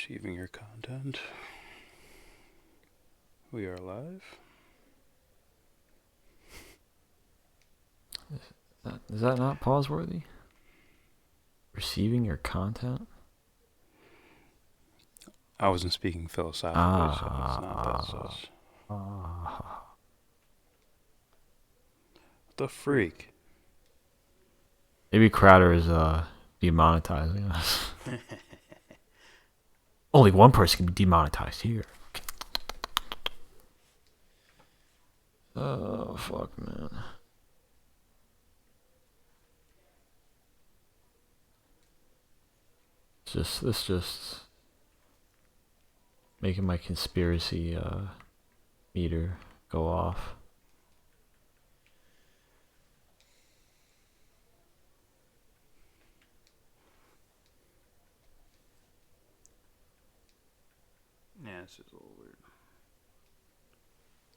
Receiving your content. We are live. Is that not pause-worthy? Receiving your content? I wasn't speaking philosophically, so it's not that sus. What the freak? Maybe Crowder is demonetizing us. Only one person can be demonetized here. Oh, fuck, man. This just making my conspiracy meter go off. Yeah, this is a little weird.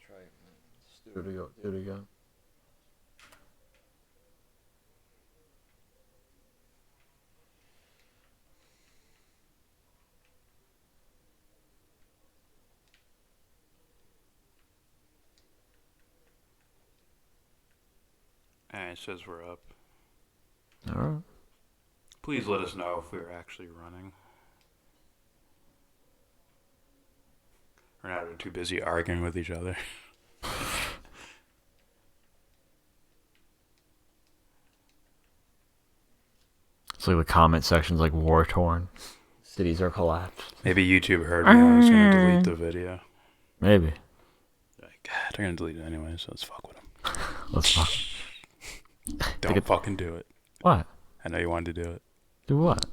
Try it, man. Let's do it again. Alright, it says we're up. Alright. Please let us know if we're actually running. We're not too busy arguing with each other. It's like the comment section's like war-torn. Cities are collapsed. Maybe YouTube heard me. I was going to delete the video. Maybe. Like, they're going to delete it anyway, so let's fuck with them. Let's fuck. Don't fucking do it. What? I know you wanted to do it. Do what?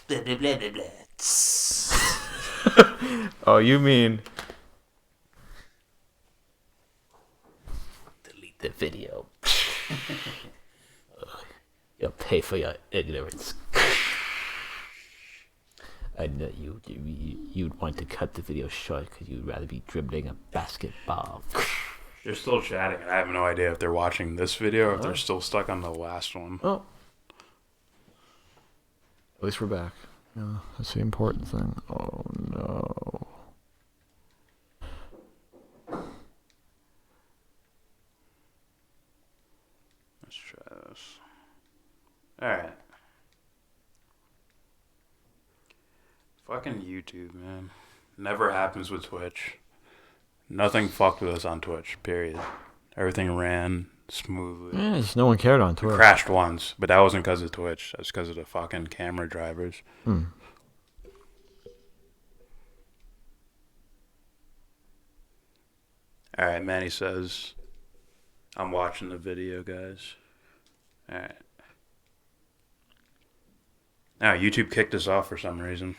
Blah, blah, blah, blah, blah. Oh, you mean... Delete the video. You'll pay for your ignorance. I know you'd want to cut the video short because you'd rather be dribbling a basketball. They're still chatting, and I have no idea if they're watching this video or if they're still stuck on the last one. Oh. At least we're back. Yeah, that's the important thing. Oh, no. Let's try this. Alright. Fucking YouTube, man. Never happens with Twitch. Nothing fucked with us on Twitch, period. Everything ran smoothly. Yeah, just no one cared on It Twitter. crashed once, but that wasn't because of Twitch. That was because of the fucking camera drivers. Alright, Manny says, I'm watching the video, guys. Alright. Now, YouTube kicked us off for some reason.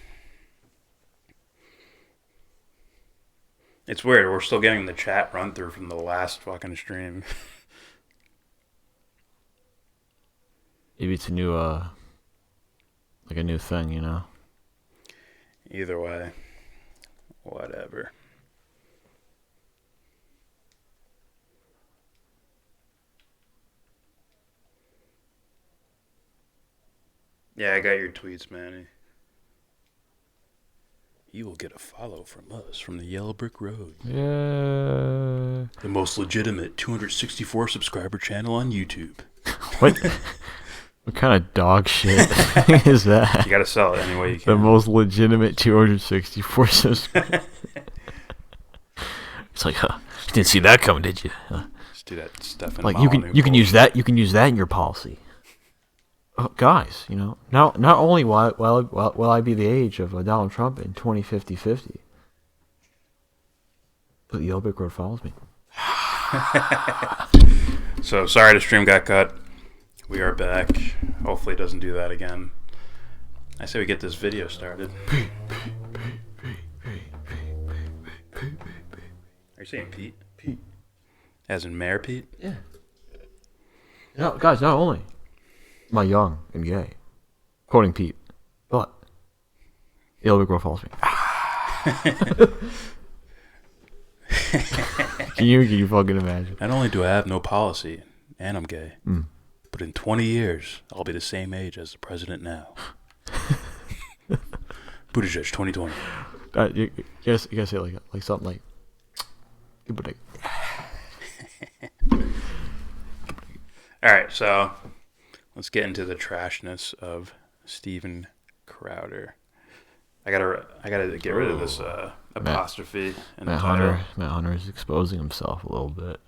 It's weird. We're still getting the chat run through from the last fucking stream. Maybe it's a new, like a new thing, you know? Either way. Whatever. Yeah, I got your tweets, Manny. You will get a follow from us from the Yellow Brick Road. Yeah. The most legitimate 264 subscriber channel on YouTube. What? What kind of dog shit is that? You gotta sell it any way you The can. most legitimate 264 subscribers. It's like, you didn't see that coming, did you? Just do that stuff in Like you can use that in your policy. Guys, you know, not only will I be the age of Donald Trump in 2050, but the Yellow Brick Road follows me. So, sorry the stream got cut. We are back. Hopefully it doesn't do that again. I say we get this video started. Are you saying Pete? Pete. As in Mayor Pete? Yeah. No, guys, not only am I young and gay, quoting Pete, but the Yellow Brick Road follows me. Can you fucking imagine? Not only do I have no policy, and I'm gay, but in 20 years, I'll be the same age as the president now. Buttigieg 2020. You gotta say like something like. All right, so let's get into the trashness of Steven Crowder. I gotta get rid of this apostrophe in the title. Matt Hunter is exposing himself a little bit.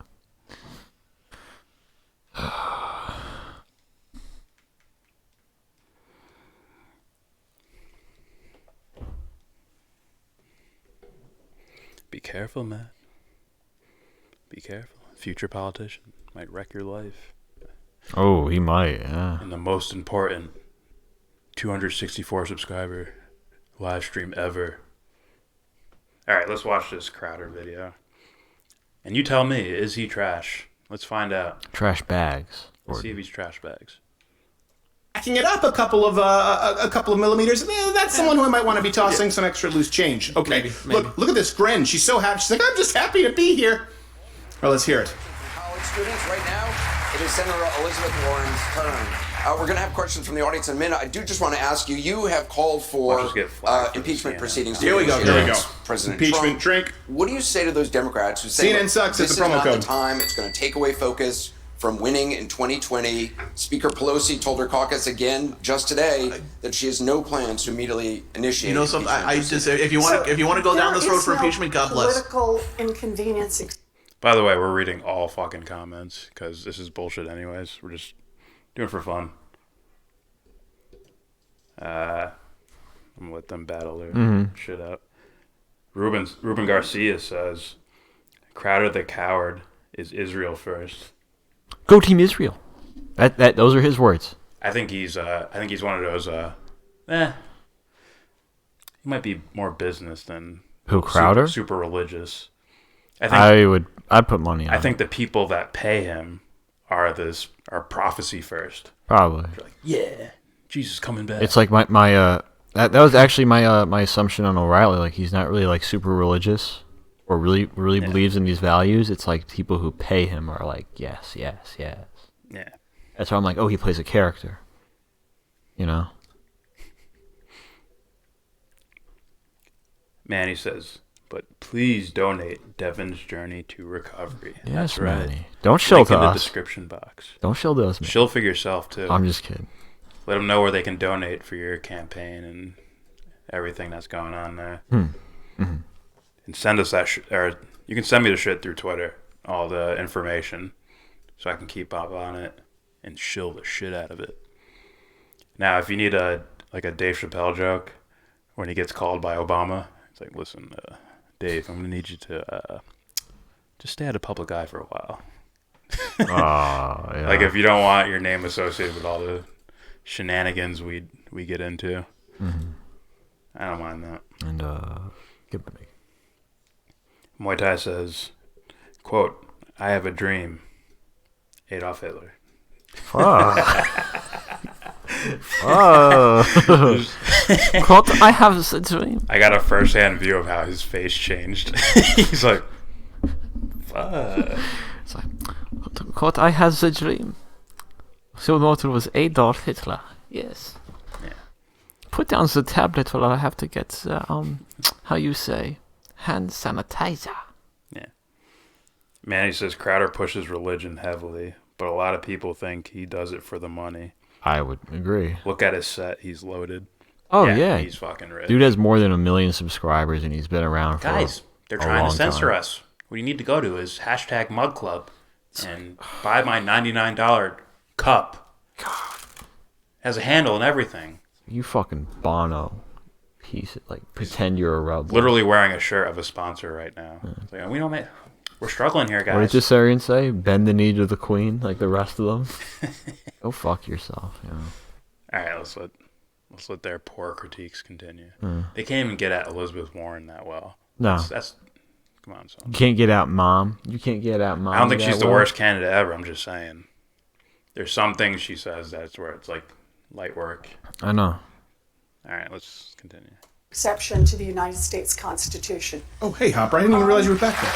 Be careful, Matt. Be careful. Future politician might wreck your life. Oh, he might, yeah. In the most important 264 subscriber live stream ever. All right, let's watch this Crowder video. And you tell me, is he trash? Let's find out. Trash bags. Let's see if he's trash bags. Backing it up a couple of millimeters. That's someone who I might want to be tossing some extra loose change. Okay, maybe. Look at this grin. She's so happy. She's like, I'm just happy to be here. Well, let's hear it. College students, right now, it is Senator Elizabeth Warren's turn. We're going to have questions from the audience in a minute. I do just want to ask you, you have called for impeachment proceedings. Here we go. President Impeachment Trump. drink. What do you say to those Democrats who say, CNN sucks at this the promo is not code. the time, it's going to take away focus from winning in 2020. Speaker Pelosi told her caucus again just today that she has no plans to immediately initiate. You know something? I just if you want to go down this road for impeachment, God bless. Political inconvenience. By the way, we're reading all fucking comments because this is bullshit anyways. We're just doing it for fun. I'm gonna let them battle their shit out. Ruben Garcia says, Crowder the coward is Israel first. Go Team Israel. Those are his words. I think he's one of those. He might be more business than Who, Crowder? Super religious. I'd put money on. I think the people that pay him are prophecy first. Probably. They're like, yeah, Jesus coming back. It's like that was actually my assumption on O'Reilly. Like he's not really like super religious or really believes in these values. It's like people who pay him are like yes. Yeah. That's why I'm like, oh, he plays a character. You know. Manny says, but please donate Devon's journey to recovery. Yes, that's right. Manny. Don't shill to in the us. description box. Don't shill to us, man. Shill for yourself too. I'm just kidding. Let them know where they can donate for your campaign and everything that's going on there. Mm-hmm. And send us that or you can send me the shit through Twitter, all the information, so I can keep up on it and shill the shit out of it. Now, if you need a Dave Chappelle joke when he gets called by Obama, it's like, listen, Dave, I'm gonna need you to just stay out of public eye for a while. Yeah. Like if you don't want your name associated with all the shenanigans we get into, I don't mind that. And give it me. Muay Thai says, quote, I have a dream. Adolf Hitler. Quote, I have a dream. I got a first-hand view of how his face changed. He's like, fuck. It's like, quote, I have a dream. So what was Adolf Hitler? Yes. Yeah. Put down the tablet while I have to get, how you say, hand sanitizer. Yeah. Manny says Crowder pushes religion heavily, but a lot of people think he does it for the money. I would agree. Look at his set. He's loaded. Oh, yeah. He's fucking rich. Dude has more than 1 million subscribers, and he's been around for Guys, they're a trying long to censor time. us. What you need to go to is hashtag Mug Club and buy my $99 cup. Has a handle and everything. You fucking Bono piece. Pretend you're a rebel. Literally wearing a shirt of a sponsor right now. It's like, we're struggling here, guys. What did Cesarian say? Bend the knee to the queen, like the rest of them. Go fuck yourself. You know. All right, let's let their poor critiques continue. They can't even get at Elizabeth Warren that well. No. That's come on, son. You can't get out mom. You can't get out mom. I don't think that she's the well. worst candidate ever. I'm just saying. There's some things she says that's where it's like light work. I know. All right, let's continue. Exception to the United States Constitution. Oh, hey, Hopper. I didn't even realize you were back there.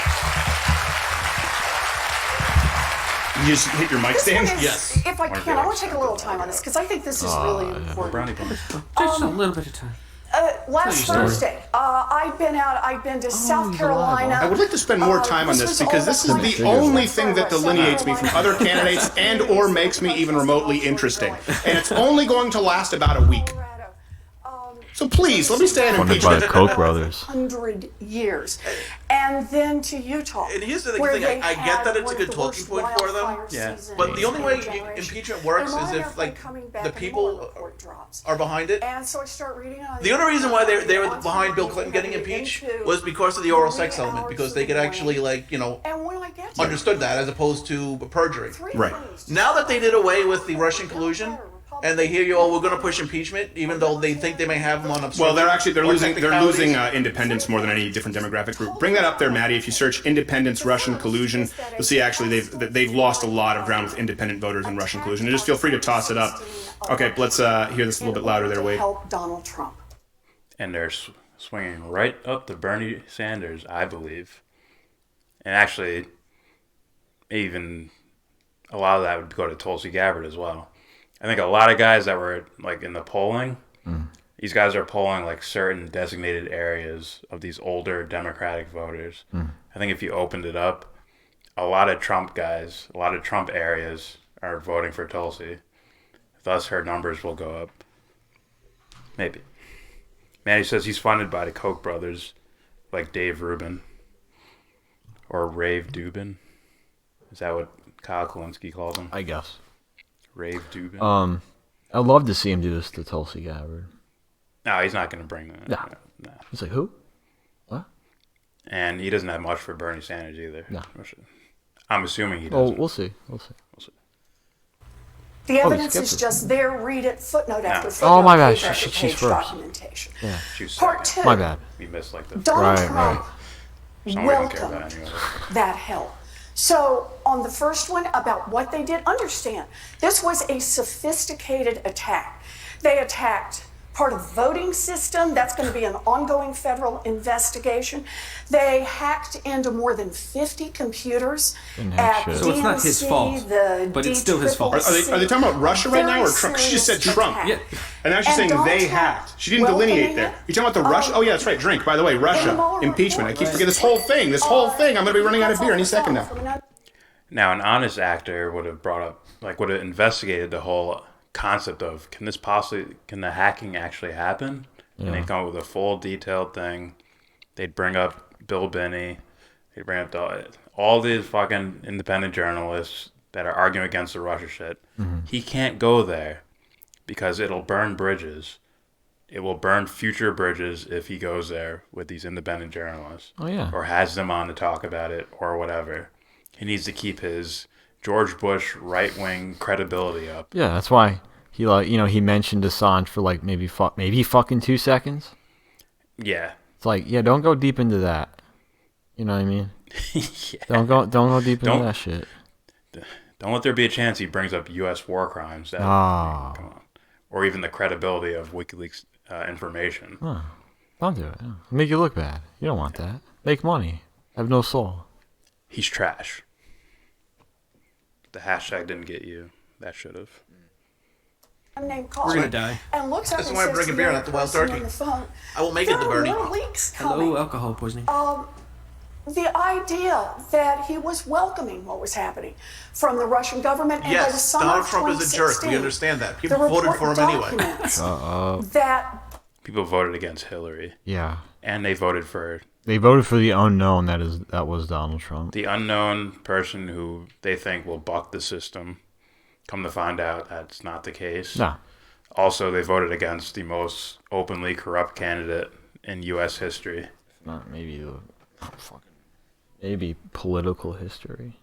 You just hit your mic This stand? one is, Yes. if I can, I want to take a little time on this because I think this is really important. Brownie points. Just a little bit of time. Last Thursday, I've been to South Carolina. I would like to spend more time on this because this is the only thing that delineates me from other candidates and or makes me even remotely interesting. And it's only going to last about a week. So please, let me stay in Funded by impeachment. the Koch brothers. 100 years. And then to Utah. And here's the thing, where I they get that had it's a one good of the talking worst point for them. wildfire Yeah. seasons But the only way in generation. impeachment works And is my if, like, coming back the and people Mueller report drops. are behind it. And so I start reading on The only reason why they were on behind Bill TV, Clinton getting having impeached into was because of the oral sex 3 element, because hours they could of actually, warning. like, you know, And when I get to understood that as opposed to perjury. Right. Now that they did away with the Russian collusion, and they hear you, oh, we're going to push impeachment, even though they think they may have them on obstruction. Well, they're or losing technicalities. independents more than any different demographic group. Bring that up there, Maddie. If you search independents Russian collusion, you'll see actually they've lost a lot of ground with independent voters and Russian collusion. And just feel free to toss it up. Okay, let's hear this a little bit louder there, Wade. help Donald Trump. And they're swinging right up to Bernie Sanders, I believe. And actually, even a lot of that would go to Tulsi Gabbard as well. I think a lot of guys that were like in the polling, these guys are polling like certain designated areas of these older Democratic voters. I think if you opened it up, a lot of Trump guys, a lot of Trump areas are voting for Tulsi. Thus, her numbers will go up. Maybe. Manny says he's funded by the Koch brothers, like Dave Rubin or Rave Dubin. Is that what Kyle Kulinski called him? I guess. Rave Dubin. I'd love to see him do this to Tulsi Gabbard. No, he's not going to bring that. No. He's like, who? What? And he doesn't have much for Bernie Sanders either. No. I'm assuming he Oh, doesn't. we'll see. The Oh, evidence he is skipped it. just there. Read it footnote after Yeah. footnote. Oh, my bad. page after She's page first. documentation. Yeah. She was Part second. 2. My bad. We missed like the Donald Right, Trump Someone we don't care welcomed about anyway. that help. So on the first one about what they did, understand this was a sophisticated attack. They attacked part of the voting system. That's going to be an ongoing federal investigation. They hacked into more than 50 computers at shit. So it's not his DNC, fault, the but it's still his fault. Are they talking about Russia right now or Trump? 'Cause she just said Trump. Yeah. And now she's saying Donald they Trump hacked. She didn't delineate there. You talking about the Russia? Oh yeah, that's right. Drink. By the way, Russia impeachment. I keep forgetting this whole thing. This whole thing. I'm gonna be running out of beer any second now. Now, an honest actor would have brought up, like, would have investigated the whole concept of can the hacking actually happen? And they'd come up with a full detailed thing. They'd bring up Bill Binney. They'd bring up all these fucking independent journalists that are arguing against the Russia shit. He can't go there because it'll burn bridges. It will burn future bridges if he goes there with these independent journalists. Oh, yeah. Or has them on to talk about it or whatever. He needs to keep his George Bush right-wing credibility up. Yeah, that's why he mentioned Assange for like maybe fucking 2 seconds. Yeah. It's like, yeah, don't go deep into that. You know what I mean? Yeah. Don't go deep into Don't- that shit. Don't let there be a chance he brings up U.S. war crimes. Come on. Or even the credibility of WikiLeaks information. Don't do it. Yeah. Make you look bad. You don't want that. Make money. Have no soul. He's trash. The hashtag didn't get you. That should have. We're gonna die. And looks up That's and why I'm says drinking to beer the and not the wild person turkey. on the phone, I will make it to there Bernie. are more leaks coming. Hello, alcohol poisoning. The idea that he was welcoming what was happening from the Russian government and by the Yes, summer Donald of Trump is a jerk. 2016, We understand that. the People voted report for him anyway. documents that People voted against Hillary. Yeah. And they voted for They voted for the unknown that was Donald Trump. the unknown person who they think will buck the system. Come to find out that's not the case. No. Also, they voted against the most openly corrupt candidate in U.S. history. Not maybe political history.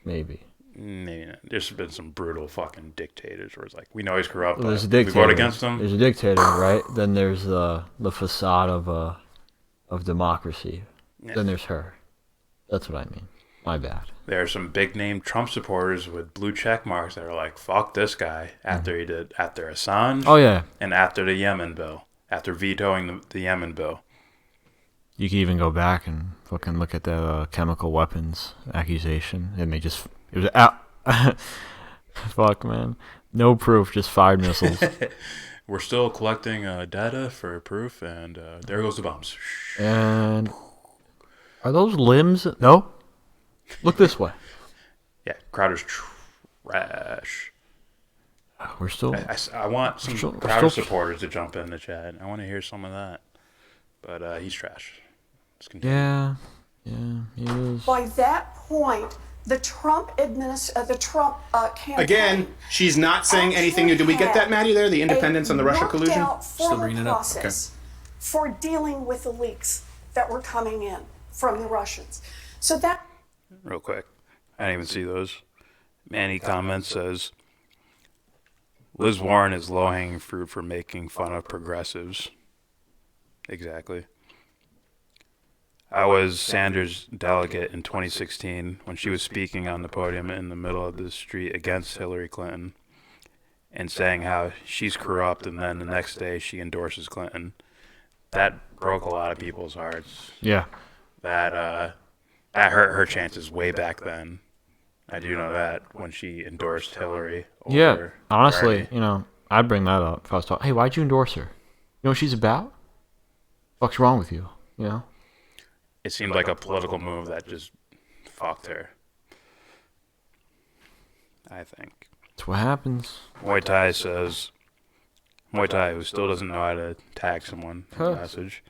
Maybe. Maybe not. There's been some brutal fucking dictators where it's like, we know he's corrupt, Well, there's a but we dictator. vote against him. There's a dictator, right? Then there's the facade of democracy. Yeah. Then there's her. That's what I mean. My bad. There are some big name Trump supporters with blue check marks that are like, fuck this guy after Assange. Oh, yeah. And after the Yemen bill. After vetoing the Yemen bill. You can even go back and fucking look at the chemical weapons accusation. It was out. Fuck, man. No proof, just fired missiles. we're still collecting data for proof, and there goes the bombs. And are those limbs? No. Look this way. Yeah, Crowder's trash. We're still. I want some Crowder supporters to jump in the chat. I want to hear some of that. But he's trash. Yeah, he is. By that point, the Trump campaign. Again, she's not saying anything new. Did we get that, Maddie? There, the independence on the Russia collusion. Still bringing it up. Okay. For dealing with the leaks that were coming in from the Russians. So that. Real quick, I didn't even see those. Manny comments says, Liz Warren is low-hanging fruit for making fun of progressives. Exactly. I was Sanders' delegate in 2016 when she was speaking on the podium in the middle of the street against Hillary Clinton and saying how she's corrupt, and then the next day she endorses Clinton. That broke a lot of people's hearts. Yeah. That hurt her chances way back then. I do know that when she endorsed Hillary. Yeah, honestly, I'd bring that up if I was talking. Hey, why'd you endorse her? You know what she's about? What's wrong with you? It seemed like a political move that just fucked her. I think. That's what happens. Muay Thai says, Muay Thai, who still doesn't know how to tag someone in a message.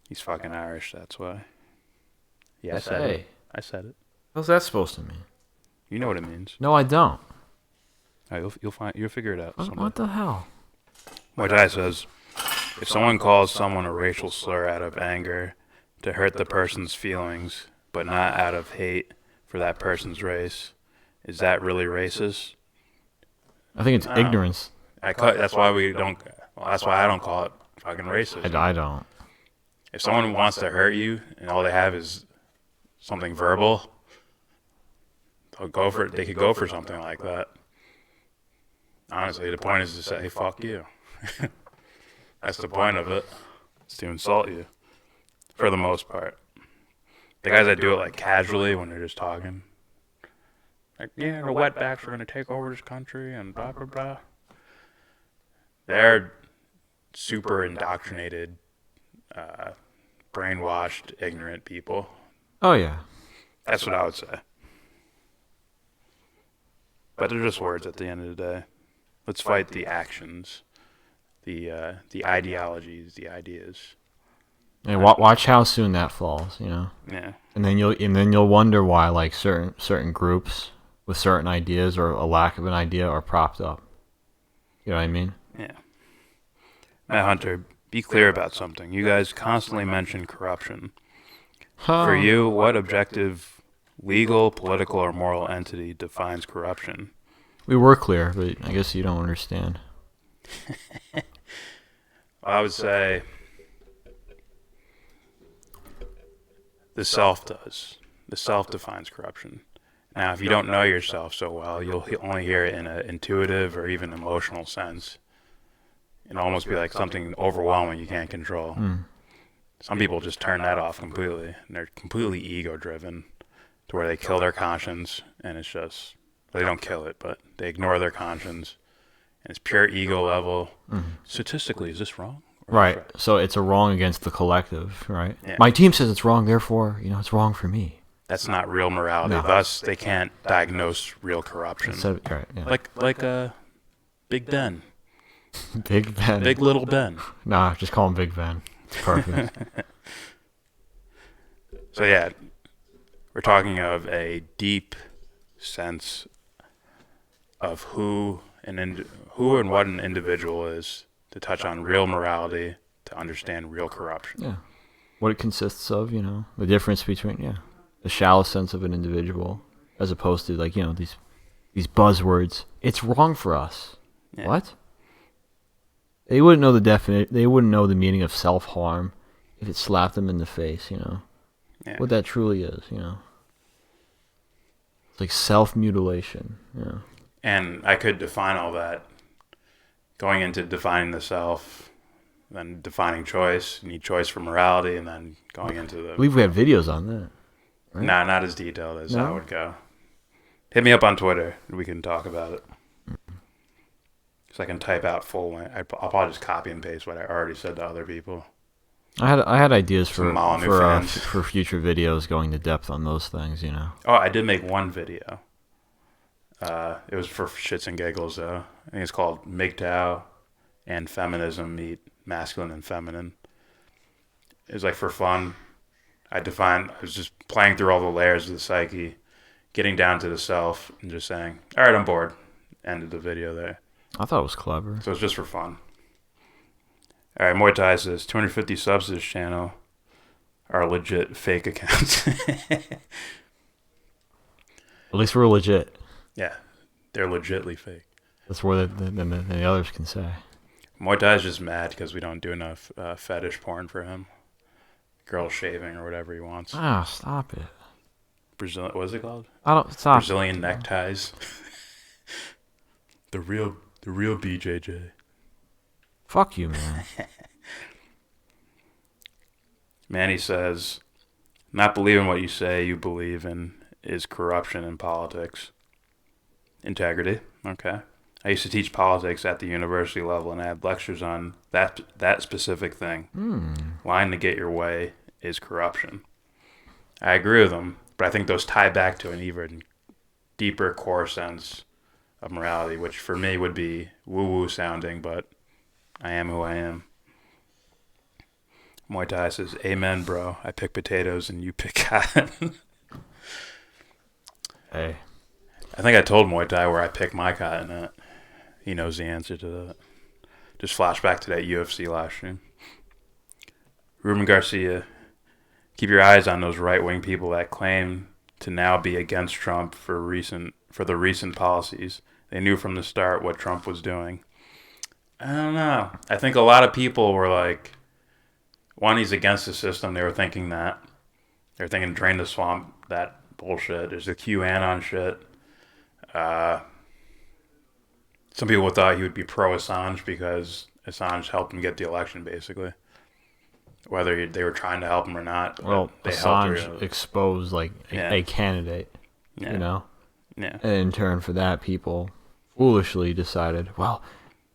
He's fucking Irish, that's why. Yeah, I said it. I said it. What's that supposed to mean? You know what it means. No, I don't. All right, you'll figure it out. What the hell? Muay Thai says, if someone calls someone a racial slur out of anger to hurt the person's feelings, but not out of hate for that person's race, is that really racist? I think it's ignorance. That's why we don't. Well, that's why I don't call it fucking racist. I don't. If someone wants to hurt you and all they have is something verbal, they'll go for it. They could go for something like that. Honestly, the point is to say, fuck you. That's the point of it. It's to insult you, for the most part. The guys that do it like casually when they're just talking, like, yeah, the wetbacks are going to take over this country and blah, blah, blah. They're super indoctrinated, brainwashed, ignorant people. Oh, yeah. That's what I would say. But they're just words at the end of the day. Let's fight the actions, the ideologies, the ideas. And watch how soon that falls, Yeah. And then you'll wonder why like certain groups with certain ideas or a lack of an idea are propped up. You know what I mean? Yeah. Matt Hunter, be clear about something. You guys constantly mention corruption. For you, what objective, legal, political, or moral entity defines corruption? We were clear, but I guess you don't understand. I would say the self does. The self defines corruption. Now, if you don't know yourself so well, you'll only hear it in an intuitive or even emotional sense. It'll almost be like something overwhelming you can't control. Some people just turn that off completely, and they're completely ego-driven to where they kill their conscience, and it's just, they don't kill it, but they ignore their conscience, and it's pure ego level. Statistically, is this wrong? Right. So it's a wrong against the collective, right? Yeah. My team says it's wrong, therefore, it's wrong for me. That's not real morality. No. Thus, they can't diagnose real corruption. Right, yeah. Like Big Ben. Big Ben. Big Little Ben. Nah, just call him Big Ben. It's perfect. So yeah, we're talking of a deep sense of who and what an individual is, to touch on real morality, to understand real corruption. Yeah. What it consists of, the difference between, the shallow sense of an individual as opposed to these buzzwords. It's wrong for us. Yeah. What? They wouldn't know they wouldn't know the meaning of self-harm if it slapped them in the face, Yeah. What that truly is, It's like self-mutilation, And I could define all that. Going into defining the self, then defining choice, you need choice for morality, and then going into the... I believe we have videos on that. Right? Nah, not as detailed as I would go. Hit me up on Twitter, and we can talk about it. So I can type out full. I'll probably just copy and paste what I already said to other people. I had ideas for fans. for future videos going to depth on those things, you know. Oh, I did make one video. It was for shits and giggles, though. I think it's called MGTOW and Feminism Meet Masculine and Feminine. It was like for fun. I was just playing through all the layers of the psyche, getting down to the self, and just saying, all right, I'm bored. Ended the video there. I thought it was clever. So it's just for fun. All right, Muay Thai says 250 subs to this channel are legit fake accounts. At least we're legit. Yeah, they're legitly fake. That's more than the others can say. Muay Thai is just mad because we don't do enough fetish porn for him. Girl shaving or whatever he wants. Ah, stop it. What is it called? I don't stop. Brazilian neckties. the real BJJ. Fuck you, man. Manny says, not believing what you say you believe in is corruption in politics. Integrity. Okay. I used to teach politics at the university level, and I had lectures on that specific thing. Lying to get your way is corruption. I agree with them, but I think those tie back to an even deeper core sense of morality, which for me would be woo-woo sounding, but I am who I am. Muay Thai says, amen, bro. I pick potatoes and you pick cotton. Hey. I think I told Muay Thai where I pick my cotton at. He knows the answer to that. Just flashback to that UFC live stream. Ruben Garcia, keep your eyes on those right-wing people that claim to now be against Trump for the recent policies. They knew from the start what Trump was doing. I don't know. I think a lot of people were like, one, he's against the system. They were thinking that. They were thinking drain the swamp, that bullshit. There's the QAnon shit. Some people thought he would be pro-Assange because Assange helped him get the election, basically. Whether they were trying to help him or not. Well, they Assange exposed like a candidate, you know? Yeah. And in turn for that, people foolishly decided, well,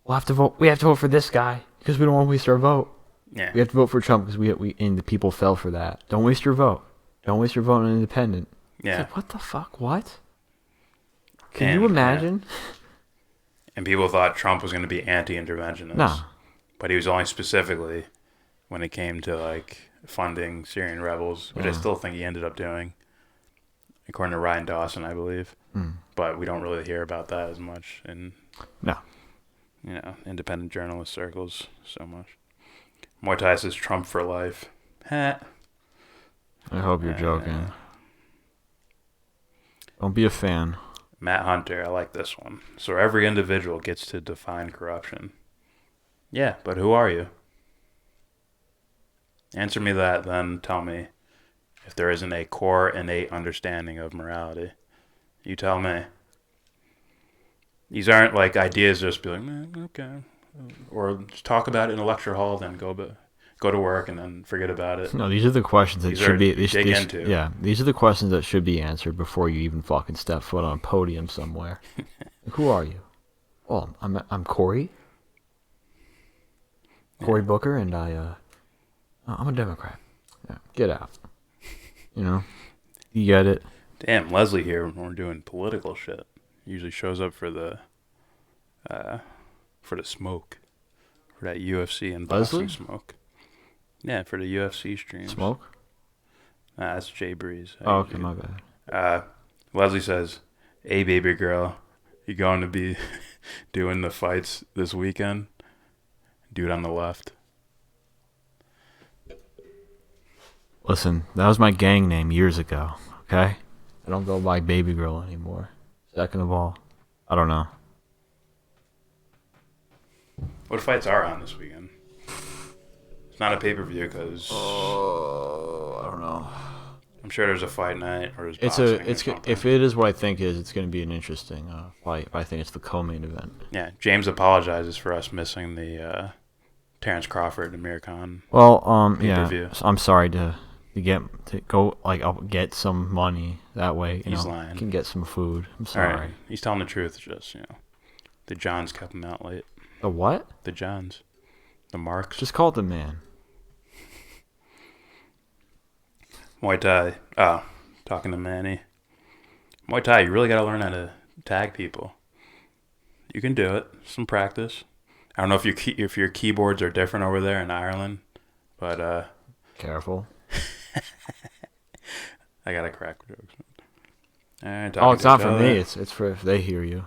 we'll have to vote. We have to vote for this guy because we don't want to waste our vote. Yeah. We have to vote for Trump because we and the people fell for that. Don't waste your vote. Don't waste your vote on an independent. Yeah. It's like, what the fuck? What? Can you imagine? And people thought Trump was going to be anti-interventionist. No. But he was only specifically when it came to like funding Syrian rebels, which I still think he ended up doing, according to Ryan Dawson, I believe. But we don't really hear about that as much in independent journalist circles so much. Muay Thai says Trump for life. I hope you're joking. Don't be a fan. Matt Hunter, I like this one. So every individual gets to define corruption. Yeah, but who are you? Answer me that, then tell me if there isn't a core innate understanding of morality. You tell me. These aren't like ideas just be like, okay. Or just talk about it in a lecture hall, then go to work and then forget about it. No, these are the questions that should be dig into. Yeah, these are the questions that should be answered before you even fucking step foot on a podium somewhere. Who are you? Well, I'm Cory. Cory Booker, and I'm a Democrat. Yeah, get out. You know, you get it. Damn, Leslie here when we're doing political shit usually shows up for the smoke, for that UFC and boxing smoke. Yeah, for the UFC stream. Smoke? Nah, that's Jay Breeze. Oh, okay, my bad. Leslie says, hey, baby girl, you going to be doing the fights this weekend? Dude on the left. Listen, that was my gang name years ago, okay? I don't go by baby girl anymore. Second of all, I don't know. What fights are on this weekend? It's not a pay-per-view because... I don't know. I'm sure there's a fight night or there's boxing or something. If it is what I think is, it's going to be an interesting fight. I think it's the co-main event. Yeah, James apologizes for us missing the Terrence Crawford and Amir Khan. Well, pay-per-view. So I'm sorry to go I'll get some money that way. He's lying. Can get some food. I'm sorry. All right. He's telling the truth. Just the Johns kept him out late. The what? The Johns. The Marks. Just call it the man. Muay Thai. Oh, talking to Manny. Muay Thai, you really got to learn how to tag people. You can do it. Some practice. I don't know if your keyboards are different over there in Ireland, but Careful. I got to crack jokes. Oh, it's not for me. It's for if they hear you.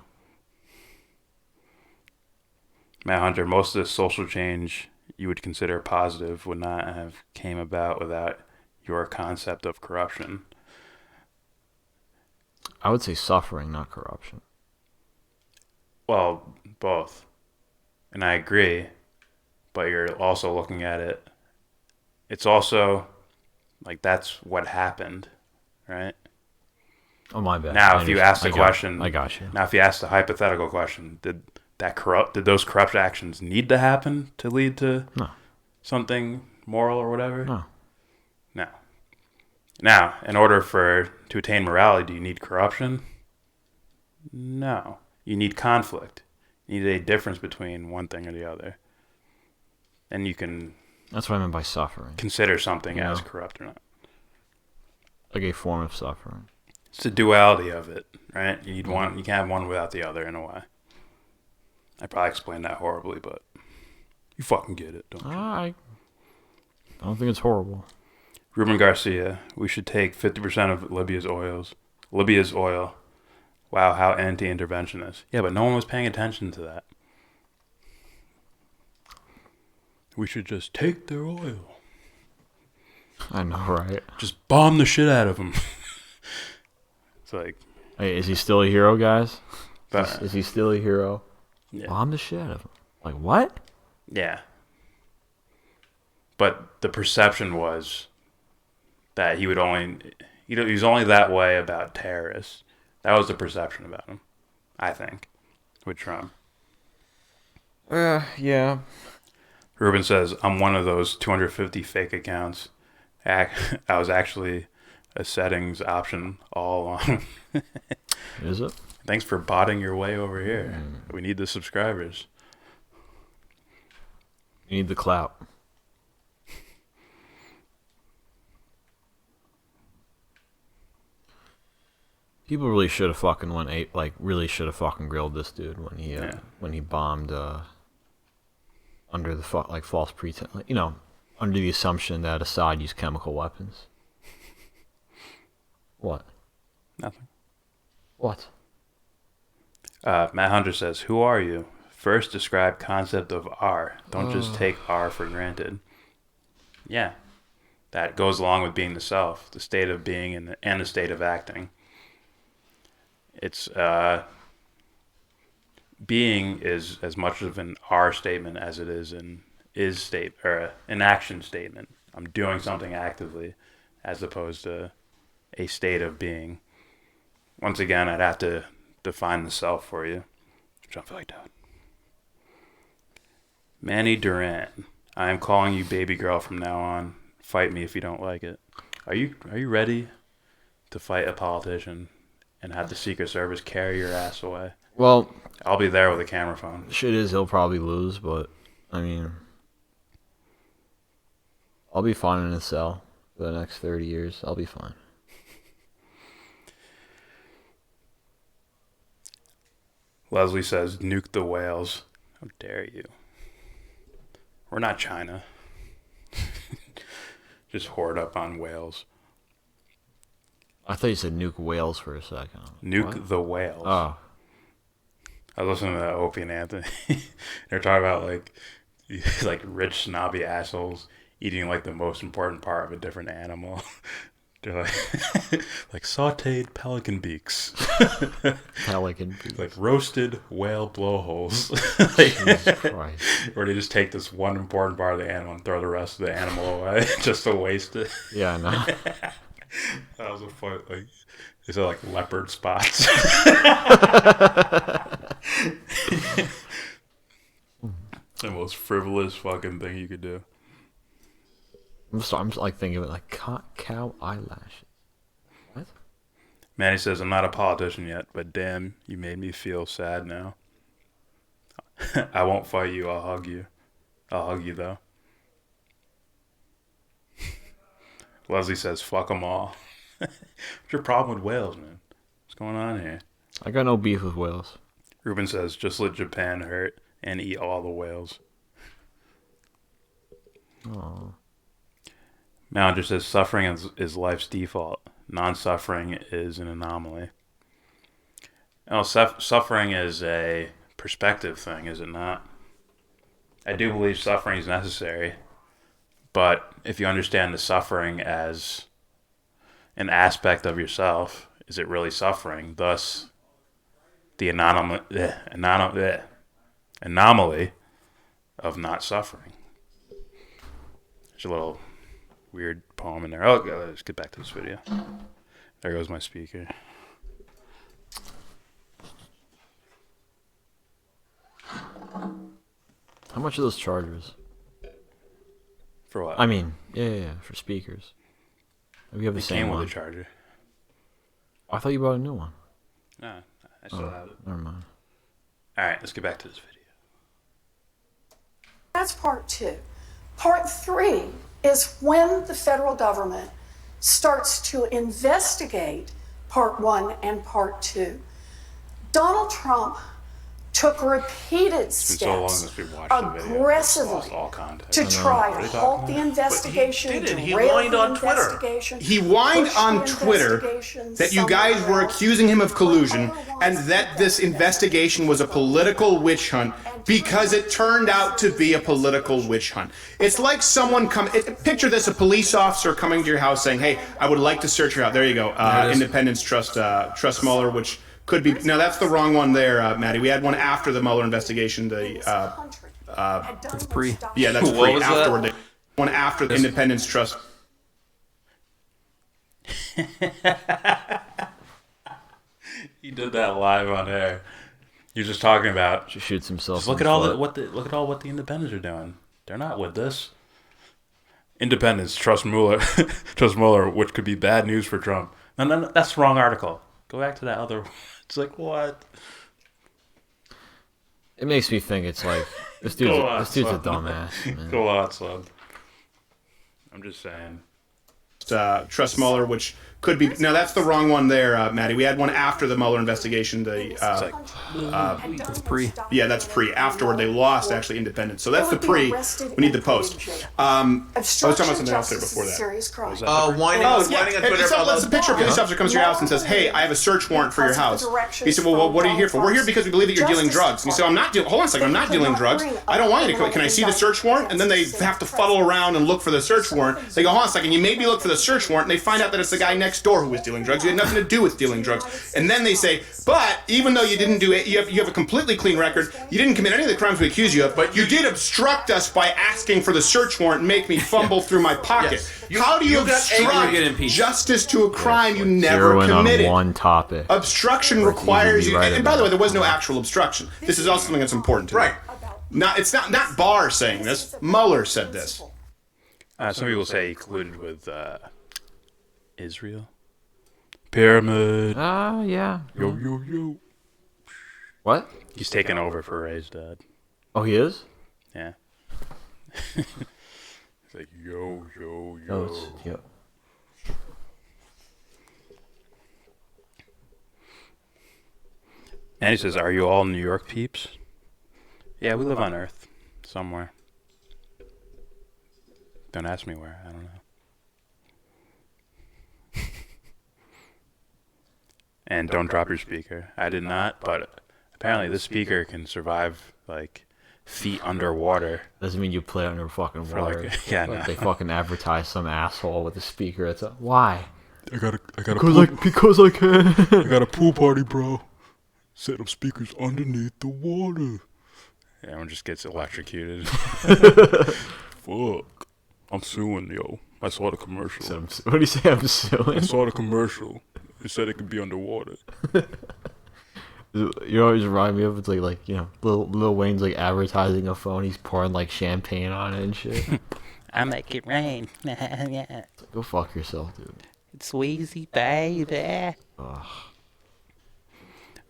Matt Hunter, most of the social change you would consider positive would not have came about without your concept of corruption. I would say suffering, not corruption. Well, both. And I agree, but you're also looking at it. It's also like that's what happened, right? Oh, my bad. Now, if you ask the question, I got you. Now, if you ask the hypothetical question, did those corrupt actions need to happen to lead to something moral or whatever? No. No. Now, in order to attain morality, do you need corruption? No. You need conflict. You need a difference between one thing or the other. And you can... That's what I meant by suffering. Consider something as corrupt or not. Like a form of suffering. It's the duality of it, right? You need one. You can't have one without the other in a way. I probably explained that horribly, but you fucking get it, don't you? I don't think it's horrible. Ruben Garcia, we should take 50% of Libya's oil. Wow, how anti-interventionist. Yeah, but no one was paying attention to that. We should just take their oil. I know, right? Just bomb the shit out of them. It's like... Hey, is he still a hero, guys? But, is he still a hero? Yeah. Bomb the shit out of him. Like, what? Yeah. But the perception was that he was only that way about terrorists. That was the perception about him, I think, with Trump. Yeah. Ruben says, I'm one of those 250 fake accounts. I was actually a settings option all along. Is it? Thanks for botting your way over here. We need the subscribers. You need the clout. People really should have fucking really should have fucking grilled this dude when he bombed under the false pretense, under the assumption that Assad used chemical weapons. What? Nothing. What? Matt Hunter says, who are you? First describe concept of R. Don't just take R for granted. Yeah. That goes along with being the self, the state of being and the state of acting. It's being is as much of an R statement as it is an an action statement. I'm doing something actively as opposed to a state of being. Once again, I'd have to define the self for you, which I feel like doing. Manny Duran, I am calling you baby girl from now on. Fight me if you don't like it. Are you ready to fight a politician and have the Secret Service carry your ass away? Well, I'll be there with a camera phone. Shit is he'll probably lose, but I mean, I'll be fine in a cell for the next 30 years. I'll be fine. Leslie says, nuke the whales. How dare you? We're not China. Just hoard up on whales. I thought you said nuke whales for a second. Nuke the whales. Oh. I was listening to that Opie and Anthony. They're talking about like rich snobby assholes eating like the most important part of a different animal. They're like sauteed pelican beaks. Pelican beaks. Like roasted whale blowholes. Jesus Christ. Or they just take this one important part of the animal and throw the rest of the animal away just to waste it. Yeah, I know. That was a fun, these are like leopard spots. The most frivolous fucking thing you could do. I'm just like thinking of it like cow eyelashes. What? Manny says, I'm not a politician yet, but damn, you made me feel sad now. I won't fight you. I'll hug you. I'll hug you, though. Leslie says, fuck them all. What's your problem with whales, man? What's going on here? I got no beef with whales. Ruben says, just let Japan hurt and eat all the whales. Aww. Manager says, suffering is life's default. Non-suffering is an anomaly. Oh, suffering is a perspective thing, is it not? I do believe suffering is necessary. But if you understand the suffering as an aspect of yourself, is it really suffering? Thus, the anomaly of not suffering. There's a little weird poem in there. Oh, let's get back to this video. There goes my speaker. How much are those chargers? For what? I mean, yeah, for speakers. We have the same came one. with a charger. I thought you bought a new one. No, I still have it. Never mind. All right, let's get back to this video. That's part 2. Part 3 is when the federal government starts to investigate part 1 and part 2. Donald Trump took repeated It's been so long steps since we watched the video. aggressively Lost all context. to try What are to you halt talking the investigation, But he didn't. He derail whined the on Twitter. investigation, He whined push on the Twitter investigation that you guys somewhere were else. accusing him of collusion and that this investigation was a political witch hunt because it turned out to be a political witch hunt. It's like someone picture this, a police officer coming to your house saying, hey, I would like to search your house. There you go. Independents trust Mueller, which could be, no, that's the wrong one there, Maddie. We had one after the Mueller investigation. That's pre. Yeah, that's What pre. was that? Afterward, one after the Independents trust. He did that live on air. You're just talking about. Just shoots himself. Just look at what the independents are doing. They're not with this. Independents trust Mueller, which could be bad news for Trump. No, that's the wrong article. Go back to that other. It's like what? It makes me think it's like this dude's a dumbass. Man. Go on, son. I'm just saying. Trust Mueller, which could be, no, that's the wrong one there, Maddie. We had one after the Mueller investigation. That's pre. Yeah, that's pre. Afterward, they lost actually Independence. So that's the pre. We need the post. I was talking about something else there before that. Serious crime. Whining on Twitter. So let's picture a police officer comes to your house and says, hey, I have a search warrant for your house. He said, well, what are you here for? We're here because we believe that you're dealing drugs. And he said, hold on a second, I'm not dealing drugs. I don't want you to. Can I see the search warrant? And then they have to fuddle around and look for the search warrant. They go, hold on a second, you made me look for the search warrant, and they find out that it's the guy next door who was dealing drugs. You had nothing to do with dealing drugs. And then they say, but even though you didn't do it, you have a completely clean record. You didn't commit any of the crimes we accuse you of, but you did obstruct us by asking for the search warrant and make me fumble through my pocket. Yes. How do you obstruct justice to a crime you never committed? On one topic. Obstruction requires you. And by the way, there was no actual obstruction. This is also something that's important to Right. It's not Barr saying this. Mueller said this. Some people say he colluded with Israel. Pyramid. Yeah. Yo. What? He's taking over for Ray's dad. Oh, he is? Yeah. He's like, yo. Oh, yeah. And he says, are you all New York peeps? Yeah, we live on Earth. Somewhere. Don't ask me where. I don't know. And don't drop your speaker. I did not, but apparently this speaker can survive, like, feet underwater. Doesn't mean you play under fucking For water. like, yeah, no. They fucking advertise some asshole with a speaker. It's why? I got a Because I can. I got a pool party, bro. Set up speakers underneath the water. Yeah, everyone just gets electrocuted. Fuck. I'm suing, yo. I saw the commercial. What do you say? I'm suing. I saw the commercial. It said it could be underwater. You always remind me of it's like Lil Wayne's like advertising a phone. He's pouring like champagne on it and shit. I make it rain. Yeah. Go fuck yourself, dude. It's Weezy, baby.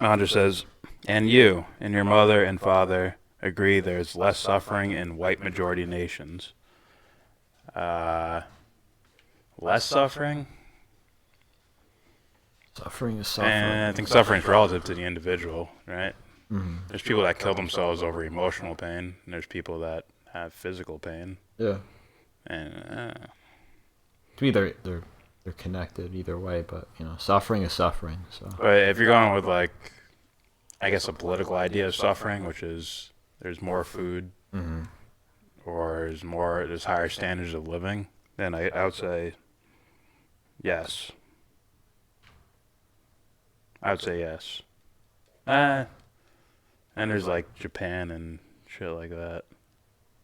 Andre says, and you, and your mother and father, agree there's less suffering in white majority nations. Less suffering? Suffering is suffering. And I think suffering is relative to the individual, right? Mm-hmm. There's people that kill themselves over emotional pain, and there's people that have physical pain. Yeah. And to me, they're connected either way, but suffering is suffering. So. But if you're going with I guess a political idea of suffering, which is there's more food, or there's higher standards of living, then I would say yes. I would say yes. And there's Japan and shit like that.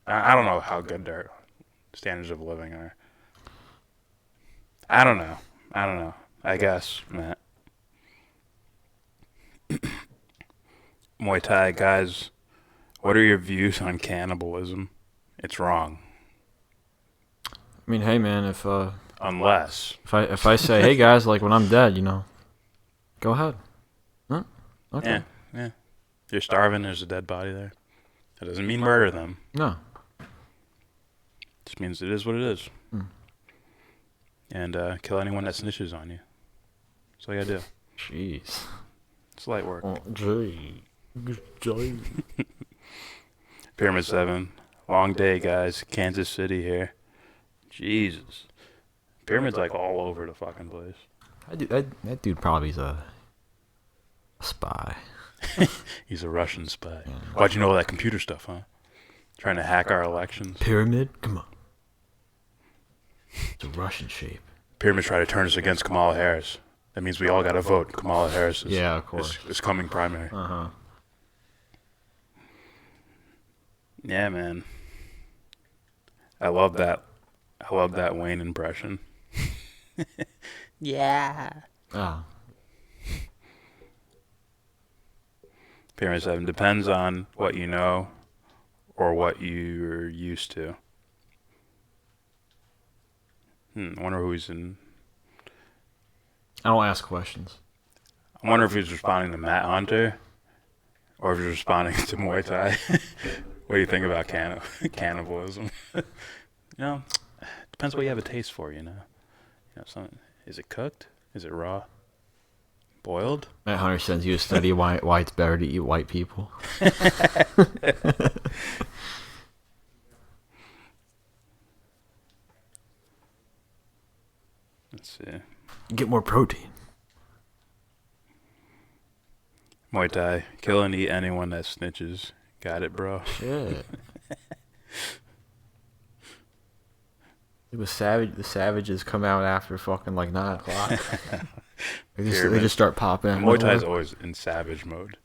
I don't know how good their standards of living are. I don't know. I guess, Matt. Muay Thai guys, what are your views on cannibalism? It's wrong. I mean, hey man, if I say, hey guys, when I'm dead, go ahead. Huh? Okay. Yeah. You're starving. There's a dead body there. That doesn't mean murder them. No. Just means it is what it is. And kill anyone that snitches on you. That's all you gotta do. Jeez. It's light work. Oh, gee. Pyramid 7. Long day, guys. Kansas City here. Jesus. Pyramid's all over the fucking place. That dude probably is a spy. He's a Russian spy. Yeah. Why'd you know all that computer stuff, huh? Trying to hack our elections. Pyramid? Come on. It's a Russian shape. Pyramid try to turn us against Kamala Harris. That means we all got to vote. Kamala Harris of course. is coming primary. Uh-huh. Yeah, man. I love that Wayne impression. Yeah. Oh. Pyramid 7 depends on what you know or what you're used to. I wonder who he's in. I don't ask questions. I wonder if he's responding to Matt Hunter or if he's responding to Muay Thai. What do you think about cannibalism? Depends what you have a taste for, is it cooked? Is it raw? Boiled? Matt Hunter sends you to study why it's better to eat white people. Let's see. Get more protein. Muay Thai. Kill and eat anyone that snitches. Got it, bro? Shit. The savages come out after fucking 9 o'clock. They just start popping. Muay Thai is always in savage mode.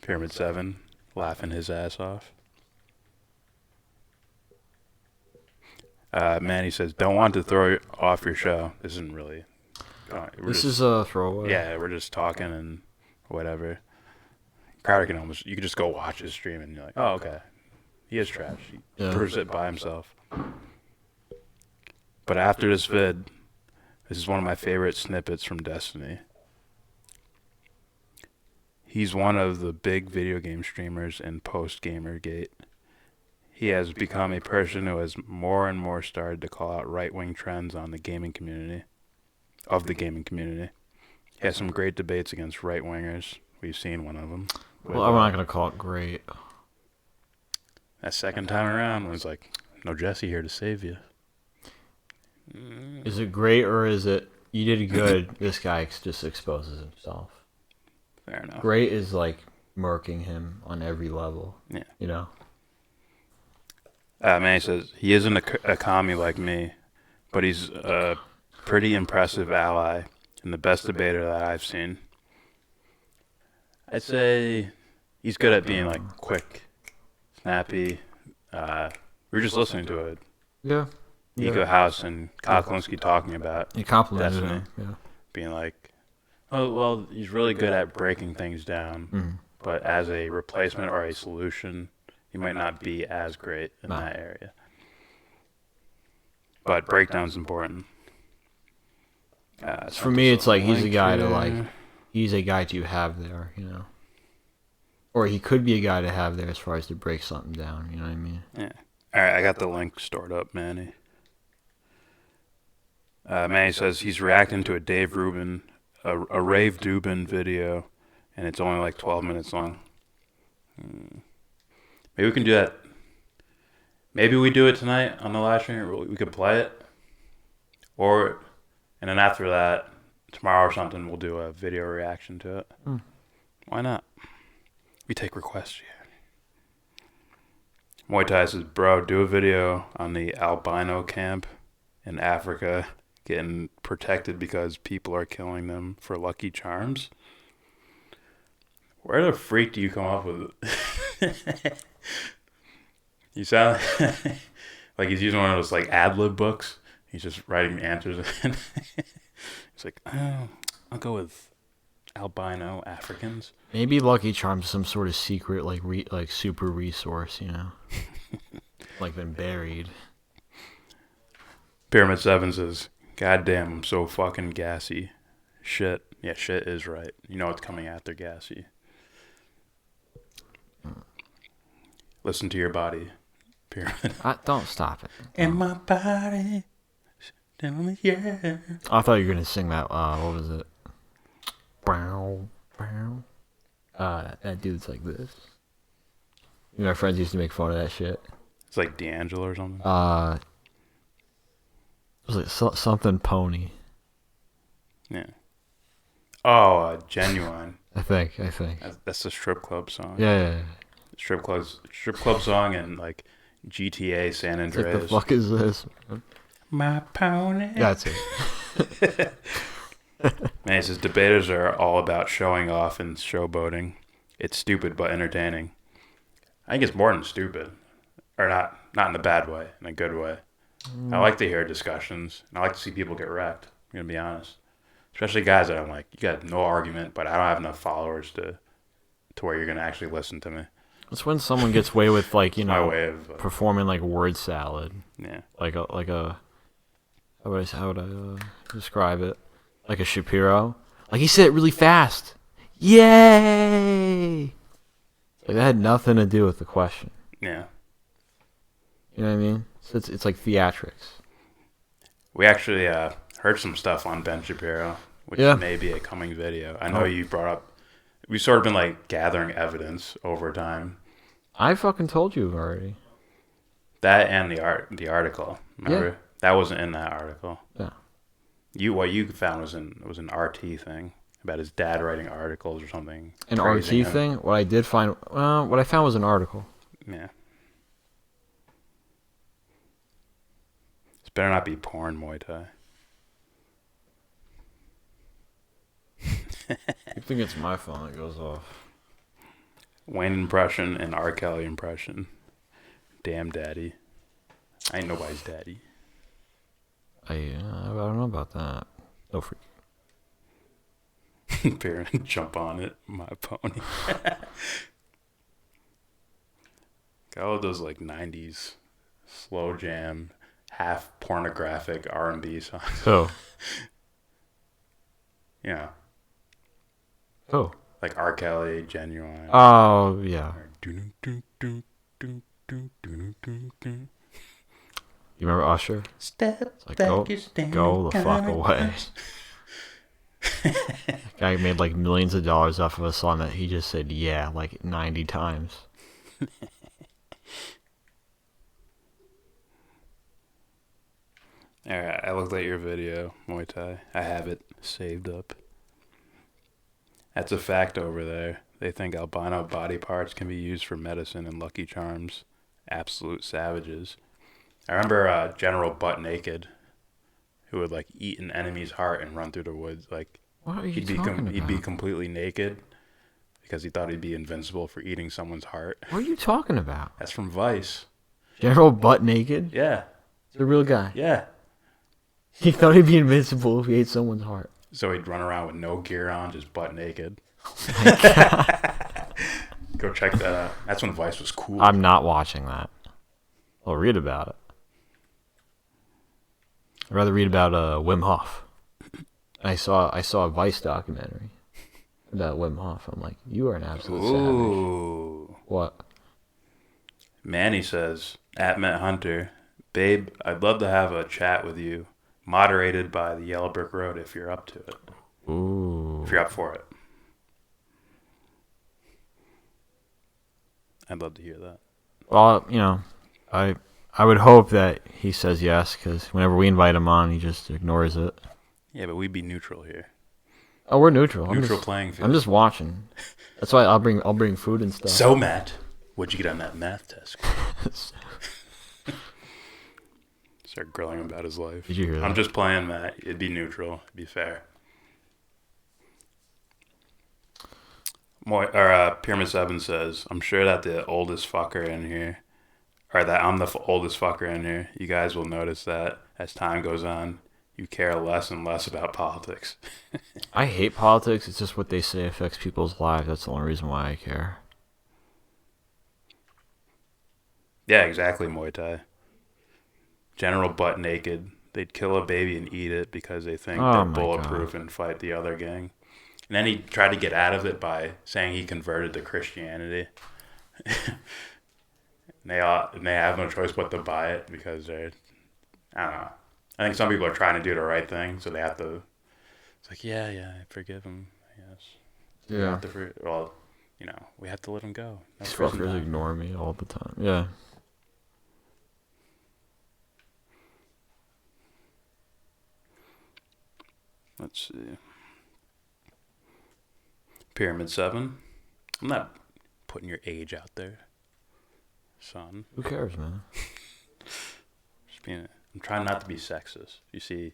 Pyramid 7, laughing his ass off. Manny says, don't want to throw off your show. This isn't really... This is a throwaway. Yeah, we're just talking and whatever. Crowder you can just go watch his stream and you're like, oh, okay. He is trash. He proves it by himself. But after this vid, this is one of my favorite snippets from Destiny. He's one of the big video game streamers in post-Gamergate. He has become a person who has more and more started to call out right-wing trends on the gaming community. He has some great debates against right-wingers. We've seen one of them. Well, I'm not going to call it great. That second time around, it was no Jesse here to save you. Is it great or is it, you did good, this guy just exposes himself? Fair enough. Great is murking him on every level. Yeah. Man says, he isn't a commie like me, but he's a pretty impressive ally and the best debater that I've seen. I'd say he's good at being quick, snappy. We were just listening to it. Yeah. Eco House and Koklinski talking about he complimented him. Yeah. Being oh, well, he's really good at breaking things down, but as a replacement or a solution, he might not be as great in that area. But breakdown's important. For me, it's he's a guy to he's a guy to have there, Or he could be a guy to have there as far as to break something down. You know what I mean? Yeah. All right, I got the link stored up, Manny. Manny says he's reacting to a Dave Rubin, a Rave Dubin video, and it's only like 12 minutes long. Maybe we can do that. Maybe we do it tonight on the live stream. We could play it. And then after that, tomorrow or something, we'll do a video reaction to it. Why not? We take requests here. Muay Thai says, bro, do a video on the albino camp in Africa getting protected because people are killing them for Lucky Charms. Where the freak do you come up with it? You sound like he's using one of those like ad-lib books. He's just writing answers. He's like, oh, I'll go with albino Africans. Maybe Lucky Charms is some sort of secret, like super resource, you know, like been buried. Pyramid 7 says, God damn, I'm so fucking gassy. Shit. Yeah, shit is right. You know what's coming after gassy. Listen to your body. Pyramid. Don't stop it. In my body. Yeah. I thought you were gonna sing that. What was it? Bow, bow. That dude's like this. You know, my friends used to make fun of that shit. It's like D'Angelo or something. Was it something pony? Yeah. Oh, Genuine. I think. That's the strip club song. Yeah. Strip club song and like GTA San Andreas. What the fuck is this? My pony. That's it. Man, it says debaters are all about showing off and showboating. It's stupid but entertaining. I think it's more than stupid, or not in a bad way, in a good way. I like to hear discussions, and I like to see people get wrecked. I'm gonna be honest, especially guys that I'm like, you got no argument, but I don't have enough followers to where you're gonna actually listen to me. It's when someone gets away with like, you know, my way of performing like word salad. Yeah. Like a how would I describe it? Like a Shapiro. Like he said it really fast. Yay! Like that had nothing to do with the question. Yeah. You know what I mean? So it's like theatrics. We actually heard some stuff on Ben Shapiro, which may be a coming video. I know you brought up. We've sort of been like gathering evidence over time. I fucking told you already. That and the article. Remember? Yeah. That wasn't in that article. Yeah. What you found was an RT thing about his dad writing articles or something. An RT thing? What I did find, what I found was an article. Yeah. This better not be porn Muay Thai. You think it's my phone that goes off? Wayne impression and R. Kelly impression. Damn daddy. I ain't nobody's daddy. I don't know about that. No freak. Parent, jump on it, my pony. Got all those like 90s slow jam, half pornographic R&B songs. Oh. Yeah. Oh. Like R. Kelly, Genuine. Oh, yeah. You remember Usher? Step like, go the fuck away. Guy made like millions of dollars off of a song that he just said yeah like 90 times. Alright, I looked at your video, Muay Thai. I have it saved up. That's a fact over there. They think albino body parts can be used for medicine and Lucky Charms. Absolute savages. I remember General Butt Naked, who would like eat an enemy's heart and run through the woods. Like what are you he'd be completely naked because he thought he'd be invincible for eating someone's heart. What are you talking about? That's from Vice. General Butt Naked? Yeah. It's a real guy. Yeah. He thought he'd be invincible if he ate someone's heart. So he'd run around with no gear on, just butt naked. Oh my God. Go check that out. That's when Vice was cool. I'm not watching that. I'll read about it. I'd rather read about Wim Hof. I saw a Vice documentary. That Wim Hof. I'm like, you are an absolute Ooh. savage. What? Manny says, at Matt Hunter, babe, I'd love to have a chat with you, moderated by the Yellow Brick Road if you're up to it. Ooh. If you're up for it. I'd love to hear that. Well, you know, I would hope that he says yes, because whenever we invite him on, he just ignores it. Yeah, but we'd be neutral here. Oh, we're neutral. Neutral playing field. I'm just watching. That's why I'll bring food and stuff. So, Matt, what'd you get on that math test? Start grilling him about his life. Did you hear that? I'm just playing, Matt. It'd be neutral. It'd be fair. Pyramid 7 says, I'm sure that the oldest fucker in here, or that I'm the oldest fucker in here, you guys will notice that as time goes on, you care less and less about politics. I hate politics. It's just what they say affects people's lives. That's the only reason why I care. Yeah, exactly, Muay Thai. General butt naked. They'd kill a baby and eat it because they think they're bulletproof and fight the other gang. And then he tried to get out of it by saying he converted to Christianity. and they have no choice but to buy it because they're, I don't know. I think some people are trying to do the right thing, so they have to. It's like, yeah, I forgive him. Yes. Yeah. Well, you know, we have to let him go. These fuckers ignore me all the time. Yeah. Let's see. Pyramid 7. I'm not putting your age out there, son. Who cares, man? I'm trying not to be sexist. You see,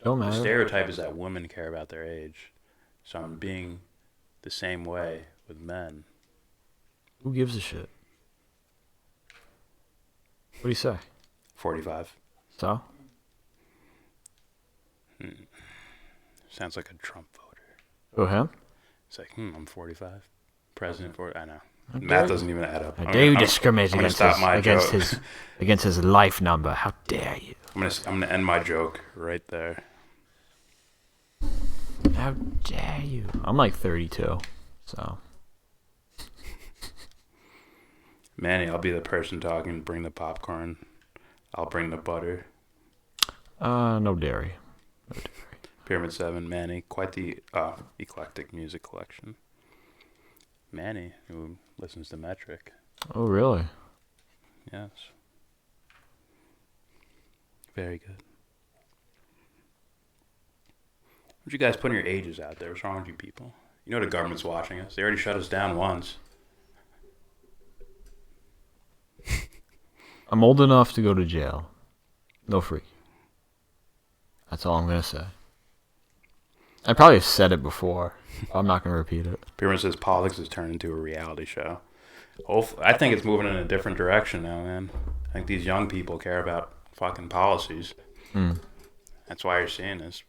Don't matter. The stereotype is that women care about their age. So I'm being the same way with men. Who gives a shit? What do you say? 45. So? Sounds like a Trump voter. Oh, him? It's like, I'm 45. President for I know. How Math dare doesn't even add up. How dare you discriminate I'm against his life number? How dare you? I'm gonna end my joke right there. How dare you? I'm like 32, so. Manny, I'll be the person talking. Bring the popcorn. I'll bring the butter. No dairy. Pyramid 7, Manny, quite the eclectic music collection. Manny, who listens to Metric. Oh, really? Yes. Very good. What you guys putting your ages out there? What's wrong with you people? You know the government's watching us. They already shut us down once. I'm old enough to go to jail. No free. That's all I'm going to say. I probably have said it before. I'm not going to repeat it. Pyramid says politics has turned into a reality show. I think it's moving in a different direction now, man. I think these young people care about fucking policies. That's why you're seeing this.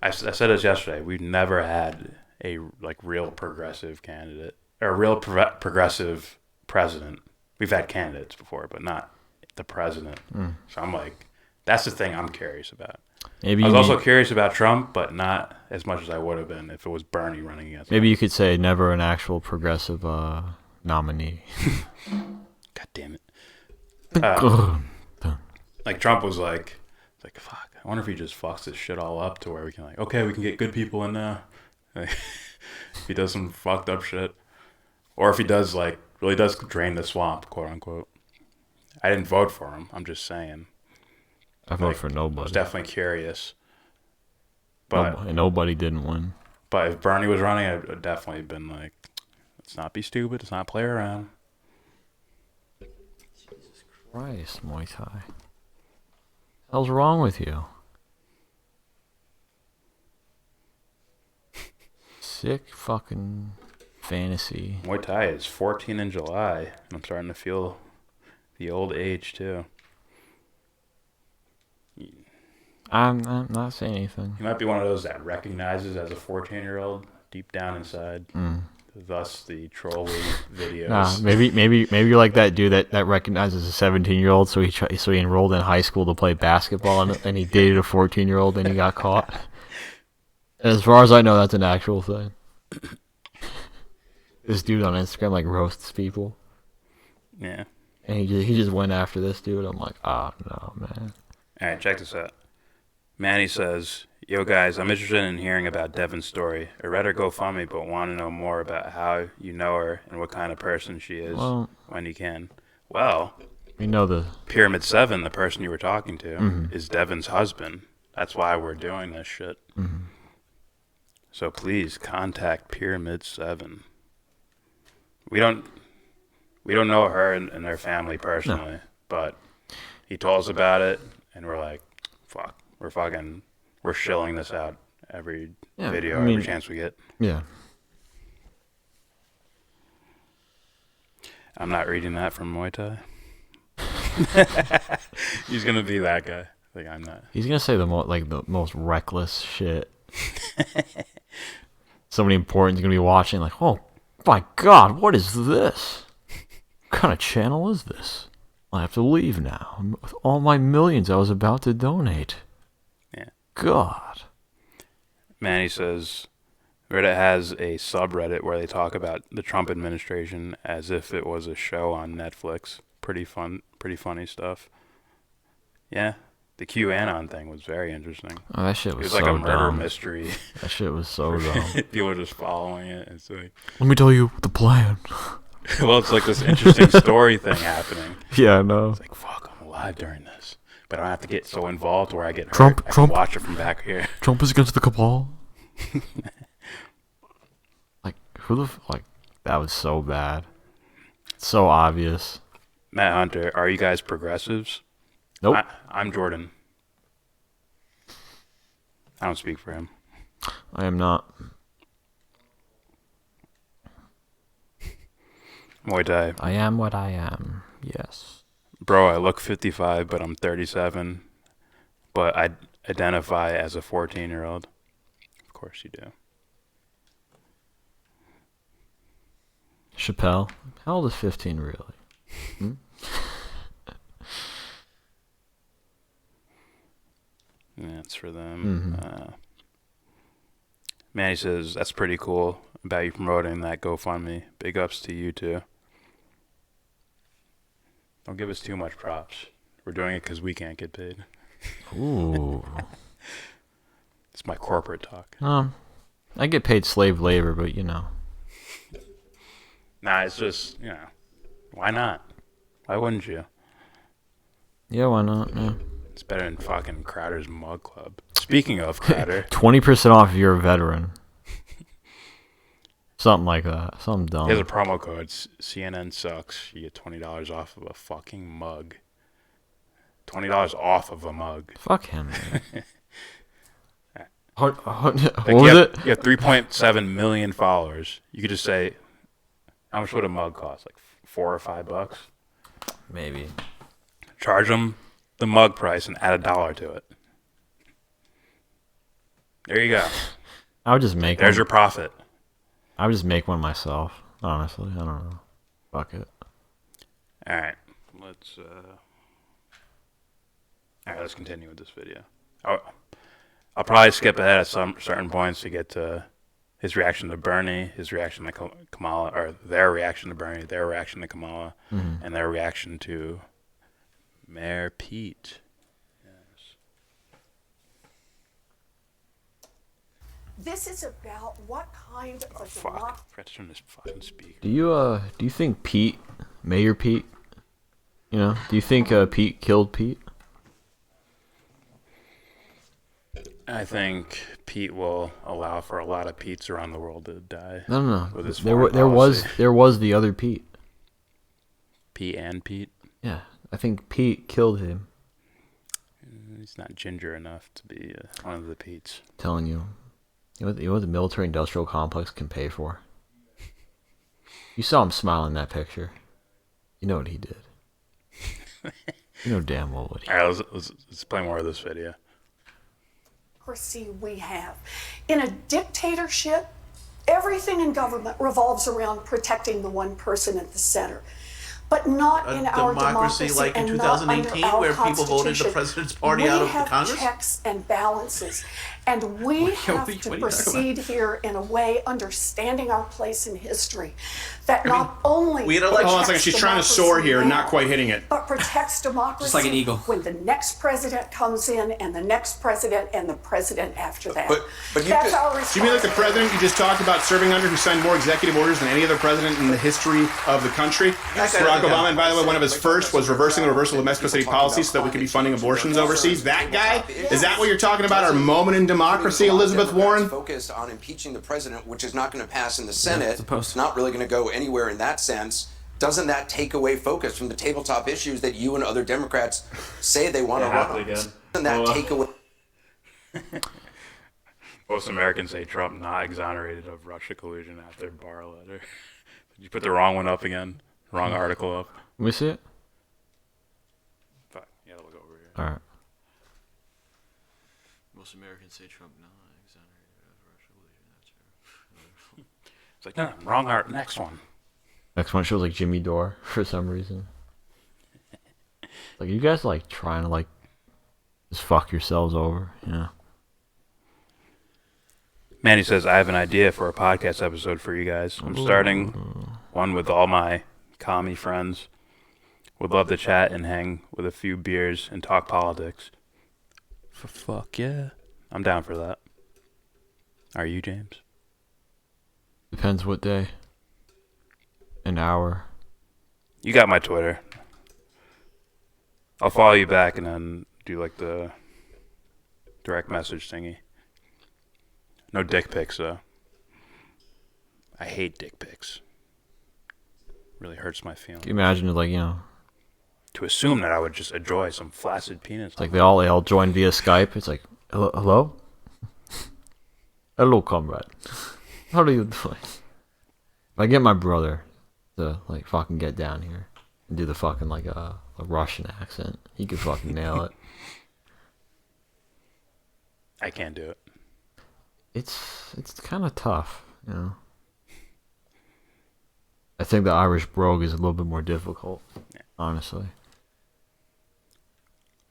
I said this yesterday. We've never had a real progressive candidate or a real progressive president. We've had candidates before, but not the president. So I'm like, that's the thing I'm curious about. I was also curious about Trump, but not as much as I would have been if it was Bernie running against him. Maybe you could say never an actual progressive nominee. God damn it. Like Trump was like, fuck, I wonder if he just fucks this shit all up to where we can we can get good people in now. If he does some fucked up shit. Or if he does really does drain the swamp, quote unquote. I didn't vote for him. I'm just saying. I voted for nobody. I was definitely curious. But nobody didn't win. But if Bernie was running, I would definitely been like, let's not be stupid. Let's not play around. Jesus Christ, Muay Thai. What the hell's wrong with you? Sick fucking fantasy. Muay Thai is 14 in July. And I'm starting to feel the old age, too. I'm not saying anything. You might be one of those that recognizes as a 14-year-old deep down inside. Thus the trolling videos. Nah, maybe you're like that dude that recognizes a 17-year-old, so he enrolled in high school to play basketball, and he dated a 14-year-old, and he got caught. And as far as I know, that's an actual thing. This dude on Instagram like roasts people. Yeah. And he just went after this dude. I'm like, no, man. All right, check this out. Manny says, "Yo guys, I'm interested in hearing about Devon's story. I read her GoFundMe, but want to know more about how you know her and what kind of person she is when you can." Well, we know the Pyramid 7, the person you were talking to, is Devon's husband. That's why we're doing this shit. Mm-hmm. So please contact Pyramid 7. We don't know her and their family personally, but he told us about it, and we're like, fuck, we're shilling this out every video, every chance we get. Yeah. I'm not reading that from Muay Thai. He's gonna be that guy. Like, I'm not. He's gonna say the most reckless shit. Somebody important is gonna be watching, like, oh my god, what is this? What kind of channel is this? I have to leave now with all my millions I was about to donate. Yeah. God. Manny says Reddit has a subreddit where they talk about the Trump administration as if it was a show on Netflix. Pretty funny stuff. Yeah. The QAnon thing was very interesting. Oh, that shit was so dumb. It was like a murder mystery. That shit was so dumb. People were just following it. It's like, let me tell you the plan. Well, it's like this interesting story thing happening. Yeah, I know. It's like, fuck, I'm alive during this. But I don't have to get so involved where I get hurt. I can watch it from back here. Trump is against the cabal. That was so bad. So obvious. Matt Hunter, are you guys progressives? Nope. I'm Jordan. I don't speak for him. I am not. Muay Thai. I am what I am. Yes. Bro, I look 55, but I'm 37. But I identify as a 14-year-old. Of course you do. Chappelle, how old is 15 really? Yeah, it's for them. Manny says, that's pretty cool about you promoting that GoFundMe. Big ups to you, too. Don't give us too much props. We're doing it because we can't get paid. Ooh. It's my corporate talk. I get paid slave labor, but you know. Nah, it's just, why not? Why wouldn't you? Yeah, why not? Yeah. It's better than fucking Crowder's Mug Club. Speaking of Crowder. 20% off if you're a veteran. Something like that. Something dumb. There's a promo code, CNN Sucks. You get $20 off of a fucking mug. $20 off of a mug. Fuck him, man. What was it? You have 3.7 million followers. You could just say, how much would a mug cost? Like $4 or $5? Maybe. Charge them the mug price and add $1 to it. There you go. I would just make There's your profit. I would just make one myself, honestly. I don't know. Fuck it. All right. Let's continue with this video. I'll probably skip ahead at some certain points to get to his reaction to Bernie, his reaction to Kamala, or their reaction to Bernie, their reaction to Kamala, and their reaction to Mayor Pete. Yes. This is about what kind of I forgot to turn this fucking speaker. Do you think Pete, Mayor Pete, do you think Pete killed Pete? I think Pete will allow for a lot of Petes around the world to die. No. With his there was the other Pete. Pete and Pete? Yeah, I think Pete killed him. He's not ginger enough to be one of the Petes. Telling you. You know what the military-industrial complex can pay for? You saw him smile in that picture. You know what he did. You know damn well what he did. All right, let's play more of this video. We have. In a dictatorship, everything in government revolves around protecting the one person at the center. but not in our democracy like in and not 2018 under our where people voted the Constitution. president's party out of the Congress? We have checks and balances, and we have to proceed here in a way understanding our place in history that not only we had Hold on a second. protects She's trying to soar here and not quite hitting it. but protects democracy Just like an eagle. when the next president comes in and the next president and the president after that. But you That's could- our Do you mean like the responsibility. president you just talked about serving under who signed more executive orders than any other president in the history of the country? Barack Obama, and by the way, one of his first was reversing the reversal of Mexico City policy so that we could be funding abortions overseas. That guy? Is that what you're talking about? Our moment in democracy, Elizabeth Warren? Focused on impeaching the president, which is not going to pass in the Senate. supposed It's not really going to go anywhere in that sense. Doesn't that take away focus from the tabletop issues that you and other Democrats say they want to run on? Doesn't that take away? Most Americans say Trump not exonerated of Russia collusion after Barr letter. Did you put the wrong one up again? Wrong article up? Let me see it. Fuck. Yeah, look over here. All right. Most Americans say Trump not exonerated of Russia collusion. It's like, no, wrong art. Next one. Next one shows like Jimmy Dore for some reason. Like, you guys like trying to like just fuck yourselves over, you know? Manny says, I have an idea for a podcast episode for you guys. I'm starting one with all my commie friends. Would love to chat and hang with a few beers and talk politics. Fuck yeah. I'm down for that. Are you, James? Depends what day. An hour. You got my Twitter. I'll follow you back and then do like the direct message thingy. No dick pics though. I hate dick pics. Really hurts my feelings. Can you imagine like, you know, To assume that I would just enjoy some flaccid penis. it's like they all join via Skype. It's like, hello? Hello, comrade. How are you doing? If I get my brother to like fucking get down here and do the fucking like a Russian accent, he could fucking nail it. I can't do it. It's kind of tough, you know. I think the Irish brogue is a little bit more difficult, honestly.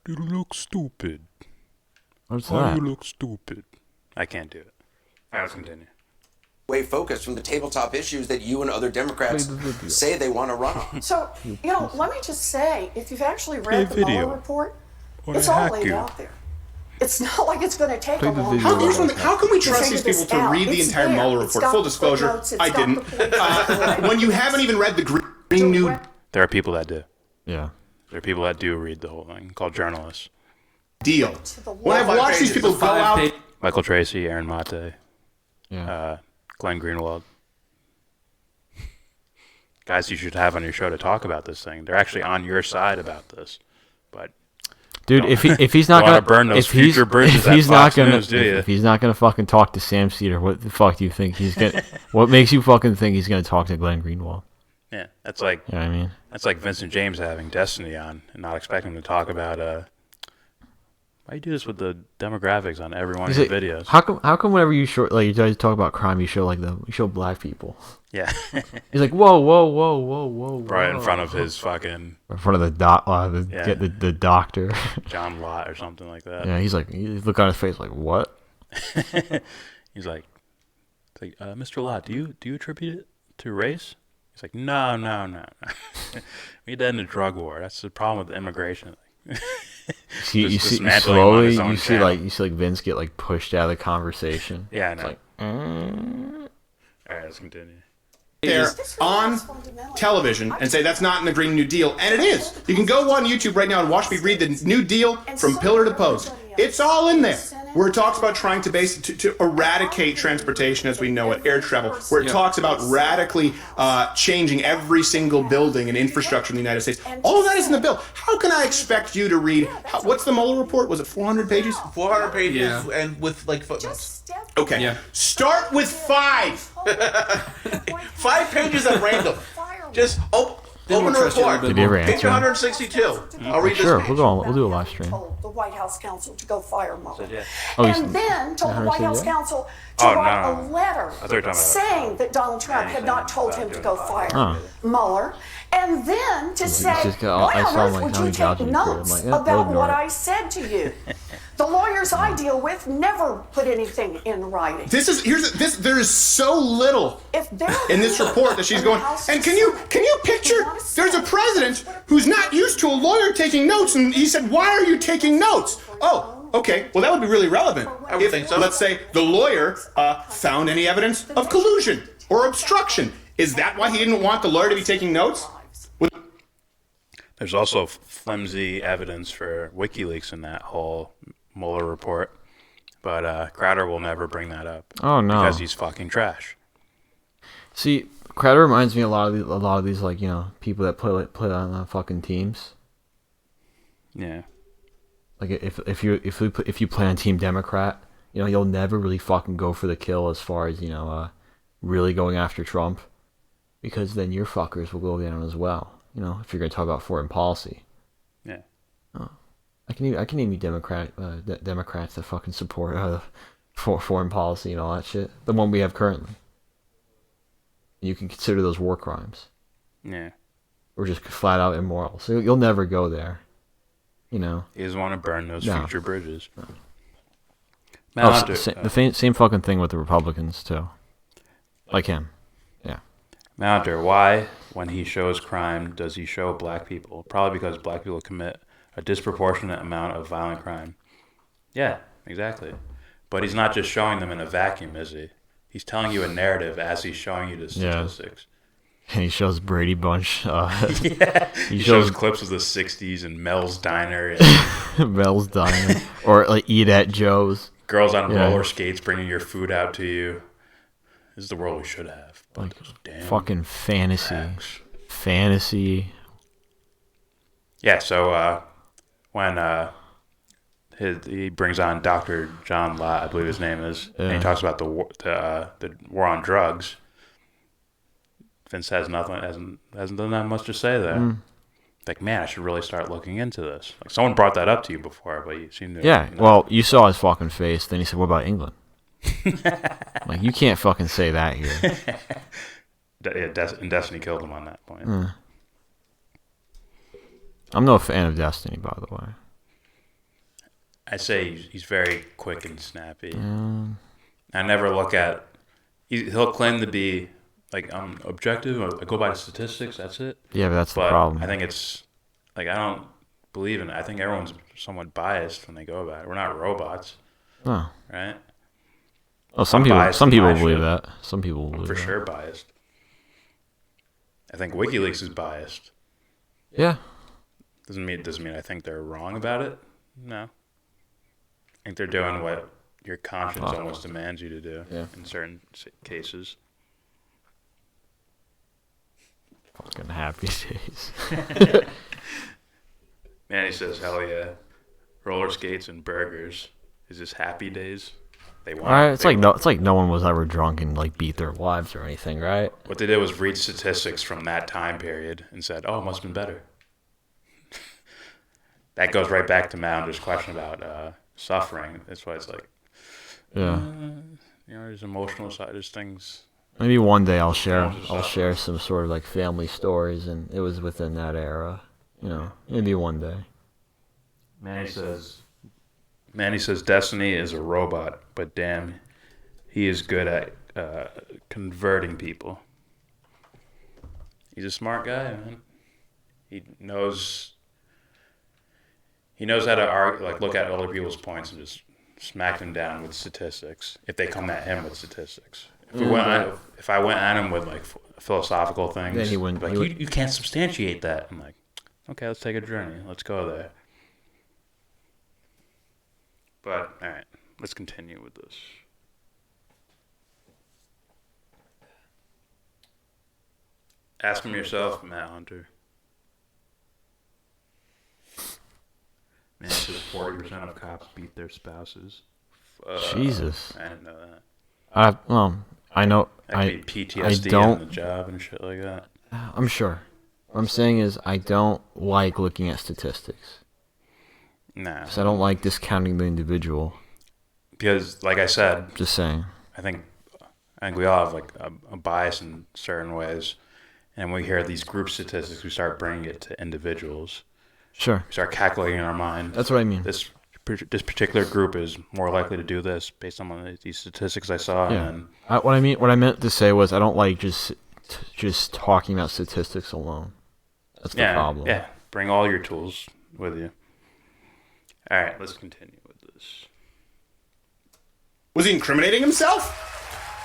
You look stupid. What's Oh, that? you look stupid. I can't do it. All right, let's continue. Away focus from the tabletop issues that you and other Democrats say they want to run on. So, let me just say, if you've actually read the video. Mueller report, Wanna it's all hack laid you. out there. It's not like it's going to take a Play the long video. time. How can we trust figure these people this to out. read the It's entire there. Mueller It's report? got Full the disclosure, footnotes, it's I got didn't. the points. When you haven't even read the Green New There are people that do. Yeah. There are people that do read the whole thing, called journalists. Deal. the When I've wall. watched these people go out, Michael Tracy, Aaron Mate, Yeah. Glenn Greenwald. Guys you should have on your show to talk about this thing. They're actually on your side about this. But Dude, if he's not Don't wanna gonna burn those if he's future bridges if at he's not Fox gonna News, do ya? if he's not gonna fucking talk to Sam Cedar, what the fuck do you think he's gonna? What makes you fucking think he's gonna talk to Glenn Greenwald? yeah, that's like You know what I mean? that's like Vincent James having Destiny on and not expecting him to talk about why you do this with the demographics on every one of He's your like, videos. How come whenever you show like you guys talk about crime, you show black people? Yeah. He's like, whoa, Right in front of his fucking in front of the doctor. John Lott or something like that. Yeah, he's like, you look on his face like, what? He's like, Mr. Lott, do you attribute it to race? He's like, no. We did in the drug war. That's the problem with immigration. You Just see dismantling him on slowly, his own you see channel. like Vince get like pushed out of the conversation. Yeah, I It's know. like, All right, let's continue. there This really on is fundamental. television and say that's not in the Green New Deal, and it is. You can go on YouTube right now and watch me read the New Deal from pillar to post. It's all in there. Where it talks about trying to eradicate transportation as we know it, air travel. Where it talks about radically changing every single building and infrastructure in the United States. All of that is in the bill. How can I expect you to read? What's the Mueller report? Was it 400 pages? 400 pages Yeah. and with like Just footnotes. step Okay. Yeah. Start with 5. 5 pages at random. Just Open report. Did he ever Page answer? 162. I'll read Sure, this. we'll do a live stream. Told the White House counsel to go fire Mueller. Oh, And then told the White House counsel to Oh, write no. a letter saying that Donald Trump had not told him to go fire Mueller. And then to say, why on earth would you take notes about what I said to you? The lawyers I deal with never put anything in writing. There is so little If in this report that she's going. And can you picture? There's a president who's not used to a lawyer taking notes, and he said, "Why are you taking notes?" Oh, okay. Well, that would be really relevant. I would think so. Let's say the lawyer found any evidence of collusion or obstruction. Is that why he didn't want the lawyer to be taking notes? There's also flimsy evidence for WikiLeaks in that whole Mueller report, but Crowder will never bring that up. Oh no, because he's fucking trash. See, Crowder reminds me a lot of these like people that play on fucking teams. Yeah. Like if you play on Team Democrat, you'll never really fucking go for the kill as far as really going after Trump, because then your fuckers will go down as well. If you're gonna talk about foreign policy. Yeah. Oh. I can name you Democrats that fucking support foreign policy and all that shit. The one we have currently. You can consider those war crimes. Yeah. Or just flat out immoral. So you'll never go there. He doesn't want to burn those future bridges. No. The same fucking thing with the Republicans too. Like him. Yeah. Mounter, why, when he shows crime, does he show black people? Probably because black people commit a disproportionate amount of violent crime. Yeah, exactly. But he's not just showing them in a vacuum, is he? He's telling you a narrative as he's showing you the statistics. Yeah. And he shows Brady Bunch. Yeah. He shows clips of the 60s and Mel's Diner. And Mel's Diner. Or like Eat at Joe's. Girls on roller skates bringing your food out to you. This is the world we should have. Like, fucking fantasy. Fantasy. Yeah, so when he brings on Dr. John Lott, I believe his name is, and he talks about the war on drugs, Vince has hasn't done that much to say there. Like, man, I should really start looking into this. Like, someone brought that up to you before, but you seem to. Yeah, well, you saw his fucking face. Then he said, "What about England?" Like, you can't fucking say that here. And Destiny killed him on that point. I'm no fan of Destiny, by the way. I say he's very quick and snappy. I never look at. He'll claim to be like, I'm objective. I go by the statistics. That's it. Yeah, but that's the problem. I think it's like, I don't believe in it. I think everyone's somewhat biased when they go about it. We're not robots. Oh. Right. Oh, some people believe that. Some people believe for that. sure biased. I think WikiLeaks is biased. Yeah. Doesn't mean I think they're wrong about it. No. I think they're doing what your conscience almost demands you to do in certain cases. Fucking happy days. Man, he says, hell yeah. Roller skates and burgers. Is this happy days? They want. Right, it's like no one was ever drunk and like beat their wives or anything, right? What they did was read statistics from that time period and said, "Oh, it must have been better." That goes right back to Mounder's question about suffering. That's why it's like, there's emotional side. There's things. Maybe one day I'll share some sort of like family stories, and it was within that era. Maybe one day. Manny says Destiny is a robot, but damn, he is good at converting people. He's a smart guy, man. He knows how to argue, like look at other people's points and just smack them down with statistics. If they come at him with statistics, if I went at him with like philosophical things, then he wouldn't. Like, you can't substantiate that. I'm like, okay, let's take a journey. Let's go there. But, all right, let's continue with this. Ask him yourself, Matt Hunter. Man, it says 40% of cops beat their spouses. Jesus. I didn't know that. I know. That could be PTSD on the job and shit like that. I'm sure. What I'm saying is I don't like looking at statistics. Nah. Because I don't like discounting the individual. Because, like I said, just saying. I think we all have like a bias in certain ways, and when we hear these group statistics, we start bringing it to individuals. Sure. We start calculating in our mind. That's what I mean. This particular group is more likely to do this based on these statistics I saw. Yeah. And what I meant to say was I don't like just talking about statistics alone. That's the problem. Yeah. Bring all your tools with you. All right, let's continue with this. Was he incriminating himself?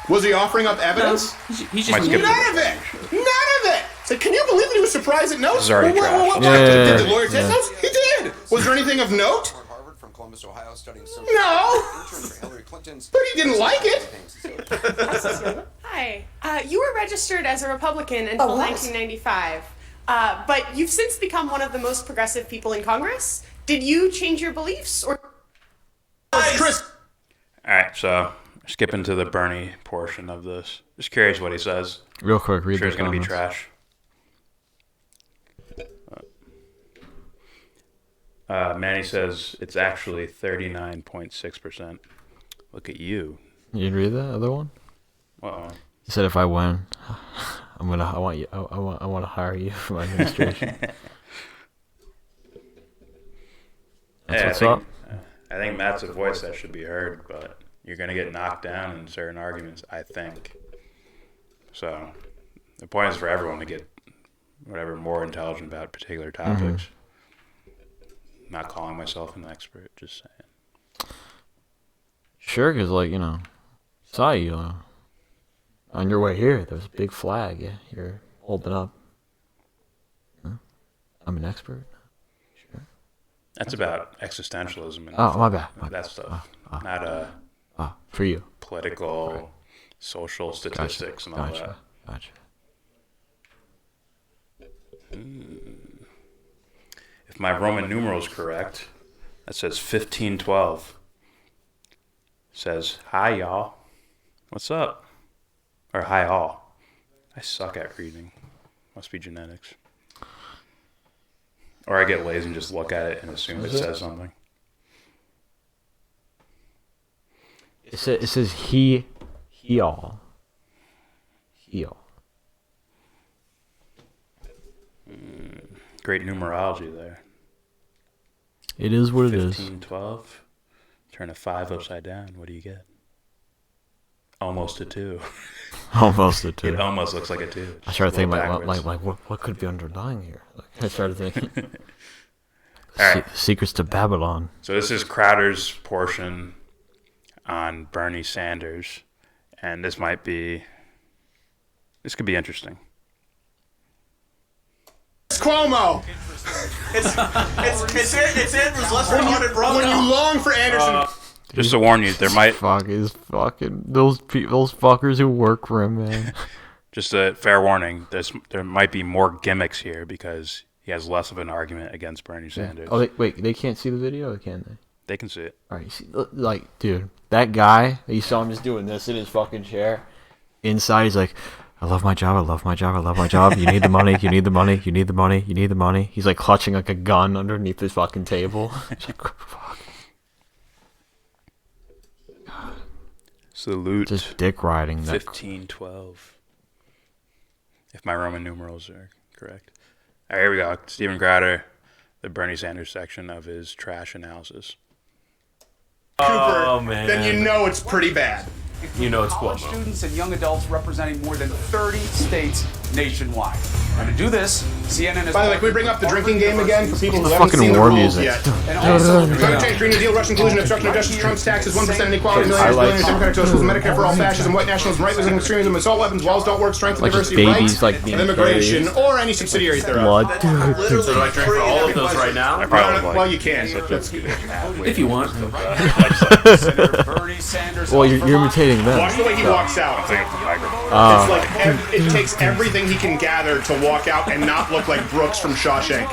Was he offering up evidence? He's just None of it. None of it. So can you believe that he was surprised at notes? This is already trash. Did the lawyer take notes? He did. Was there anything of note? Harvard from Columbus, Ohio, studying No. Hillary Clinton's. But he didn't like it. Hi. You were registered as a Republican until 1995, but you've since become one of the most progressive people in Congress. Did you change your beliefs, or? Chris. All right, so skipping to the Bernie portion of this. Just curious what he says. Real quick, read sure the it's going to be comments. trash. Manny says it's actually 39.6%. Look at you. You'd read that other one? Uh-oh. He said if I win, I want to hire you for my administration. That's what's up. I think Matt's a voice that should be heard, but you're going to get knocked down in certain arguments, I think. So the point is for everyone to get whatever more intelligent about particular topics. Not calling myself an expert, just saying. Sure, because, saw you on your way here. There was a big flag. Yeah, you're holding up. Huh? I'm an expert. Sure. That's about existentialism and my bad. that stuff. Not for you. Political, social statistics and all that. Gotcha. If my Roman numeral is correct, that says 1512. Says, hi, y'all. What's up? Or hi, all. I suck at reading. Must be genetics. Or I get lazy and just look at it and assume it says something. It says he all. Great numerology there. It is what it is. 1512. Turn a 5 upside down. What do you get? Almost a 2. Almost a 2. It almost looks like a 2. I started thinking like what could be underlying here? I started thinking. All right. Secrets to Babylon. So this is Crowder's portion on Bernie Sanders, and this could be interesting. It's Cuomo. It's Andrew's less retarded brother. When you long for Anderson. Just to warn you, there might those fuckers who work for him, man. Just a fair warning. There might be more gimmicks here because he has less of an argument against Bernie Sanders. Oh, they can't see the video, or can they? They can see it. All right, you see, dude, that guy, you saw him just doing this in his fucking chair. Inside, he's like, I love my job, I love my job, I love my job. You need the money, you need the money, you need the money, you need the money. He's like clutching like a gun underneath his fucking table. He's like, fuck. Salute. Just dick riding. 1512. If my Roman numerals are correct. All right, here we go. Steven Crowder, the Bernie Sanders section of his trash analysis. Cooper, man. Then you know it's pretty bad. You know it's Cuomo. Students and young adults representing more than 30 states nationwide. And to do this, CNN is... By the way, can we bring up the drinking game again for people who haven't seen the rules yet? And also, climate change, Green New Deal, Russian collusion, obstruction of justice, Trump's taxes, 1% inequality, millionaires, billionaires, democratic socialism, Medicare for all, fascism, white nationalism, right-wing extremism, assault weapons, walls don't work, strength, like diversity, rights, like and immigration, or any subsidiaries thereof. Blood. So do I drink for all of those right now? Well, you can. That's good. If you want. Well, you're imitating them. Watch the way he walks out. It's like it takes everything he can gather to walk out and not look like Brooks from Shawshank.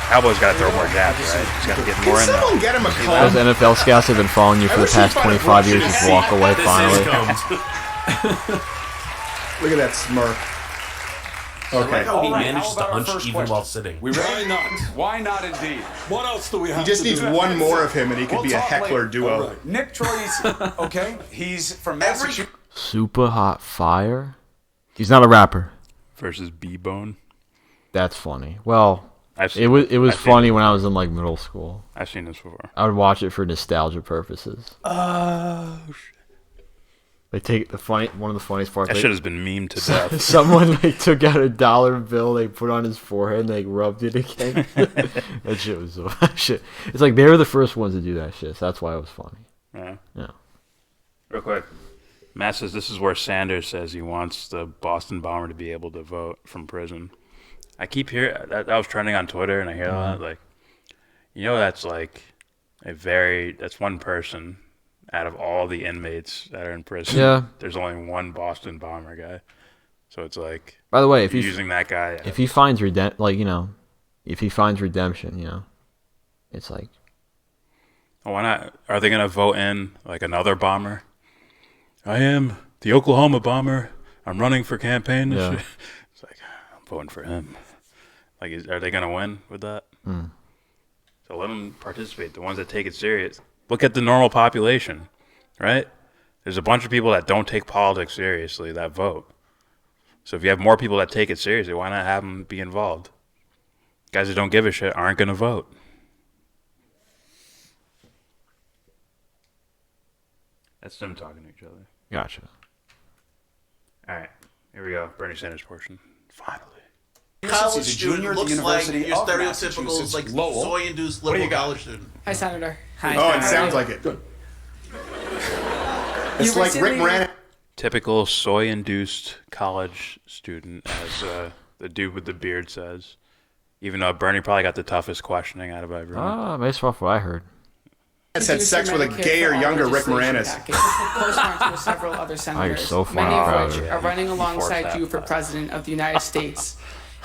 Cowboys got to throw more jabs, right? He's got to get more in there. Someone get him a Those club. NFL scouts have been following you for the past 25 years. Just walk away finally. Look at that smirk. Okay. How he managed to hunch even while sitting. Why not? Why not indeed? What else do we have? He just needs one more of him, and he could be a heckler duo. Right. Nick Troy's okay. He's from Massachusetts. Super Hot Fire. He's not a rapper. Versus B-Bone. That's funny. Well, it was funny when I was in like middle school. I've seen this before. I would watch it for nostalgia purposes. Oh shit. They take one of the funniest parts. That shit has been memed to death. Someone like took out a $1 bill, they put on his forehead, and they rubbed it again. That shit was so shit. It's like they were the first ones to do that shit. So that's why it was funny. Yeah. Real quick, Matt says this is where Sanders says he wants the Boston bomber to be able to vote from prison. I keep hearing that was trending on Twitter, and I hear that like, that's like that's one person. Out of all the inmates that are in prison, there's only one Boston bomber guy. So it's like, by the way, if he's using that guy, if he finds redemption, it's like, why not? Are they gonna vote in like another bomber? I am the Oklahoma bomber. I'm running for campaign. Yeah. It's like I'm voting for him. Like, are they gonna win with that? So let them participate. The ones that take it serious. Look at the normal population, right? There's a bunch of people that don't take politics seriously that vote. So if you have more people that take it seriously, why not have them be involved? Guys that don't give a shit aren't going to vote. That's them talking to each other. Gotcha. All right, here we go. Bernie Sanders portion. Finally. College student looks like your stereotypical like soy-induced liberal college student. Hi, Senator. Hi. It sounds like it. Good. It's like Rick Moranis. Typical soy-induced college student, as the dude with the beard says. Even though Bernie probably got the toughest questioning out of everyone. Based off what I heard. Had sex with a gay or younger Rick Moranis. Co-sponsored with several other senators, so many of which are running alongside you for President of the United States.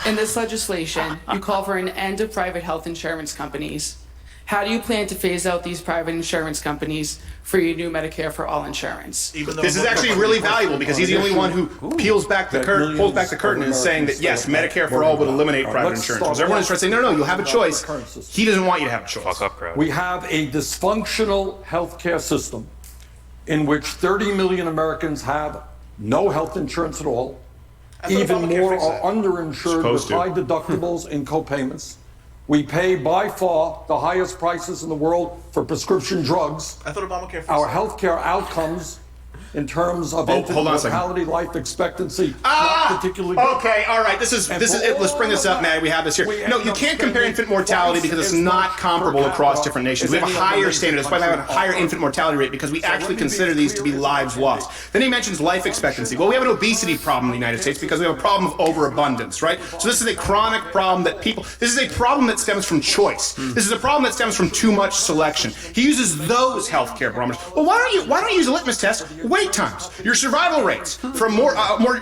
In this legislation, you call for an end to private health insurance companies. How do you plan to phase out these private insurance companies for your new Medicare for All insurance? This is actually really valuable because he's the only one who pulls back the curtain and is saying that yes, Medicare for All would eliminate private insurance. Because everyone is trying to say no, you'll have a choice. He doesn't want you to have a choice. Fuck up, crowd. We have a dysfunctional healthcare system in which 30 million Americans have no health insurance at all. Even more are underinsured with high deductibles and co-payments. We pay by far the highest prices in the world for prescription drugs. I thought Obamacare fixed Our healthcare outcomes in terms of infant mortality, life expectancy, not particularly good. Okay, all right. This is it. Let's bring this up, Matt. We have this here. No, you can't compare infant mortality because it's not comparable across different nations. We have a higher standard. That's why we have a higher infant mortality rate because we actually consider these to be lives lost. Then he mentions life expectancy. Well, we have an obesity problem in the United States because we have a problem of overabundance, right? So this is a chronic problem that this is a problem that stems from choice. This is a problem that stems from too much selection. He uses those healthcare parameters. Well, why don't you use a litmus test? Wait times, your survival rates, from more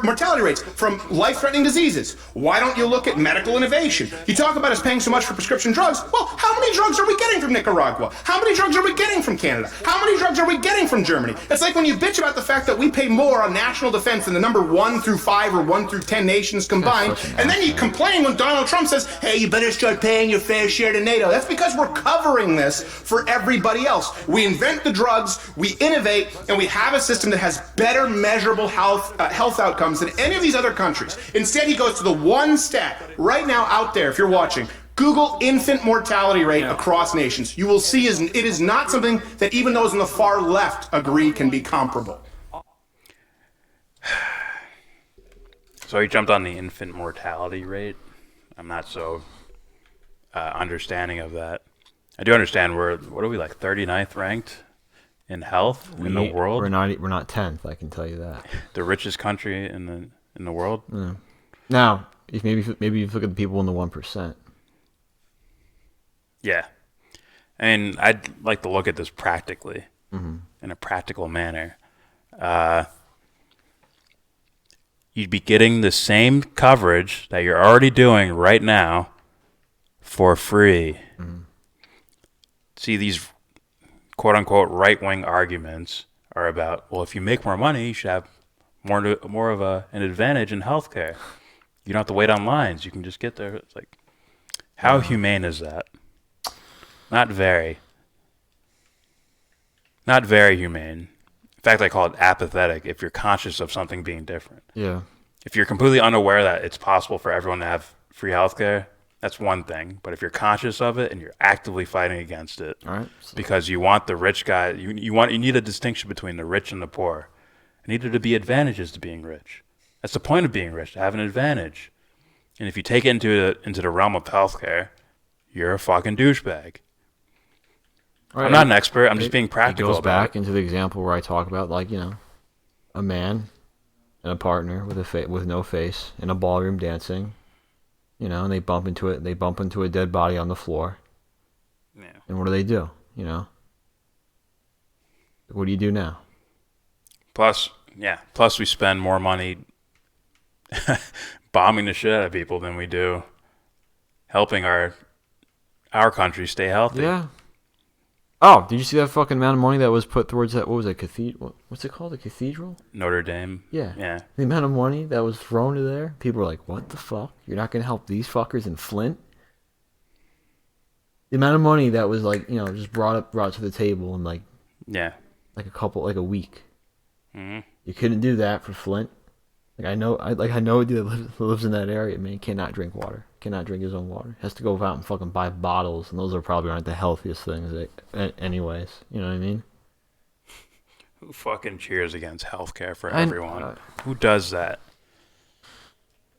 mortality rates, from life-threatening diseases. Why don't you look at medical innovation? You talk about us paying so much for prescription drugs. Well, how many drugs are we getting from Nicaragua? How many drugs are we getting from Canada? How many drugs are we getting from Germany? It's like when you bitch about the fact that we pay more on national defense than the number 1 through 5 or 1 through 10 nations combined, and then you complain when Donald Trump says, hey, you better start paying your fair share to NATO. That's because we're covering this for everybody else. We invent the drugs, we innovate, and we have a system that has better measurable health outcomes than any of these other countries. Instead, he goes to the one stat right now out there, if you're watching, Google infant mortality rate across nations. You will see it is not something that even those on the far left agree can be comparable. So he jumped on the infant mortality rate. I'm not so understanding of that. I do understand what are we, like 39th ranked in health in the world? We're not 10th, I can tell you that. The richest country in the world? Yeah. Now, maybe you look at the people in the 1%. Yeah. And I'd like to look at this practically, in a practical manner. You'd be getting the same coverage that you're already doing right now for free. See, these quote-unquote right-wing arguments are about, well, if you make more money, you should have more of an advantage in healthcare. You don't have to wait on lines. You can just get there. It's like, how humane is that? Not very. Not very humane. In fact, I call it apathetic if you're conscious of something being different. Yeah. If you're completely unaware that it's possible for everyone to have free healthcare, that's one thing. But if you're conscious of it and you're actively fighting against it, all right, because you want the rich guy, you need a distinction between the rich and the poor. There needed to be advantages to being rich. That's the point of being rich, to have an advantage. And if you take it into the realm of healthcare, you're a fucking douchebag. Right. I'm not an expert. I'm just being practical. It goes back into the example where I talk about, like, you know, a man and a partner with no face in a ballroom dancing, you know, and they bump into it. They bump into a dead body on the floor. Yeah. And what do? You know, what do you do now? Plus we spend more money bombing the shit out of people than we do helping our country stay healthy. Yeah. Oh, did you see that fucking amount of money that was put towards that? What was it? Cathedral? What's it called? A cathedral? Notre Dame. Yeah. Yeah. The amount of money that was thrown to there. People were like, "What the fuck? You're not gonna help these fuckers in Flint?" The amount of money that was, like, you know, just brought to the table in, like, a week. Mm-hmm. You couldn't do that for Flint. Like, I know a dude that lives in that area, man. Cannot drink water. Cannot drink his own water. Has to go out and fucking buy bottles, and those probably aren't the healthiest things, anyways. You know what I mean? Who fucking cheers against healthcare for everyone? Who does that?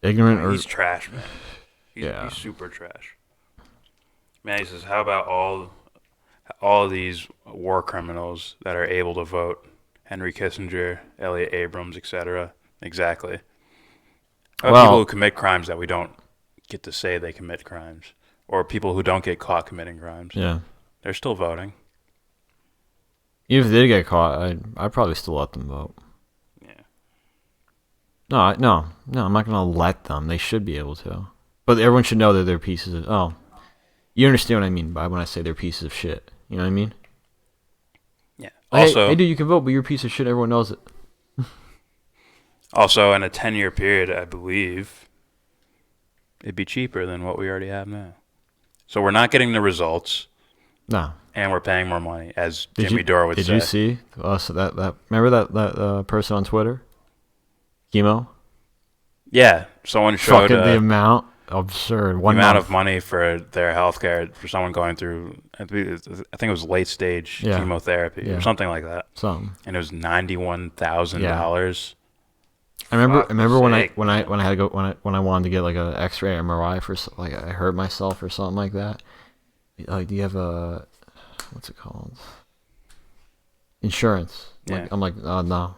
Ignorant or... He's trash, man. He's super trash. Man, he says, how about all of these war criminals that are able to vote? Henry Kissinger, Elliot Abrams, etc. Exactly. People who commit crimes that we don't get to say they commit crimes, or people who don't get caught committing crimes. Yeah, they're still voting. Even if they did get caught, I'd probably still let them vote. Yeah. No, I'm not gonna let them. They should be able to, but everyone should know that they're pieces of. Oh, you understand what I mean by when I say they're pieces of shit. You know what I mean? Yeah. Also, hey, dude, you can vote, but you're a piece of shit. Everyone knows it. Also, in a 10-year period, I believe it'd be cheaper than what we already have now. So we're not getting the results. No. And we're paying more money, as Jimmy Dore would say. Did you see that? Remember that person on Twitter? Chemo? Yeah. Someone showed the amount. Absurd. The amount of money for their health care for someone going through, I think it was late stage chemotherapy or something like that. And it was $91,000. I remember when I had to go when I wanted to get like an X-ray or MRI for, like, I hurt myself or something like that. Like, do you have what's it called? Insurance. Like, I'm like, oh no.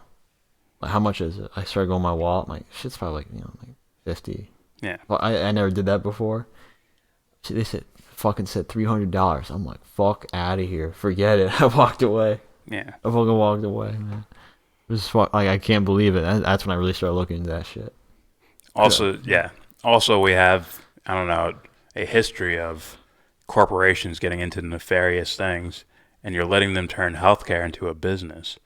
Like, how much is it? I started going my wallet. I'm like, shit's probably like 50. Yeah. Well, I never did that before. They said $300. I'm like, fuck out of here. Forget it. I walked away. Yeah. I fucking walked away, man. It was like, I can't believe it. That's when I really started looking into that shit. Also, Also, we have, I don't know, a history of corporations getting into nefarious things, and you're letting them turn healthcare into a business.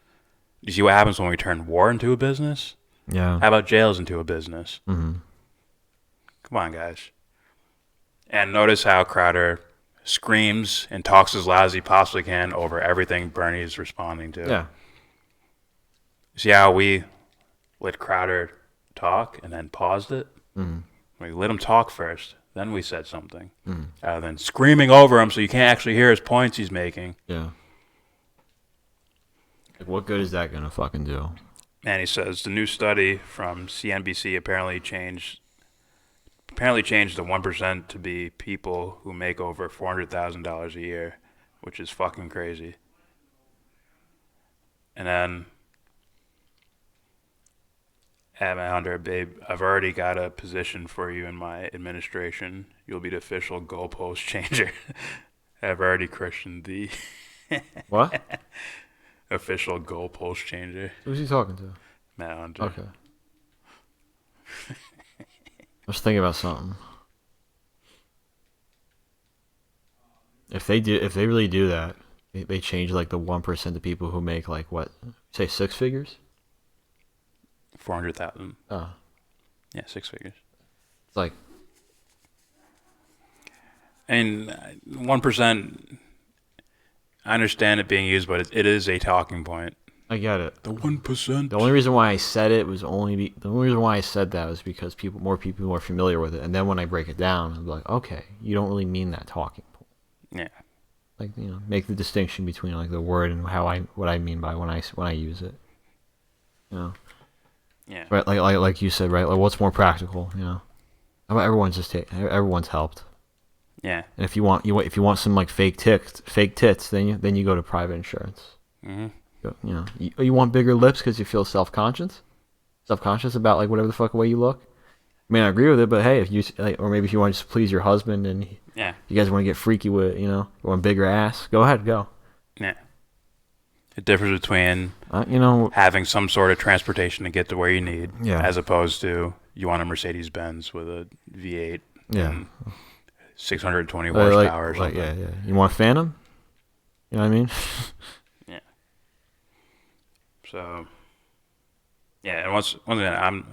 You see what happens when we turn war into a business? Yeah. How about jails into a business? Mm-hmm. Come on, guys. And notice how Crowder screams and talks as loud as he possibly can over everything Bernie's responding to. Yeah. See how we let Crowder talk and then paused it? Mm-hmm. We let him talk first, then we said something. Mm-hmm. Rather than screaming over him so you can't actually hear his points he's making. Yeah. Like, what good is that going to fucking do? And he says the new study from CNBC apparently changed the 1% to be people who make over $400,000 a year, which is fucking crazy. And then, Hunter, babe, I've already got a position for you in my administration. You'll be the official goalpost changer. I've already christened the what? Official goalpost changer. Who's he talking to? Matt Hunter. Okay. I was thinking about something. If they really do that, they change like the 1% of people who make, like, what, say 6 figures? 400,000. Oh. Yeah, 6 figures. It's like, and 1%. I understand it being used, but it is a talking point. I get it. The 1%. The only reason why I said it was the only reason why I said that was because more people are familiar with it, and then when I break it down, I'm like, okay, you don't really mean that talking point. Yeah. Like, you know, make the distinction between like the word and what I mean by when I use it. You know. Yeah. Right. Like you said, right? Like, what's more practical? You know. Everyone's helped. Yeah. And if you want some like fake tits, then you go to private insurance. Mm-hmm. You know, you want bigger lips because you feel self-conscious about like whatever the fuck way you look. I mean, I agree with it, but hey, if you like, or maybe if you want to just please your husband and you guys want to get freaky with, you know, you want bigger ass, go ahead, go. Yeah. It differs between you know, having some sort of transportation to get to where you need, as opposed to you want a Mercedes Benz with a V8, and 620 horsepower or something. Yeah. You want a Phantom? You know what I mean? Yeah. So, yeah, and once again,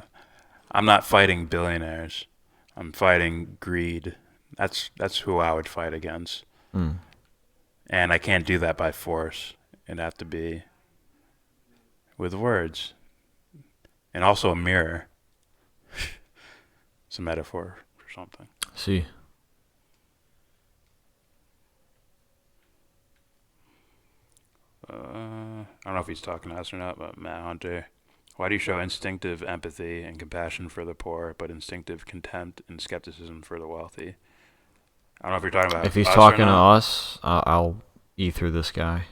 I'm not fighting billionaires. I'm fighting greed. That's who I would fight against. Mm. And I can't do that by force. It'd have to be with words. And also a mirror. It's a metaphor for something. See. I don't know if he's talking to us or not, but Matt Hunter. Why do you show instinctive empathy and compassion for the poor, but instinctive contempt and skepticism for the wealthy? I don't know if you're talking about If he's us talking or to not. us, I'll eat through this guy.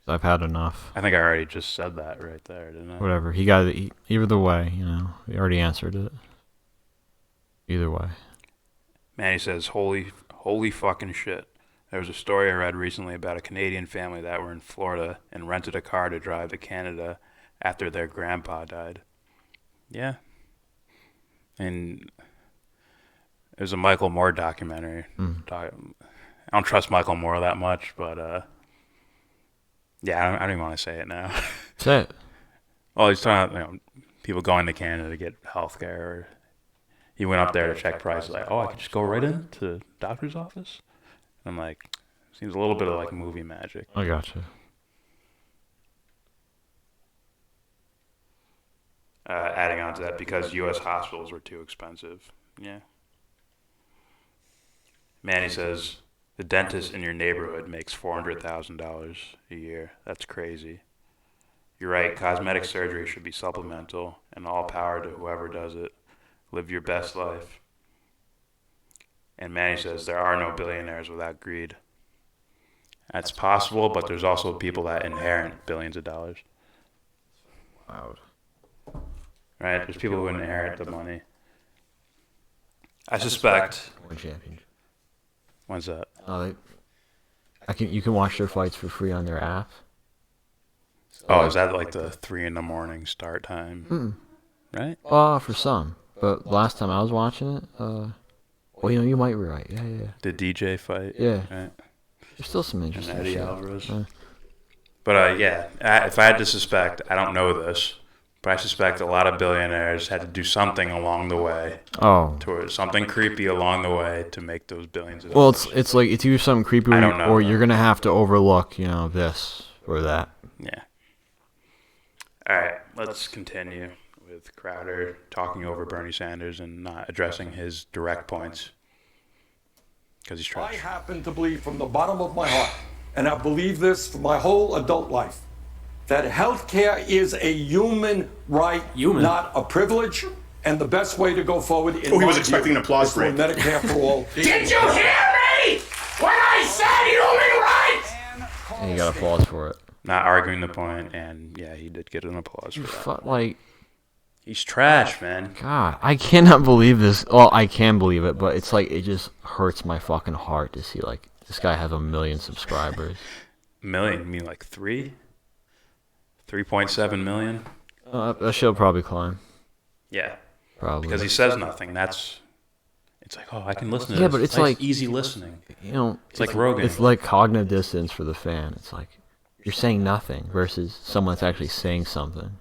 I've had enough. I think I already just said that right there, didn't I? Whatever. He got it. Either way, you know, he already answered it. Either way. Man, he says, holy fucking shit. There was a story I read recently about a Canadian family that were in Florida and rented a car to drive to Canada after their grandpa died. Yeah. And there's a Michael Moore documentary. I don't trust Michael Moore that much, but yeah, I don't even want to say it now. Say it. Well, he's talking about people going to Canada to get health care. Or he went up there to check prices. Like, I could just go right into the doctor's office? I'm like, seems a little bit of like movie magic. I gotcha. Adding on to that, because U.S. hospitals were too expensive. Yeah. Manny says, the dentist in your neighborhood makes $400,000 a year. That's crazy. You're right, cosmetic surgery should be supplemental, and all power to whoever does it. Live your best life. And Manny says, there are no billionaires without greed. That's possible, but there's also people that inherit billions of dollars. Wow. Right? There's people who inherit the money. I suspect. One championship. When's that? You can watch their fights for free on their app. Oh, is that like the 3 a.m. start time? Right? For some. But last time I was watching it, well, you might be right. Yeah. The DJ fight? Yeah. Right? There's still some interesting and Eddie shit. Alvarez. But yeah, if I had to suspect, I don't know this, but I suspect a lot of billionaires had to do something along the way. Something creepy along the way to make those billions of dollars. Well, it's like it's either something creepy or you're gonna have to overlook, this or that. Yeah. All right, let's continue with Crowder talking over Bernie Sanders and not addressing his direct points because he's trash. I happen to believe from the bottom of my heart, and I've believed this for my whole adult life, that healthcare is a human right, not a privilege, and the best way to go forward. He was expecting an applause break. Medicare for all. Did you hear me when I said human rights? And you got applause for it. Not arguing the point, and yeah, he did get an applause for that. He's trash, man. God, I cannot believe this. Well, I can believe it, but it's like it just hurts my fucking heart to see like this guy have 1 million subscribers. Million? You mean like 3? 3.7 million? That shit'll probably climb. Yeah. Probably. Because he says nothing. It's like, I can listen to this. Yeah, but it's like easy listening. It's like Rogan. It's like cognitive dissonance for the fan. It's like you're saying nothing versus someone that's actually saying something,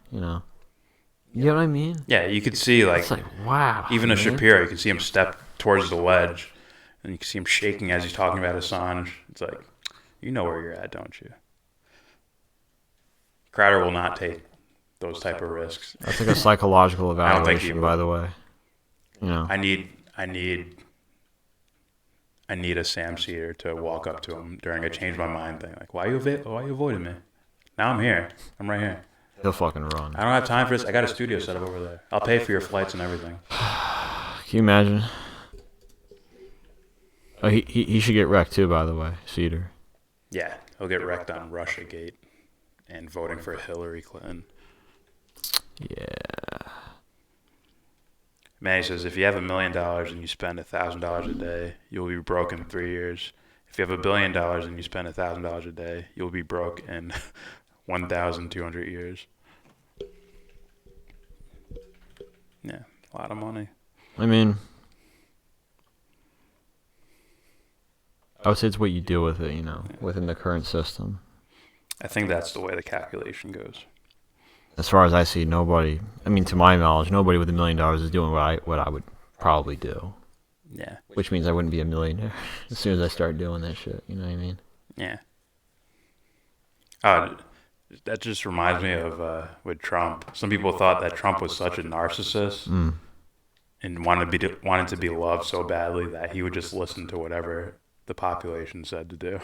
You know what I mean? Yeah, you could see like wow. Even man. a Shapiro, you can see him step towards the ledge, and you can see him shaking as he's talking about Assange. It's like, you know where you're at, don't you? Crowder will not take those type of risks. That's like a psychological I don't think he evaluation, will. by the way. You know. I need a Sam Cedar to walk up to him during a change my mind thing. Like, why you avoiding me? Now I'm here. I'm right here. He'll fucking run. I don't have time for this. I got a studio set up over there. I'll pay for your flights and everything. Can you imagine? Oh, he should get wrecked too, by the way, Cedar. Yeah, he'll get wrecked on Russiagate and voting for Hillary Clinton. Yeah. Manny says, if you have $1 million and you spend $1,000 a day, you'll be broke in 3 years. If you have $1 billion and you spend $1,000 a day, you'll be broke in 1,200 years. Yeah, a lot of money. I mean, I would say it's what you do with it, you know, within the current system. I think that's the way the calculation goes. As far as I see, nobody, I mean, to my knowledge, nobody with $1 million is doing what I would probably do. Yeah. Which means I wouldn't be a millionaire as soon as I start doing that shit, you know what I mean? Yeah. That just reminds me of with Trump. Some people thought that Trump was such a narcissist and wanted to be loved so badly that he would just listen to whatever the population said to do.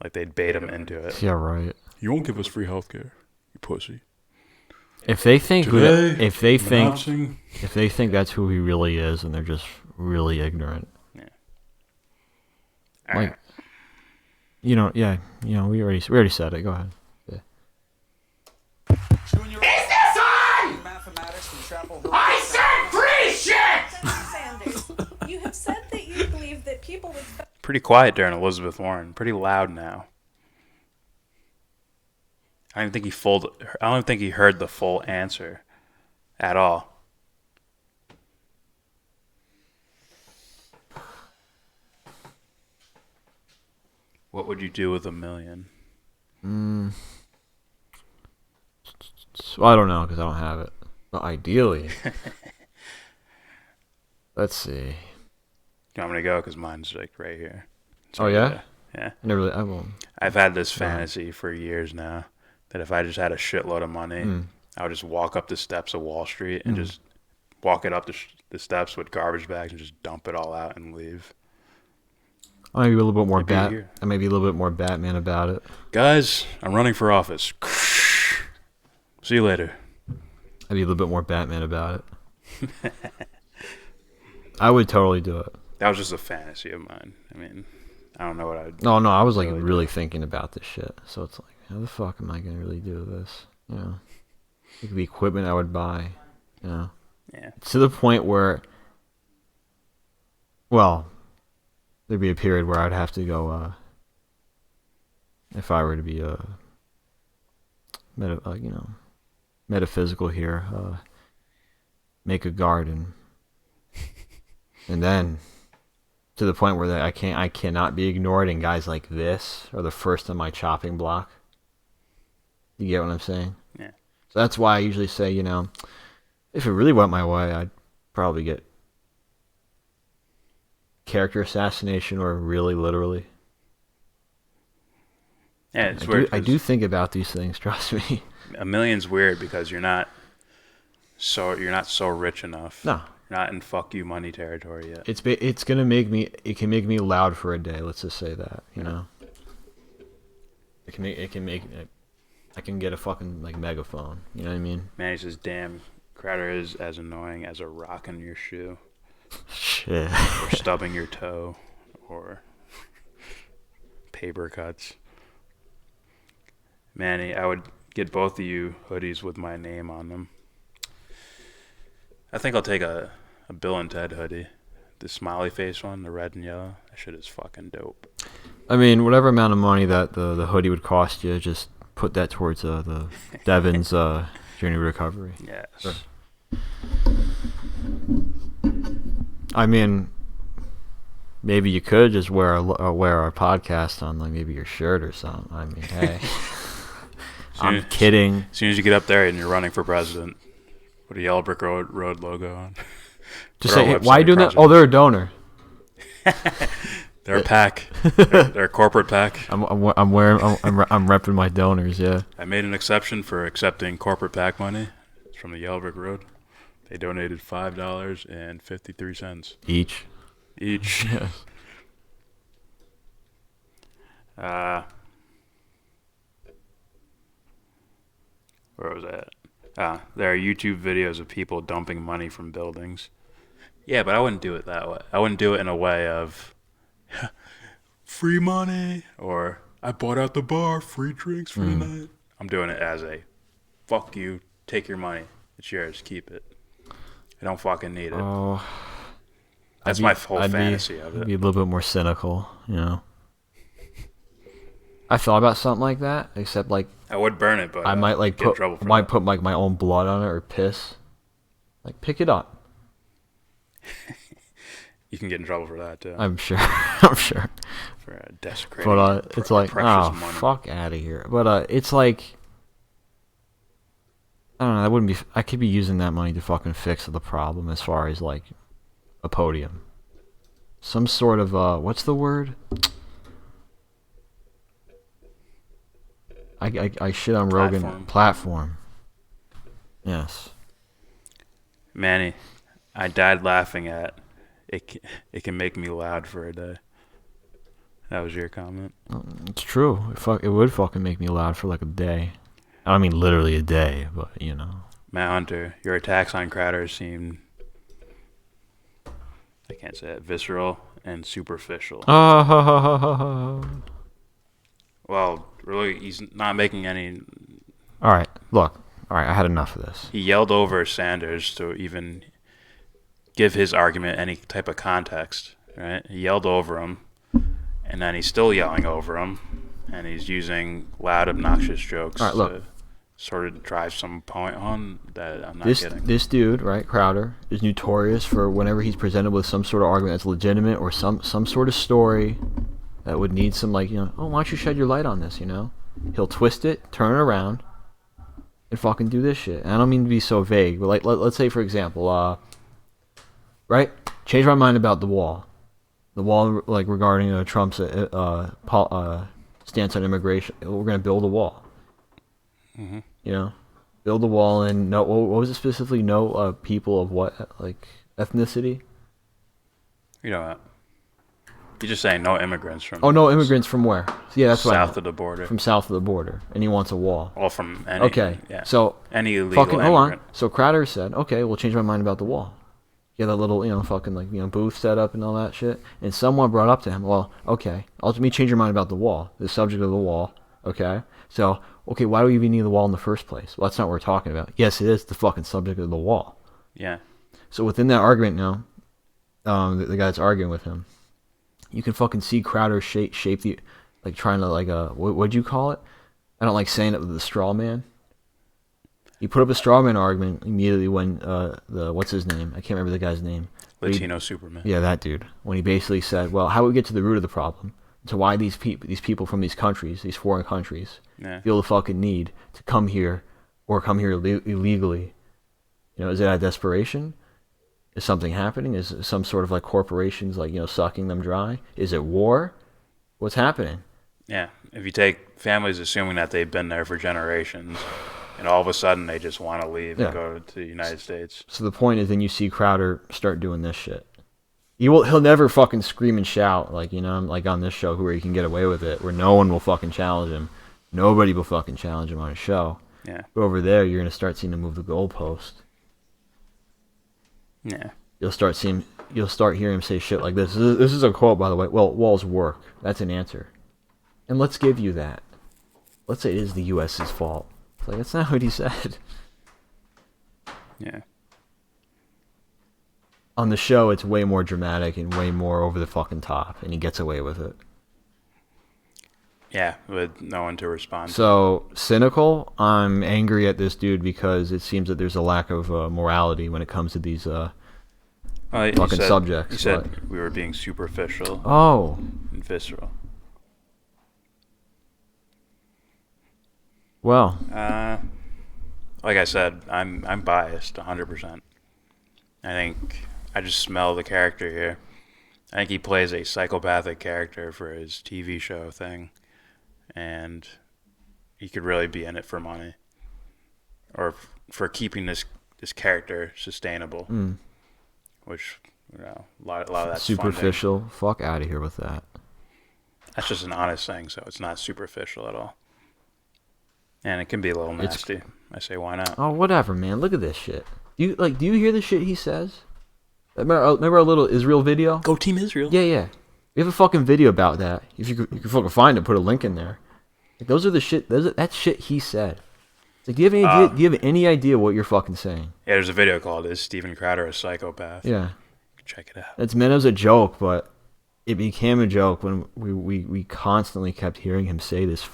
Like they'd bait him into it. Yeah, right. You won't give us free healthcare, you pussy. If they think if they think that's who he really is, and they're just really ignorant. Yeah. Like, we already said it. Go ahead. Is this on? I said free shit! Sanders, you have said that you believe that people with... Pretty quiet during Elizabeth Warren. Pretty loud now. I don't think he heard the full answer at all. What would you do with $1 million? Well, I don't know because I don't have it. But ideally, let's see. Do you want me to go? Because mine's like right here. So, yeah? Yeah. I won't. I've had this fantasy for years now that if I just had a shitload of money, I would just walk up the steps of Wall Street and just walk it up the steps with garbage bags and just dump it all out and leave. I may be a little bit more I may be a little bit more Batman about it. Guys, I'm running for office. See you later. I'd be a little bit more Batman about it. I would totally do it. That was just a fantasy of mine. I mean, I don't know what I'd... No, I was like really thinking about this shit. So it's like, how the fuck am I going to really do this? You know? Like the equipment I would buy, you know? Yeah. To the point where, well, there'd be a period where I'd have to go, if I were to be metaphysical here, make a garden, and then to the point where I cannot be ignored, and guys like this are the first on my chopping block. You get what I'm saying? Yeah. So that's why I usually say, you know, if it really went my way, I'd probably get character assassination, or really literally. Yeah, it's weird. I do think about these things. Trust me. $1 million's weird because you're not so rich enough. No, you're not in fuck you money territory yet. It's gonna make me. It can make me loud for a day. Let's just say that. You know. I can get a fucking like megaphone. You know what I mean? Man, he says, "Damn, Crowder is as annoying as a rock in your shoe." Shit. Or stubbing your toe, or paper cuts. Manny, I would get both of you hoodies with my name on them. I think I'll take a Bill and Ted hoodie. The smiley face one, the red and yellow. That shit is fucking dope. I mean, whatever amount of money that the hoodie would cost you, just put that towards the Devon's journey recovery. Yes. Sure. I mean, maybe you could just wear our podcast on like maybe your shirt or something. I mean, hey, I'm kidding. As soon as you get up there and you're running for president, Put a Yellow Brick Road logo on. Just say, hey, why are you doing that? Oh, they're a donor. They're a PAC. They're a corporate PAC. I'm repping my donors. Yeah. I made an exception for accepting corporate PAC money. It's from the Yellow Brick Road. They donated $5.53 each. Yes. Where was that? There are YouTube videos of people dumping money from buildings. Yeah, but I wouldn't do it that way. I wouldn't do it in a way of free money or I bought out the bar, free drinks for the night. I'm doing it as a fuck you, take your money. It's yours, keep it. I don't fucking need it. Oh, That's my whole fantasy of it. I'd be a little bit more cynical, you know. I thought about something like that, except like I would burn it, but I might like put like my own blood on it or piss. Like pick it up. You can get in trouble for that too. I'm sure. I'm sure. For desecrating. But it's like, oh, money. Fuck out of here. But it's like, I don't know. That wouldn't be. I could be using that money to fucking fix the problem as far as like a podium, some sort of what's the word? I shit on Rogan platform. Yes. Manny, I died laughing at it. It can make me loud for a day. That was your comment. It's true. It would fucking make me loud for like a day. I don't mean literally a day, but you know. Matt Hunter, your attacks on Crowder seem, I can't say it, visceral and superficial. Well, really, he's not making any. All right, look. All right, I had enough of this. He yelled over Sanders to even give his argument any type of context, right? He yelled over him, and then he's still yelling over him, and he's using loud, obnoxious jokes to sort of drive some point on that I'm not getting. This dude, right, Crowder, is notorious for whenever he's presented with some sort of argument that's legitimate or some sort of story that would need some, like, you know, oh, why don't you shed your light on this, you know? He'll twist it, turn it around, and fucking do this shit. And I don't mean to be so vague, but like, let's say, for example, right? Change my mind about the wall. The wall, like, regarding Trump's stance on immigration. We're going to build a wall. Mm-hmm. You know? Build a wall and no, what was it specifically? No people of what, like, ethnicity? You know what? You're just saying no immigrants from. Oh, no immigrants from where? Yeah, that's what. South of the border. From south of the border, and he wants a wall. Well, from any. Okay, yeah. So any illegal fucking immigrant. hold on. So Crowder said, "Okay, we'll change my mind about the wall." Yeah, that little, you know, fucking, like, you know, booth set up and all that shit. And someone brought up to him, well, okay, let me change your mind about the wall, the subject of the wall. Okay, so okay, why do we even need the wall in the first place? Well, that's not what we're talking about. Yes, it is the fucking subject of the wall. Yeah. So within that argument now, the guy that's arguing with him, you can fucking see Crowder shape the, like, trying to, like, what'd you call it? I don't like saying it with the straw man. He put up a straw man argument immediately when what's his name? I can't remember the guy's name. Latino Superman. Yeah, that dude. When he basically said, well, how do we get to the root of the problem? To why these people from these countries, these foreign countries, feel the fucking need to come here or come here illegally. You know, is it out of desperation? Is something happening? Is some sort of, like, corporations, like, you know, sucking them dry? Is it war? What's happening? Yeah. If you take families assuming that they've been there for generations, and all of a sudden they just want to leave and go to the United States. So the point is, then you see Crowder start doing this shit. He'll never fucking scream and shout, like, you know, like on this show where he can get away with it, where no one will fucking challenge him. Nobody will fucking challenge him on a show. Yeah. But over there, you're gonna start seeing him move the goalpost. Yeah. You'll start hearing him say shit like this. This is a quote, by the way. Well, walls work. That's an answer. And let's give you that. Let's say it is the U.S.'s fault. It's like, that's not what he said. Yeah. On the show, it's way more dramatic and way more over the fucking top, and he gets away with it. Yeah, with no one to respond. So, cynical, I'm angry at this dude because it seems that there's a lack of morality when it comes to these fucking subjects. He said we were being superficial. Oh. And visceral. Well. like I said, I'm biased 100%. I think I just smell the character here. I think he plays a psychopathic character for his TV show thing, and he could really be in it for money, or for keeping this character sustainable. Which, you know, a lot of that's superficial. funding. Fuck out of here with that. That's just an honest thing, so it's not superficial at all. And it can be a little nasty. I say, why not? Oh, whatever, man. Look at this shit. Do you hear the shit he says? Remember our little Israel video? Go Team Israel. Yeah. We have a fucking video about that. If you can fucking find it, put a link in there. Like, those are the shit. That's shit he said. It's like, do you have any idea what you're fucking saying? Yeah, there's a video called "Is Steven Crowder a Psychopath?" Yeah. Check it out. It's meant as a joke, but it became a joke when we constantly kept hearing him say this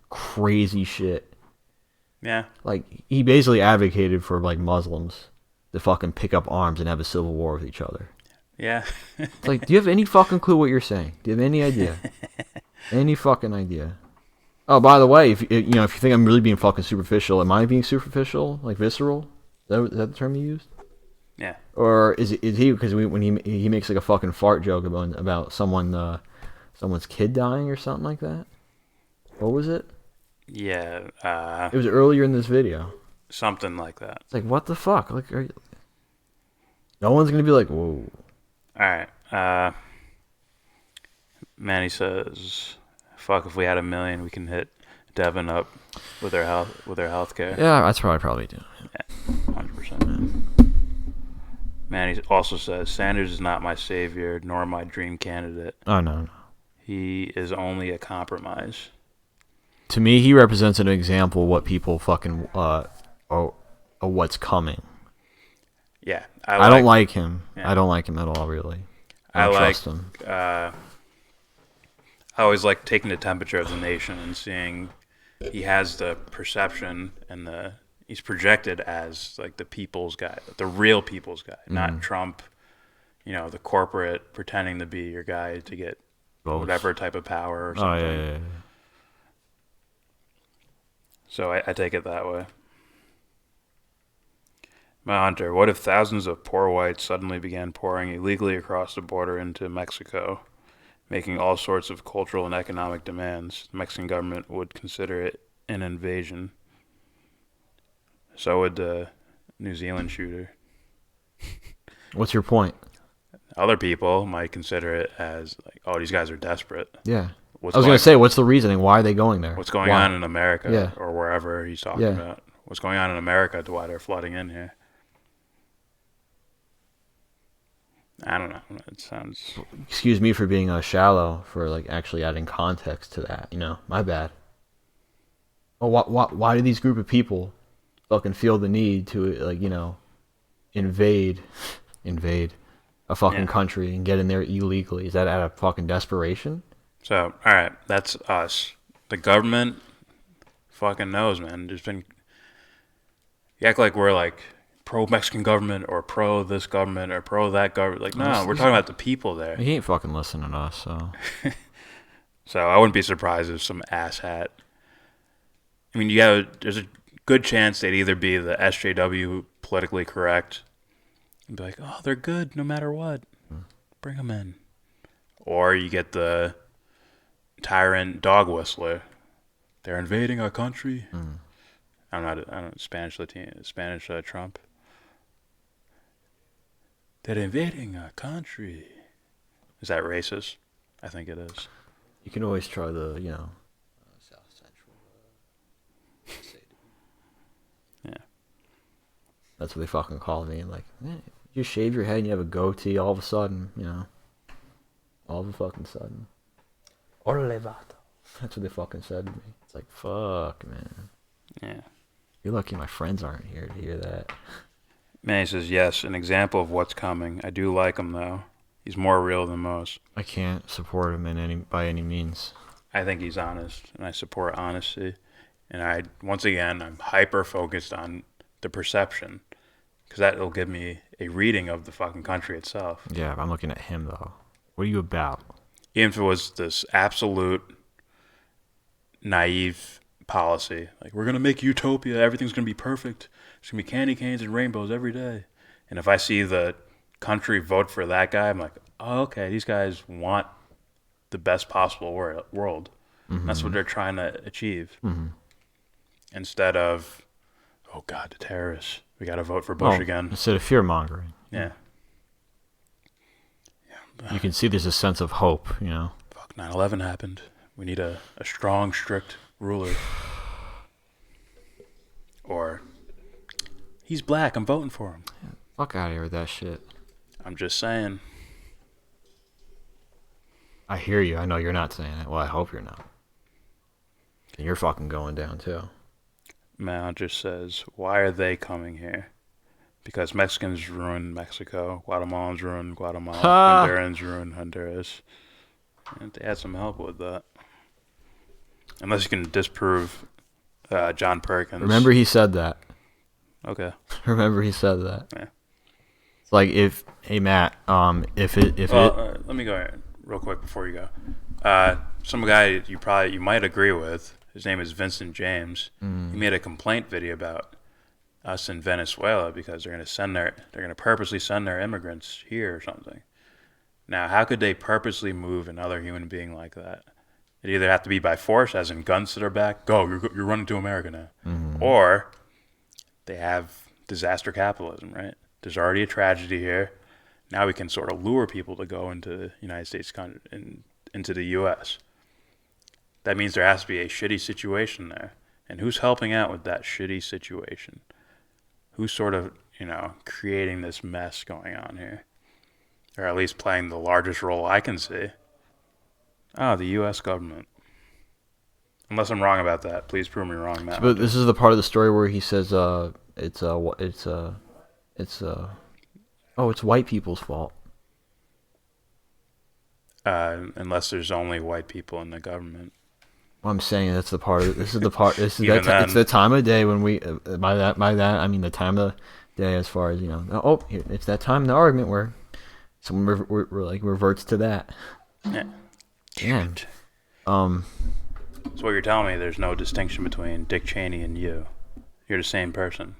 crazy shit. Yeah. Like, he basically advocated for, like, Muslims to fucking pick up arms and have a civil war with each other. Yeah. It's like, do you have any fucking clue what you're saying? Do you have any idea? Any fucking idea? Oh, by the way, if you think I'm really being fucking superficial, am I being superficial? Like, visceral? Is that the term you used? Yeah. Or is he, because when he makes like a fucking fart joke about someone's kid dying or something like that? What was it? Yeah. It was earlier in this video. Something like that. It's like, what the fuck? Like, no one's gonna be like, whoa. All right. Manny says, "Fuck, if we had $1 million, we can hit Devon up with their health care." Yeah, that's what I probably do. Yeah, 100%. Manny also says, "Sanders is not my savior, nor my dream candidate. Oh no. He is only a compromise." To me, he represents an example of what people fucking what's coming. Yeah, I don't like him. Yeah. I don't like him at all, really. I don't trust him. I always like taking the temperature of the nation and seeing he has the perception and he's projected as like the people's guy, the real people's guy, not Trump. You know, the corporate pretending to be your guy to get whatever type of power or something. Oh yeah. So I take it that way. My Hunter, what if thousands of poor whites suddenly began pouring illegally across the border into Mexico, making all sorts of cultural and economic demands? The Mexican government would consider it an invasion. So would the New Zealand shooter. What's your point? Other people might consider it as like, oh, these guys are desperate. Yeah. I was going to say, what's the reasoning? Why are they going there? What's going on in America or wherever he's talking Yeah. about? What's going on in America to why they're flooding in here? I don't know. It sounds... Excuse me for being shallow, for like actually adding context to that. You know, my bad. Oh, why do these group of people fucking feel the need to, like, you know, invade a fucking country and get in there illegally? Is that out of fucking desperation? So, all right, that's us. The government fucking knows, man. There's been... You act like we're like pro-Mexican government or pro this government or pro that government. Like, no, we're talking about the people there. He ain't fucking listening to us, so... So I wouldn't be surprised if some asshat... I mean, there's a good chance they'd either be the SJW politically correct and be like, oh, they're good no matter what. Bring them in. Or you get the tyrant dog whistler. They're invading our country. I don't know Spanish Trump. They're invading our country. Is that racist? I think it is. You can always try the, you know, South Central. Yeah. That's what they fucking call me. Like, you shave your head and you have a goatee all of a sudden, you know. All of a fucking sudden. Orale vato. That's what they fucking said to me. It's like, fuck, man. Yeah. You're lucky my friends aren't here to hear that. Manny says, yes, an example of what's coming. I do like him, though. He's more real than most. I can't support him by any means. I think he's honest, and I support honesty. And I'm hyper-focused on the perception, because that'll give me a reading of the fucking country itself. Yeah, I'm looking at him, though. What are you about? Even if it was this absolute naive policy. Like, we're going to make utopia. Everything's going to be perfect. There's going to be candy canes and rainbows every day. And if I see the country vote for that guy, I'm like, oh, okay, these guys want the best possible world. That's what they're trying to achieve. Instead of, oh, God, the terrorists. We got to vote for Bush again. Instead of fear-mongering. Yeah. You can see there's a sense of hope, you know. Fuck, 9/11 happened. We need a strong, strict ruler. Or, he's black, I'm voting for him. Yeah, fuck out of here with that shit. I'm just saying. I hear you. I know you're not saying it. Well, I hope you're not. And you're fucking going down, too. Mal just says, why are they coming here? Because Mexicans ruined Mexico, Guatemalans ruined Guatemala, Hondurans ruined Honduras. And they had some help with that. Unless you can disprove John Perkins. Remember he said that. Okay. Remember he said that. Yeah. It's like hey Matt, let me go ahead real quick before you go. Some guy you might agree with. His name is Vincent James. He made a complaint video about us in Venezuela because they're going to purposely send their immigrants here or something. Now, how could they purposely move another human being like that? It either have to be by force, as in guns to their back, go, you're running to America now. Or they have disaster capitalism, right? There's already a tragedy here. Now we can sort of lure people to go into the United States, into the U.S. That means there has to be a shitty situation there. And who's helping out with that shitty situation? Who's sort of, creating this mess going on here? Or at least playing the largest role I can see. Oh, the U.S. government. Unless I'm wrong about that. Please prove me wrong, Matt. But this is the part of the story where he says it's white people's fault. Unless there's only white people in the government. Well, I'm saying that's the part. This is the part. This is it's the time of day when we. By that, I mean the time of the day as far as it's that time in the argument where someone reverts to that. Yeah. Damn. So what you're telling me, there's no distinction between Dick Cheney and you. You're the same person.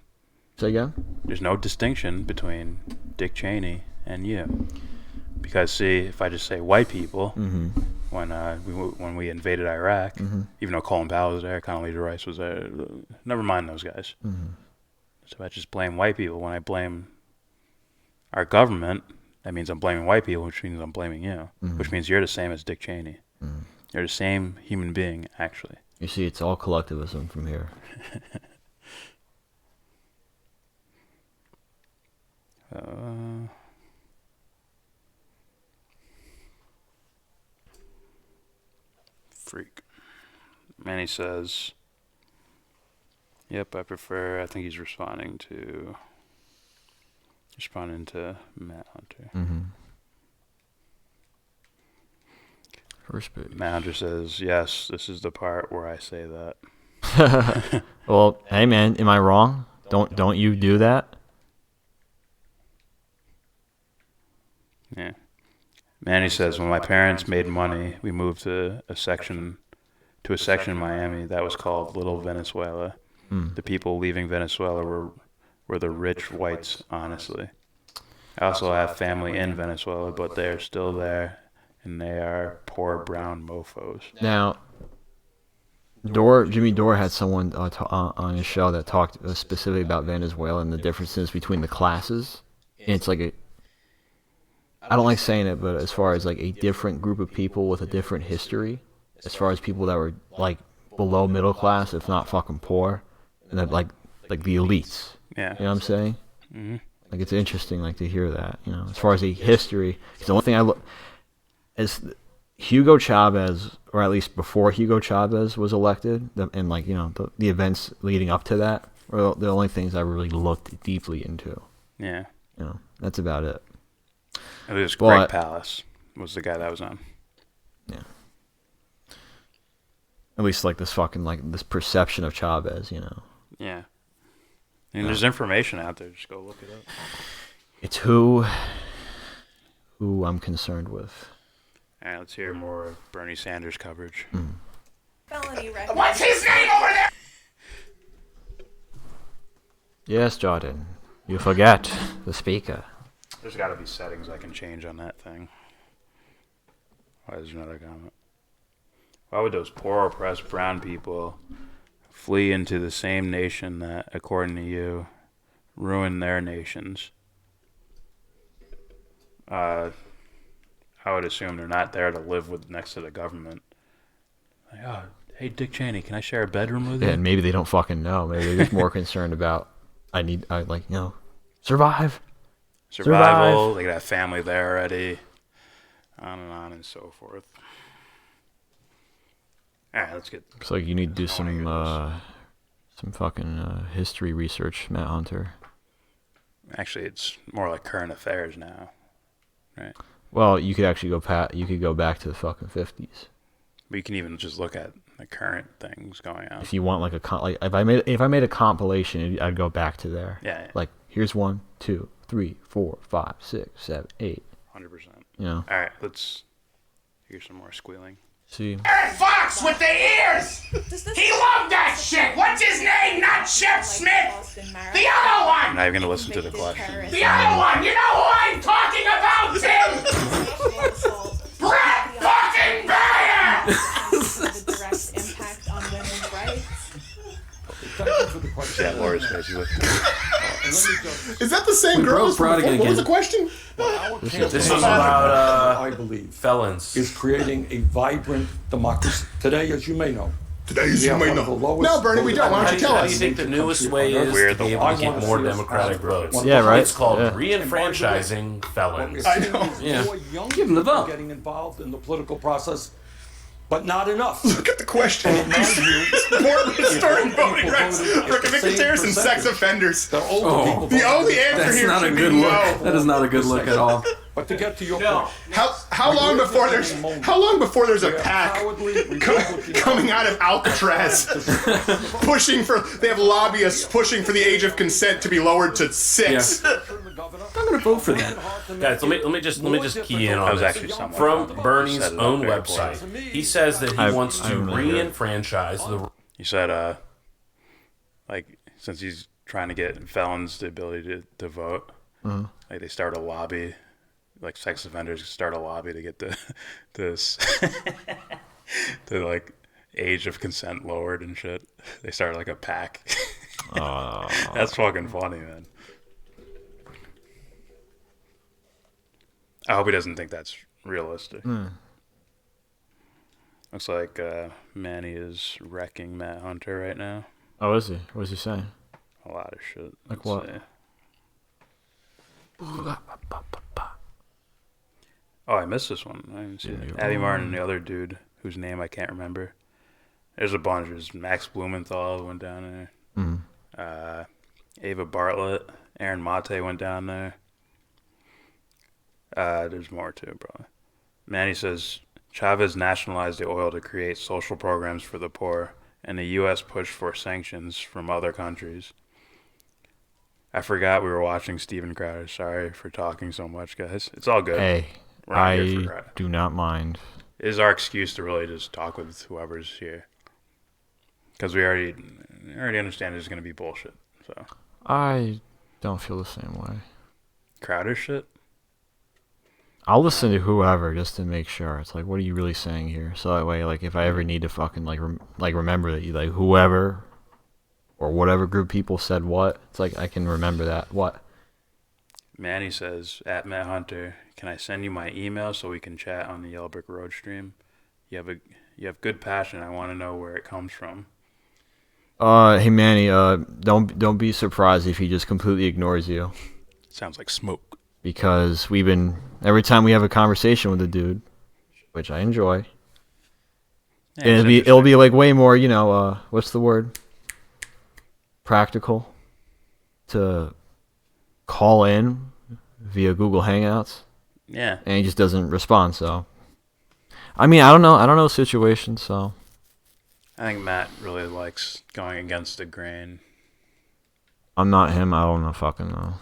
Say again? There's no distinction between Dick Cheney and you. Because, see, if I just say white people, when we invaded Iraq, even though Colin Powell was there, Condoleezza Rice was there, never mind those guys. So if I just blame white people, when I blame our government, that means I'm blaming white people, which means I'm blaming you, which means you're the same as Dick Cheney. You're the same human being, actually. You see, it's all collectivism from here. Freak. Manny says, yep, I think he's responding to Matt Hunter. First page. Matt Hunter says, yes, this is the part where I say that. Well, hey man, am I wrong? Don't you do that? Yeah. Manny says, when my parents made money, we moved to a section in Miami that was called Little Venezuela. The people leaving Venezuela were the rich whites, honestly. I also have family in Venezuela, but they're still there, and they are poor brown mofos. Now, Jimmy Dore had someone on his show that talked specifically about Venezuela and the differences between the classes. And it's like I don't like saying it, but as far as like a different group of people with a different history, as far as people that were like below middle class, if not fucking poor, and then like the elites. Yeah. You know what I'm saying? Like it's interesting like to hear that, as far as the history. Because the only thing I look is Hugo Chavez, or at least before Hugo Chavez was elected, and like the events leading up to that were the only things I really looked deeply into. Yeah. That's about it. It was Greg Palast was the guy that was on. Yeah. At least like this fucking this perception of Chavez, Yeah. And there's information out there. Just go look it up. It's who I'm concerned with. All right, let's hear more of Bernie Sanders coverage. Felony record. What's his name over there? Yes, Jordan. You forget the speaker. There's got to be settings I can change on that thing. Why is there another comment? Why would those poor oppressed brown people flee into the same nation that, according to you, ruined their nations? I would assume they're not there to live with next to the government. Like, oh, hey, Dick Cheney, can I share a bedroom with you? Yeah, and maybe they don't fucking know. Maybe they're just more concerned about, survive. Survival. They got a family there already. On and so forth. Alright, let's get... Looks like you need to do some fucking history research, Matt Hunter. Actually, it's more like current affairs now, right? Well, you could actually go back to the fucking 50s. But you can even just look at the current things going on. If you want if I made a compilation, I'd go back to there. Yeah. Like here's 1, 2, 3, 4, 5, 6, 7, 8. 100%. You know. All right, let's hear some more squealing. See. Eric Fox with the ears! He loved that shit! What's his name? Not Shep Smith! The other one! I'm not even gonna listen to the question. The other one! You know who I'm talking about, Tim? Brett fucking Bayer! Direct impact on women's rights. Yeah, Laura's face. Is that the same girl? What was the question? This was about, I believe, felons. Is creating a vibrant democracy. Today, as you may know. No, Bernie, we don't. Why don't you tell us? How do you think the newest way is to be able to get more democratic votes? Yeah, right. It's called re-enfranchising felons. I know. Yeah. Give them the vote. Getting involved in the political process, but not enough. Look at the question. More restoring voting rights for convicted terrorists and sex offenders. The only answer here should be no. That is not a good look at all. But to get to your point, how long before there's a pack coming out of Alcatraz pushing for? They have lobbyists pushing for the age of consent to be lowered to 6. Yeah. I'm gonna vote for that. Guys, let me just key in on this. From Bernie's own website. He says that he wants to re-enfranchise the. He said, since he's trying to get felons the ability to vote, like they start a lobby. Like sex offenders start a lobby to get this age of consent lowered and shit. They start like a pack. That's fucking funny, man. I hope he doesn't think that's realistic. Looks like Manny is wrecking Matt Hunter right now. Oh, is he? What is he saying? A lot of shit. Like what? Oh, I missed this one. I didn't see it. Abby Martin and the other dude whose name I can't remember. There's a bunch. There's Max Blumenthal went down there. Ava Bartlett, Aaron Mate went down there. There's more too, probably. Manny says Chavez nationalized the oil to create social programs for the poor, and the U.S. pushed for sanctions from other countries. I forgot we were watching Steven Crowder. Sorry for talking so much, guys. It's all good. Hey, I do not mind. It is our excuse to really just talk with whoever's here. Because we already understand there's going to be bullshit. So I don't feel the same way. Crowder shit? I'll listen to whoever just to make sure. It's like, what are you really saying here? So that way, like, if I ever need to fucking, remember that you, like, whoever or whatever group people said what, it's like, I can remember that. What? Manny says, at Matt Hunter, can I send you my email so we can chat on the Yellow Brick Road stream? You have good passion. I want to know where it comes from. Hey Manny, don't be surprised if he just completely ignores you. Sounds like smoke. Because every time we have a conversation with the dude, which I enjoy, yeah, it'll be like way more, what's the word? Practical to call in via Google Hangouts. Yeah. And he just doesn't respond, so. I mean, I don't know the situation, so. I think Matt really likes going against the grain. I'm not him, I don't know fucking know.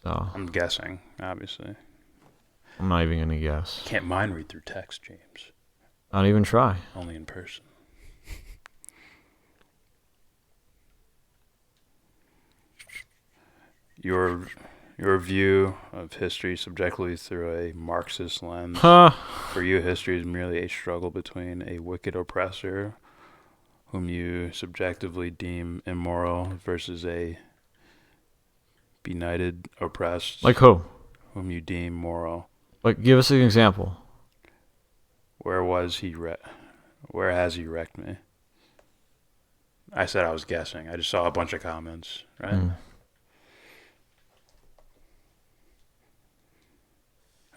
So. I'm guessing, obviously. I'm not even gonna guess. Can't mind read through text, James. Not even try. Only in person. Your view of history subjectively through a Marxist lens. Huh. For you, history is merely a struggle between a wicked oppressor, whom you subjectively deem immoral, versus a benighted oppressed. Like who? Whom you deem moral. Like, give us an example. Where has he wrecked me? I said I was guessing. I just saw a bunch of comments, right?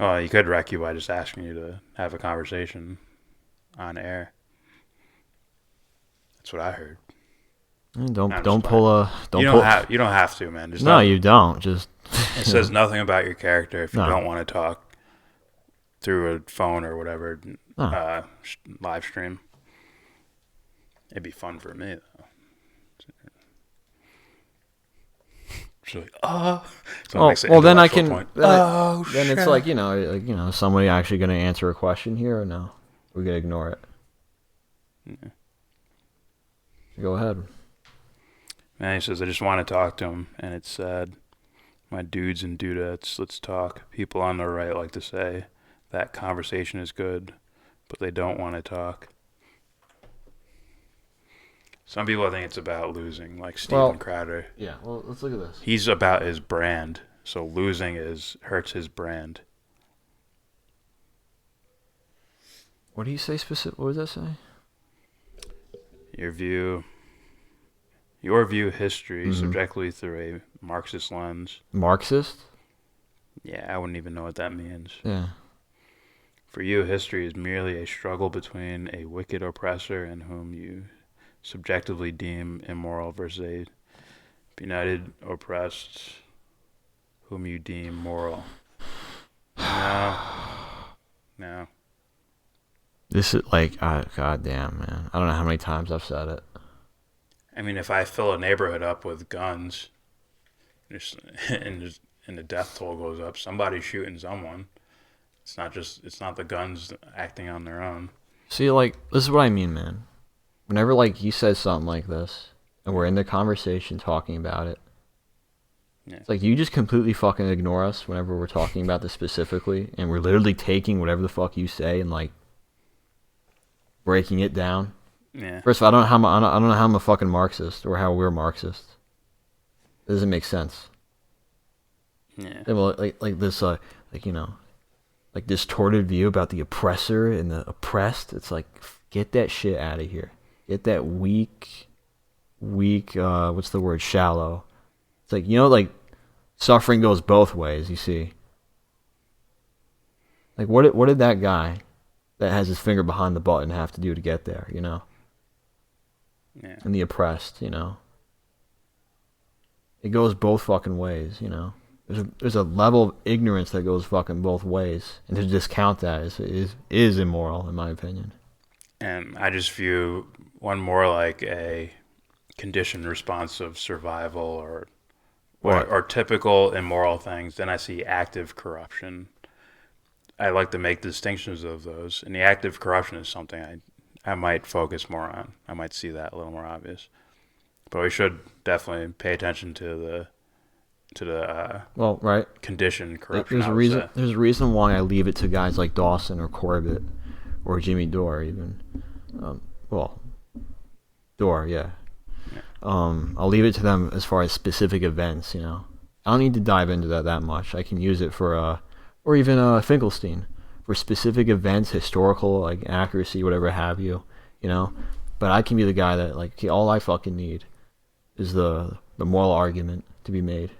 Oh, he could wreck you by just asking you to have a conversation on air. That's what I heard. Don't pull a don't. You don't have to, man. Just no, you don't. Just it says nothing about your character if you don't want to talk through a phone or whatever live stream. It'd be fun for me though. Like, well, then I can. Then it's like somebody actually going to answer a question here or no? We're going to ignore it. Yeah. Go ahead. Man, he says, I just want to talk to him, and it's sad. My dudes and dudettes, let's talk. People on the right like to say that conversation is good, but they don't want to talk. Some people think it's about losing, like Steven Crowder. Yeah, well, let's look at this. He's about his brand, so losing hurts his brand. What do you say specific? What does that say? Your view history subjectively through a Marxist lens. Marxist? Yeah, I wouldn't even know what that means. Yeah. For you, history is merely a struggle between a wicked oppressor and whom you subjectively deem immoral versus a benighted oppressed whom you deem moral. No. This is like, god damn, man. I don't know how many times I've said it. I mean, if I fill a neighborhood up with guns, and the death toll goes up, somebody's shooting someone. It's not the guns acting on their own. See, like, this is what I mean, man. Whenever, like, he says something like this, and we're in the conversation talking about it, it's like, you just completely fucking ignore us whenever we're talking about this specifically, and we're literally taking whatever the fuck you say and, like, breaking it down. Yeah. First of all, I don't know how I'm a fucking Marxist, or how we're Marxists. It doesn't make sense. Yeah. Well, like this, like distorted view about the oppressor and the oppressed. It's like, get that shit out of here. Get that weak, what's the word? Shallow. It's like, like, suffering goes both ways, you see. Like, what did that guy that has his finger behind the button have to do to get there, Yeah. And the oppressed, It goes both fucking ways, There's a level of ignorance that goes fucking both ways, and to discount that is immoral, in my opinion. And I just view one more like a conditioned response of survival or typical immoral things. Then I see active corruption. I like to make distinctions of those, and the active corruption is something I might focus more on. I might see that a little more obvious. But we should definitely pay attention to the right, conditioned corruption. There's a reason why I leave it to guys like Dawson or Corbett or Jimmy Dore even. Dore, yeah. I'll leave it to them as far as specific events. I don't need to dive into that much. I can use it for or even Finkelstein for specific events, historical like accuracy, whatever have you. But I can be the guy that like all I fucking need is the moral argument to be made.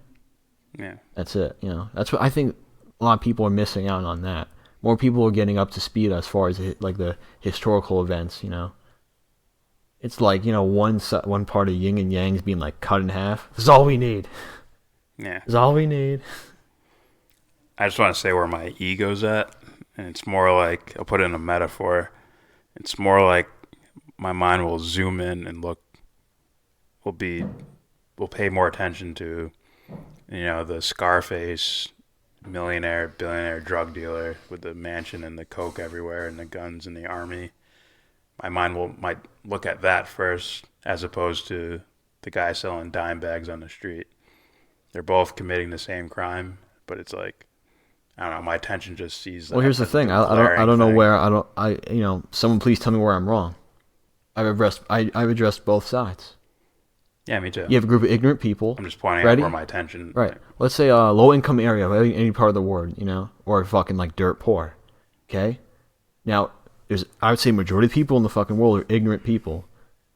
Yeah. That's it. That's what I think a lot of people are missing out on that. More people are getting up to speed as far as like the historical events, It's like, one part of yin and yang's being like cut in half. This is all we need. Yeah. This is all we need. I just want to say where my ego's at, and it's more like, I'll put it in a metaphor. It's more like my mind will zoom in and will pay more attention to, the Scarface millionaire, billionaire drug dealer with the mansion and the coke everywhere and the guns and the army. My mind might look at that first as opposed to the guy selling dime bags on the street. they're both committing the same crime, but it's like, I don't know, my attention just sees that. Well, here's the thing. I don't know where someone please tell me where I'm wrong. I've addressed both sides. Yeah, me too. You have a group of ignorant people. I'm just pointing out where my attention. Right. Let's say a low income area, any part of the world, or fucking like dirt poor. Okay. Now, I would say majority of people in the fucking world are ignorant people.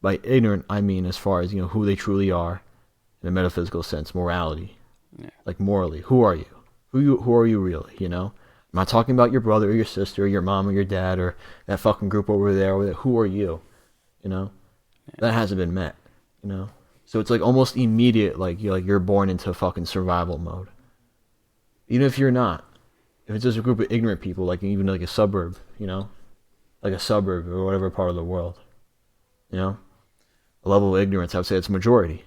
By ignorant, I mean as far as who they truly are, in a metaphysical sense, morality. Yeah. Like morally, who are you? Who are you really? I'm not talking about your brother or your sister or your mom or your dad or that fucking group over there. Who are you? That hasn't been met. So it's like almost immediate, like you're born into fucking survival mode. Even if you're not, if it's just a group of ignorant people, like even like a suburb, like a suburb or whatever part of the world, a level of ignorance, I would say it's a majority.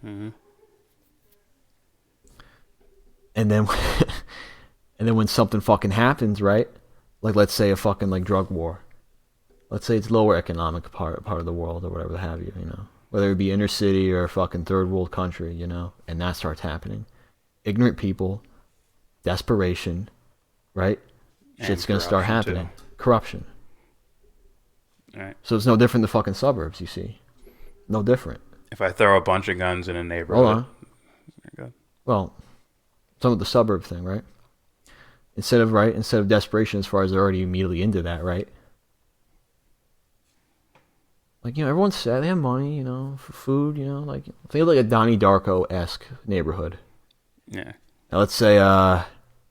Mm-hmm. And then when something fucking happens, right? Like let's say a fucking like drug war. Let's say it's lower economic part of the world or whatever have you, whether it be inner city or a fucking third world country, and that starts happening. Ignorant people, desperation, right? And shit's gonna start happening. Too. Corruption. Right. So it's no different than fucking suburbs, you see. No different. If I throw a bunch of guns in a neighborhood. Hold on. Well, some of the suburb thing, right? Instead of desperation as far as they're already immediately into that, right? Like, everyone's sad, they have money, for food, like, think of like a Donnie Darko-esque neighborhood. Yeah. Now let's say,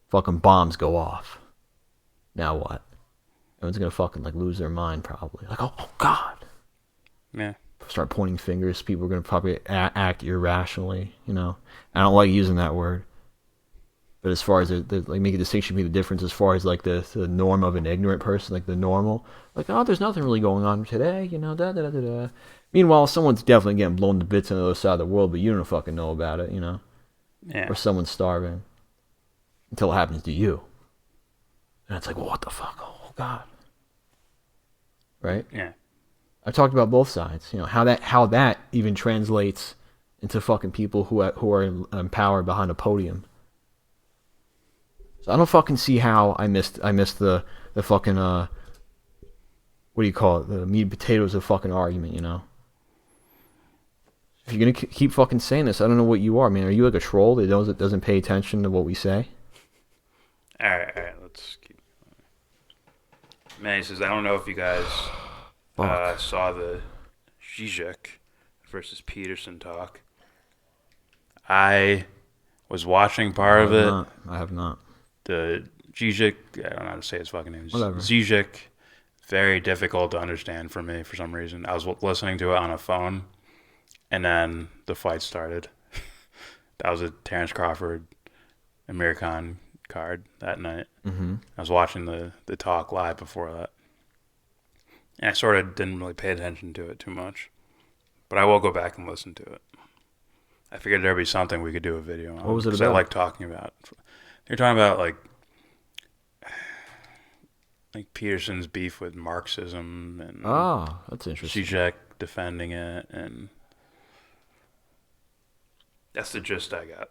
fucking bombs go off. Now what? Everyone's gonna fucking, like, lose their mind, probably. Like, oh God. Yeah. Start pointing fingers, people are gonna probably act irrationally, I don't like using that word. But as far as like make a distinction between the difference as far as like the norm of an ignorant person, like the normal, like, oh, there's nothing really going on today, da da da da. Meanwhile, someone's definitely getting blown to bits on the other side of the world, but you don't fucking know about it, Yeah. Or someone's starving until it happens to you, and it's like, well, what the fuck? Oh God. Right? Yeah. I've talked about both sides, how that even translates into fucking people who are in power behind a podium. So I don't fucking see how I missed the fucking what do you call it, the meat and potatoes of fucking argument, If you're gonna keep fucking saying this, I don't know what you are, man. Are you like a troll that doesn't pay attention to what we say? All right, let's keep. Man, he says, I don't know if you guys saw the Zizek versus Peterson talk. I was watching part of it. I have not. The Zizek, I don't know how to say his fucking name. Whatever. Zizek, very difficult to understand for me for some reason. I was listening to it on a phone, and then the fight started. That was a Terrence Crawford, Amir Khan card that night. Mm-hmm. I was watching the talk live before that. And I sort of didn't really pay attention to it too much. But I will go back and listen to it. I figured there'd be something we could do a video on. What was it about? Because I like talking about. They're talking about like Peterson's beef with Marxism and that's interesting. Zizek defending it, and that's the gist I got.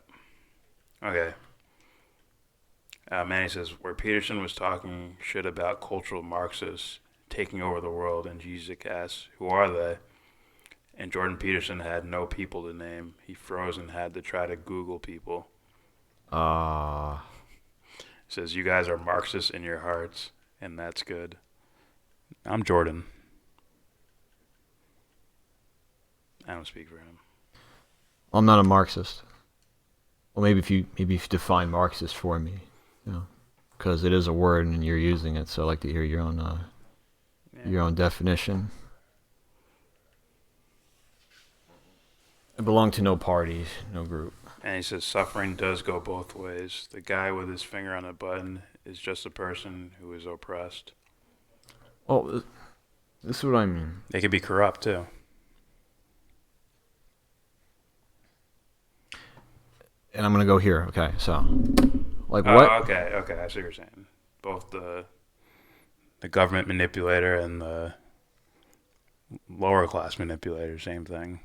Okay. Manny says, where Peterson was talking shit about cultural Marxists taking over the world, and Zizek asks, who are they? And Jordan Peterson had no people to name. He froze and had to try to Google people. Says, you guys are Marxists in your hearts, and that's good. I'm Jordan. I don't speak for him. I'm not a Marxist. Well, maybe if you define Marxist for me, because it is a word and you're using it, so I'd like to hear your own definition. I belong to no party, no group. And he says, suffering does go both ways. The guy with his finger on a button is just a person who is oppressed. Oh, this is what I mean. They could be corrupt, too. And I'm going to go here. Okay, so. Like what? Okay, I see what you're saying. Both the government manipulator and the lower class manipulator, same thing.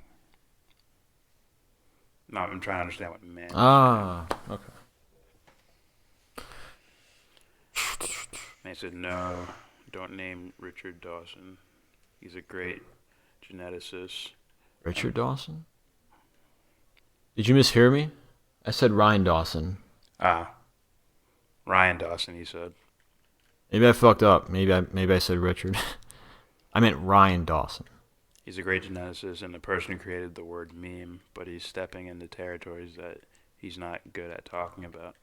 No, I'm trying to understand what man. Okay. And he said, no, don't name Richard Dawson. He's a great geneticist. Richard Dawson? Did you mishear me? I said Ryan Dawson. Ryan Dawson, he said. Maybe I fucked up. Maybe I said Richard. I meant Ryan Dawson. He's a great geneticist and the person who created the word meme, but he's stepping into territories that he's not good at talking about.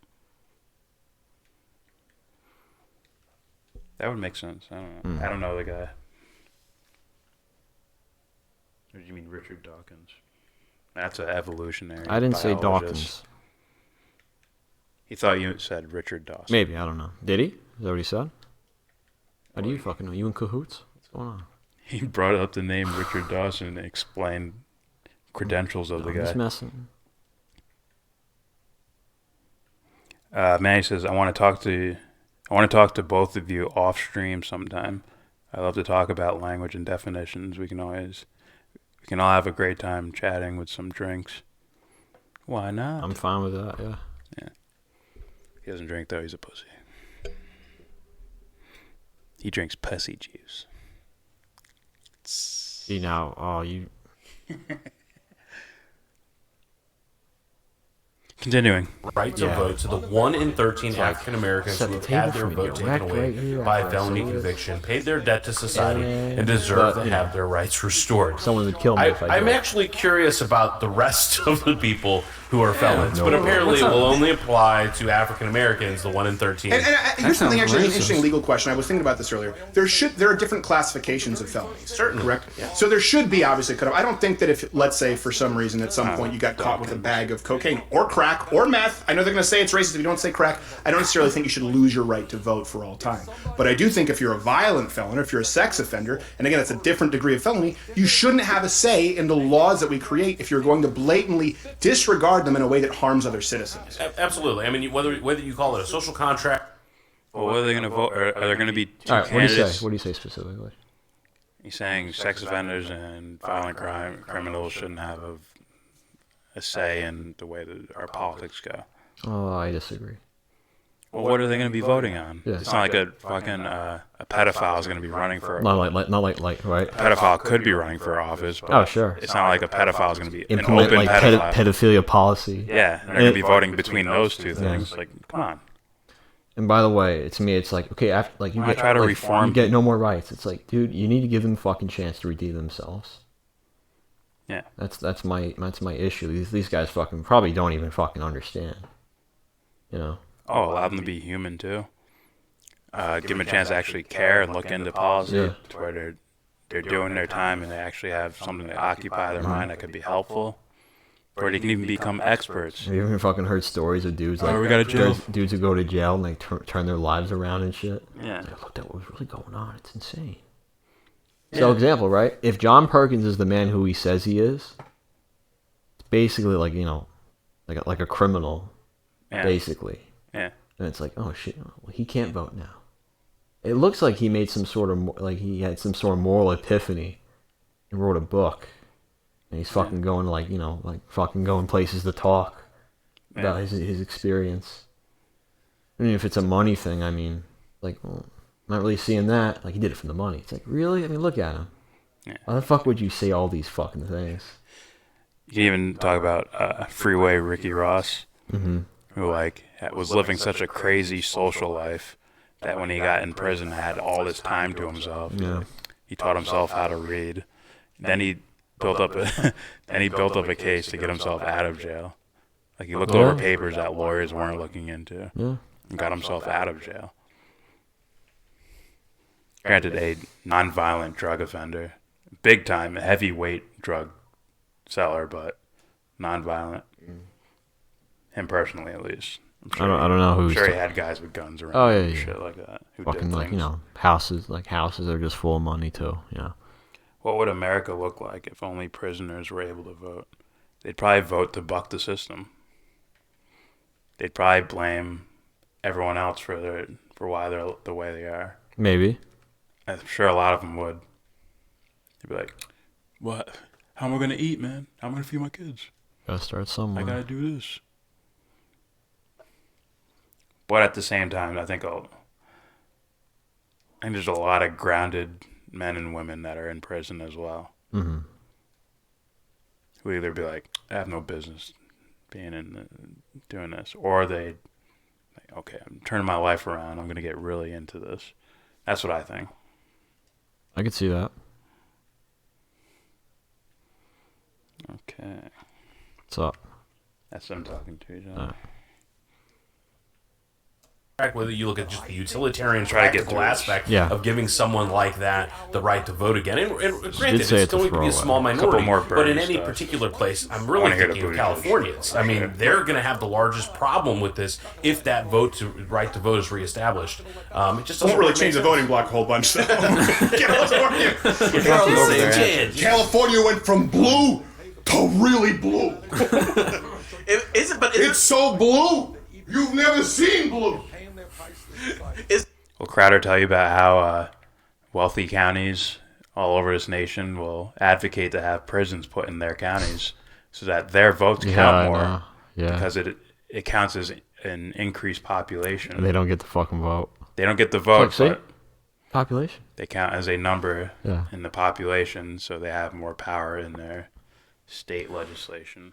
That would make sense. I don't know. I don't know the guy. Or do you mean Richard Dawkins? That's an evolutionary. I didn't say biologist. Dawkins. He thought you said Richard Dawson. Maybe, I don't know. Did he? Is that what he said? How do you fucking know? You in cahoots? What's going on? He brought up the name Richard Dawson and explained credentials of the guy. Just messing. Manny says, I want to talk to both of you off stream sometime. I love to talk about language and definitions. We can all have a great time chatting with some drinks. Why not? I'm fine with that, yeah. Yeah. He doesn't drink though, he's a pussy. He drinks pussy juice. See now, you... Continuing. Right to vote to the 1 in 13 African Americans who have had their vote taken away by a felony conviction, paid their debt to society, and deserve to have their rights restored. Someone would kill me if I did. I'm actually curious about the rest of the people who are felons, but apparently it will only apply to African Americans, the 1 in 13. And here's something actually an interesting legal question. I was thinking about this earlier. There are different classifications of felonies. Certainly. Correct? Yeah. So there should be obviously cut off. I don't think that if, let's say, for some reason at some point you got caught with a bag of cocaine or crack or meth, I know they're going to say it's racist if you don't say crack. I don't necessarily think you should lose your right to vote for all time. But I do think if you're a violent felon or if you're a sex offender, and again, it's a different degree of felony, you shouldn't have a say in the laws that we create if you're going to blatantly disregard them in a way that harms other citizens. Absolutely. I mean, whether you call it a social contract. Well, what are they going to vote? Are there going to be two Alright, candidates? what do you say specifically? He's saying sex offenders and violent criminals shouldn't have a say in the way that our politics go. Oh, I disagree. Well, what are they going to be voting on? Yeah. It's not like a fucking a pedophile is going to be running for. Not like right. A pedophile could be running for office. But oh, sure. It's not like a pedophile is going to be implement an open like pedophile. pedophilia policy. Yeah, they're going to be voting between those two things. Yeah. Like, come on. And by the way, to me, it's like, okay, after, like you try to reform. You get no more rights. It's like, dude, you need to give them a fucking chance to redeem themselves. Yeah. That's my issue. These guys fucking probably don't even fucking understand. You know. Oh, allow them to be human too. Give them a chance to actually care and look into policy, to where they're doing their time and they actually have something to occupy their mind that could be helpful, or they can even become experts. Have you ever fucking heard stories of dudes like we got to jail. Dudes who go to jail and they turn their lives around and shit? Yeah. Like, look at what was really going on. It's insane. So, example, right? If John Perkins is the man who he says he is, it's basically like, you know, like a criminal, basically. Yeah. And it's like, oh shit, well, he can't vote now. It looks like he made some sort of, like he had some sort of moral epiphany and wrote a book. And he's fucking going like, you know, like fucking going places to talk about his experience. I mean, if it's a money thing, I mean, like, well, I'm not really seeing that. Like, he did it for the money. It's like, really? I mean, look at him. Yeah. Why the fuck would you say all these fucking things? You can even talk about Freeway Ricky Ross, Mm-hmm. who like was living such a crazy social life that when he got in prison had all this time to himself. Yeah. He taught himself how to read. Then he built up a case to get himself out of jail. Like he looked over papers that lawyers weren't looking into. Yeah. And got himself out of jail. Granted, a non-violent drug offender, big time, heavyweight drug seller, but non-violent. Him personally, at least. I don't know who's. I'm sure he had guys with guns around. Oh yeah, and shit like that. Who fucking did like, you know, houses are just full of money too. Yeah. What would America look like if only prisoners were able to vote? They'd probably vote to buck the system. They'd probably blame everyone else for why they're the way they are. Maybe. I'm sure a lot of them would. They'd be like, "What? How am I going to eat, man? How am I going to feed my kids?" Gotta start somewhere. I gotta do this. But at the same time, I think there's a lot of grounded men and women that are in prison as well. Mm-hmm. Who either be like, I have no business being doing this, or they, like, okay, I'm turning my life around. I'm gonna get really into this. That's what I think. I could see that. Okay. What's up? That's what I'm talking to, John. Whether you look at just the utilitarian Try to get practical through aspect Yeah. of giving someone like that the right to vote again, and granted, say it's it's a going to be a small throwaway. minority, Couple more but in Bernie any stuff. particular place, I'm I really wanna hear thinking the of Buttigieg. Californians. I mean, they're going to have the largest problem with this if that right to vote is reestablished. It just Won't doesn't really really change the make voting block a whole bunch, though. California. California went from blue to really blue. It's so blue. You've never seen blue. Will Crowder tell you about how wealthy counties all over this nation will advocate to have prisons put in their counties so that their votes count more? Yeah. Because it counts as an increased population. And they don't get the fucking vote. They don't get the vote, See? but Population. they count as a number Yeah. in the population, so they have more power in their state legislation.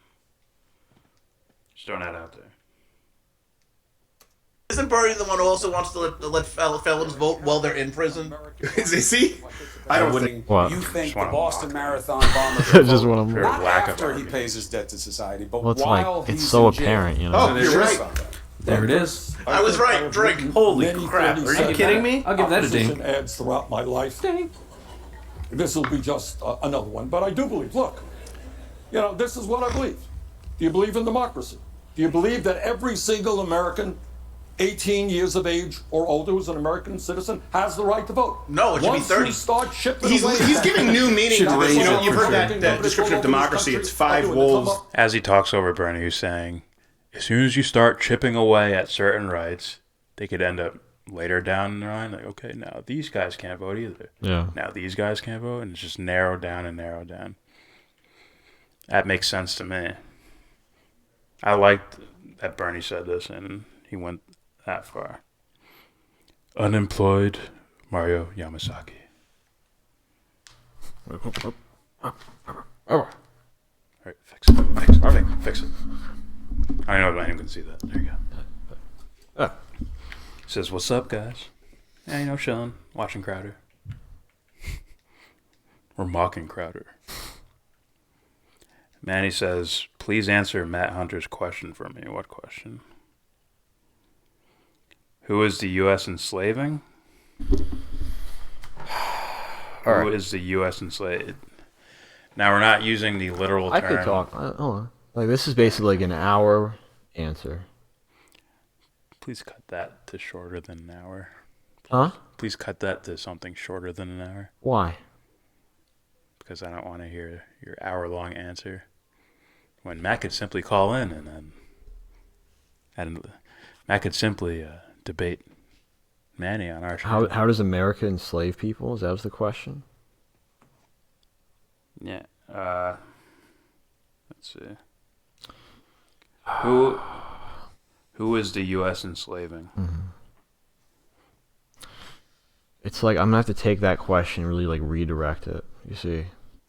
Just throwing that out there. Isn't Bernie the one who also wants to let felons vote while they're in prison? Is he? I don't think. What? You think Just the wanna Boston mock Marathon bomber Just will want vote to not lack of after he argument. pays his debt to society, but Well, it's while like, it's he's so in jail. apparent, you know. Oh, you're right. There it is. I was right. Drink. Holy crap. Are you kidding me? I'll give that a ding. Ads throughout my life. This will be just another one, but I do believe. Look, this is what I believe. Do you believe in democracy? Do you believe that every single American 18 years of age or older who's an American citizen has the right to vote? No, it should be Once 30. you start shipping He's away giving new meaning Should to this. raise it You've for heard sure. that description of democracy. It's five wolves. As he talks over Bernie, who's saying, as soon as you start chipping away at certain rights, they could end up later down the line, like, okay, now these guys can't vote either. Yeah. Now these guys can't vote, and it's just narrowed down and narrowed down. That makes sense to me. I liked that Bernie said this, and he went that far. Unemployed Mario Yamasaki. All right, fix it. Fix it. I don't know if anyone can see that. There you go. Says, what's up, guys? Yeah, chilling, watching Crowder. We're mocking Crowder. Manny says, please answer Matt Hunter's question for me. What question? Who is the U.S. enslaving? Who is the U.S. enslaved? Now, we're not using the literal term. I could talk. Hold on. Like, this is basically like an hour answer. Please cut that to shorter than an hour. Huh? Please cut that to something shorter than an hour. Why? Because I don't want to hear your hour-long answer. When Matt could simply call in and Matt could simply debate Manny on our show. How does America enslave people? Is that was the question? Yeah. Let's see. Who is the U.S. enslaving? Mm-hmm. It's like I'm gonna have to take that question and really like redirect it. You see,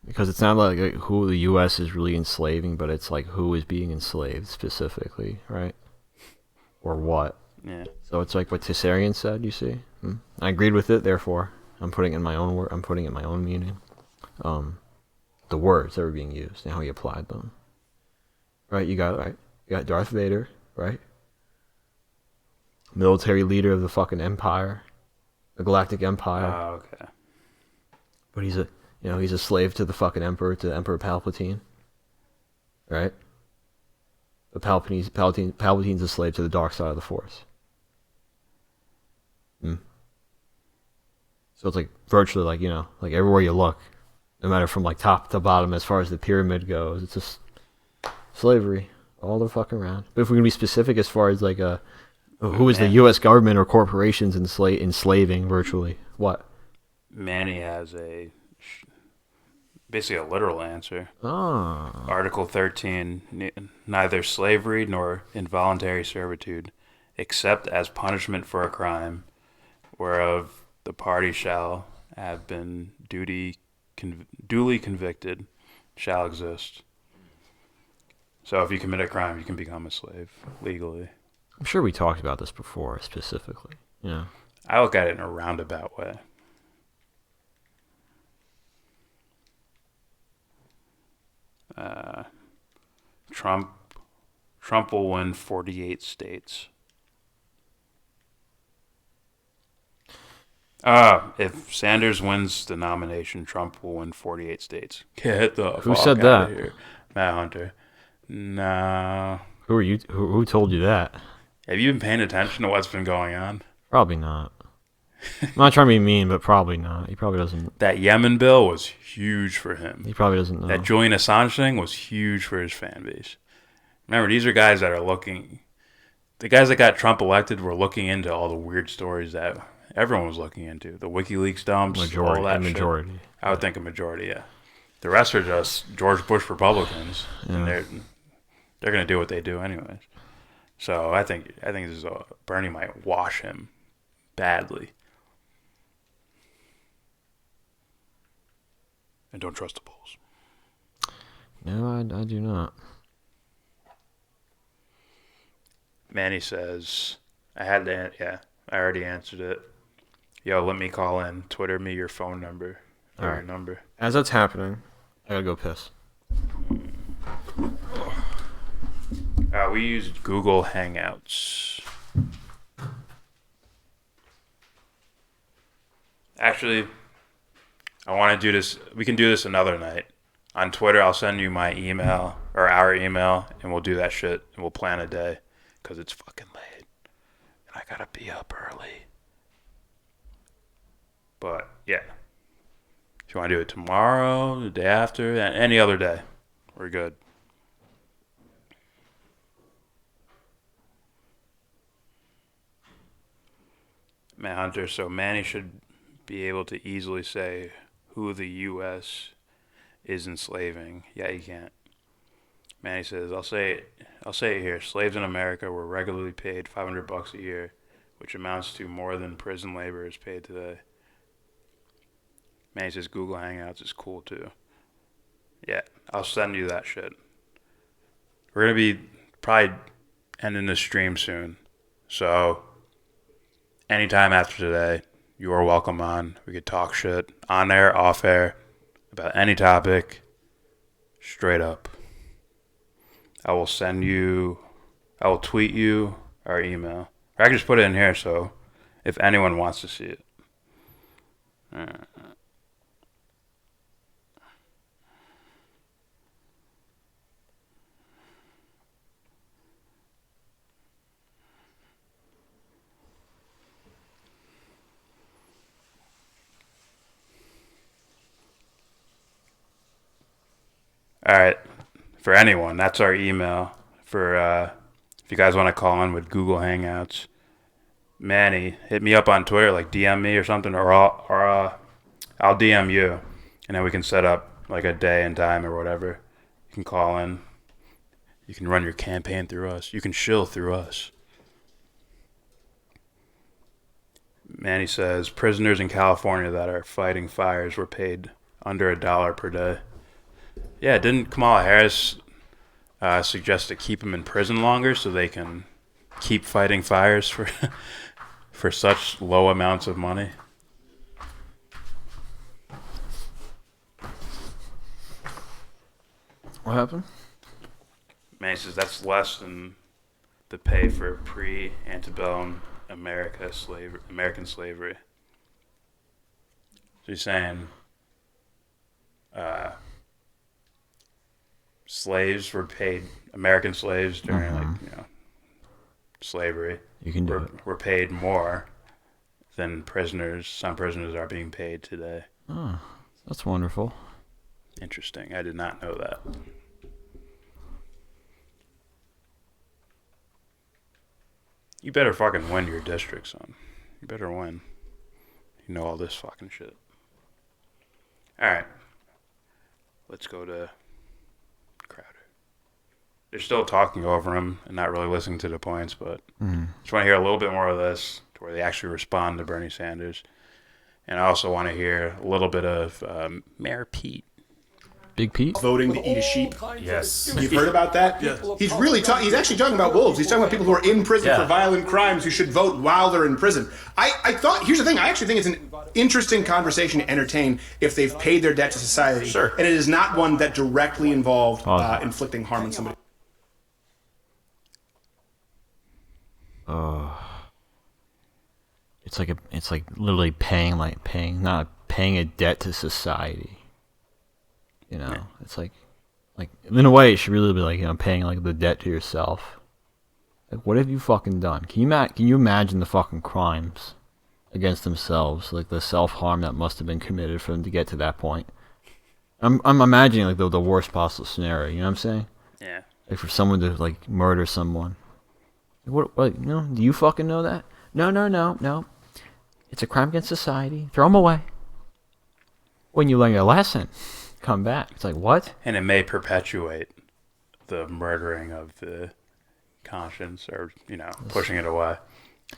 because it's not like who the U.S. is really enslaving, but it's like who is being enslaved specifically, right? Or what? Yeah. So it's like what Tessarian said. You see, I agreed with it. Therefore, I'm putting it in my own word. I'm putting it in my own meaning. The words that were being used and how he applied them. Right? You got Darth Vader, right? Military leader of the fucking empire, the Galactic Empire. Oh, okay. But he's a slave to the fucking Emperor, to Emperor Palpatine. Right? But Palpatine's a slave to the dark side of the Force. So it's like virtually like, like everywhere you look, no matter from like top to bottom as far as the pyramid goes, it's just slavery all the fucking around. But if we're gonna be specific as far as like who is the U.S. government or corporations enslaving virtually? What? Manny has basically a literal answer. Ah. Article 13, neither slavery nor involuntary servitude, except as punishment for a crime, whereof the party shall have been duly convicted, shall exist. So if you commit a crime, you can become a slave legally. I'm sure we talked about this before, specifically. Yeah. I look at it in a roundabout way. Trump will win 48 states. If Sanders wins the nomination, Trump will win 48 states. Get the Who fuck said out that? of here. Matt Hunter. No. Who are you? Who told you that? Have you been paying attention to what's been going on? Probably not. I'm not trying to be mean, but probably not. He probably doesn't. That Yemen bill was huge for him. He probably doesn't know. That Julian Assange thing was huge for his fan base. Remember, these are guys that are looking. The guys that got Trump elected were looking into all the weird stories that everyone was looking into. The WikiLeaks dumps, all that shit. Majority. I would think a majority, yeah. The rest are just George Bush Republicans, and they're going to do what they do anyways. So I think this is Bernie might wash him badly. And don't trust the polls. No, I do not. Manny says, I already answered it. Yo, let me call in. Twitter me your phone number. All right. Your number. As that's happening, I gotta go piss. We used Google Hangouts. Actually, I want to do this. We can do this another night. On Twitter, I'll send you my email or our email, and we'll do that shit, and we'll plan a day, because it's fucking late, and I gotta be up early. But, yeah. If you want to do it tomorrow, the day after, any other day, we're good. Matt Hunter, so Manny should be able to easily say who the U.S. is enslaving. Yeah, you can't. Manny says, I'll say it here. Slaves in America were regularly paid $500 a year, which amounts to more than prison labor is paid today. Manny says Google Hangouts is cool too. Yeah, I'll send you that shit. We're going to be probably ending the stream soon. So, anytime after today, you are welcome on. We could talk shit on air, off air, about any topic, straight up. I will tweet you our email. Or I can just put it in here so if anyone wants to see it. All right. For anyone, that's our email. For if you guys want to call in with Google Hangouts, Manny, hit me up on Twitter, like DM me or something, or I'll DM you, and then we can set up like a day and time or whatever. You can call in. You can run your campaign through us. You can shill through us. Manny says prisoners in California that are fighting fires were paid under $1 per day. Yeah, didn't Kamala Harris suggest to keep them in prison longer so they can keep fighting fires for such low amounts of money? What happened? Man, he says that's less than the pay for pre-antebellum American slavery. So he's saying slaves were paid, American slaves during slavery. You can do it. Were paid more than prisoners. Some prisoners are being paid today. Oh, that's wonderful. Interesting. I did not know that. You better fucking win your district, son. You better win. You know all this fucking shit. Alright. let's go to Crowder. They're still talking over him and not really listening to the points, but just want to hear a little bit more of this to where they actually respond to Bernie Sanders. And I also want to hear a little bit of Mayor Pete. Big Pete? Voting to eat a sheep. Yes. You've heard about that? Yeah. He's he's actually talking about wolves. He's talking about people who are in prison for violent crimes who should vote while they're in prison. I thought, here's the thing, I actually think it's an interesting conversation to entertain if they've paid their debt to society. Sure. And it is not one that directly involved inflicting harm on somebody. It's like literally paying a debt to society. You know, it's like in a way it should really be like, you know, paying like the debt to yourself. Like, what have you fucking done? Can you imagine the fucking crimes against themselves, like the self-harm that must have been committed for them to get to that point? I'm imagining like the worst possible scenario. You know what I'm saying? Yeah. Like for someone to like murder someone. What you know? Do you fucking know that? No. It's a crime against society. Throw them away. When you learn your lesson, come back. It's like, what? And it may perpetuate the murdering of the conscience, or, you know, pushing it away.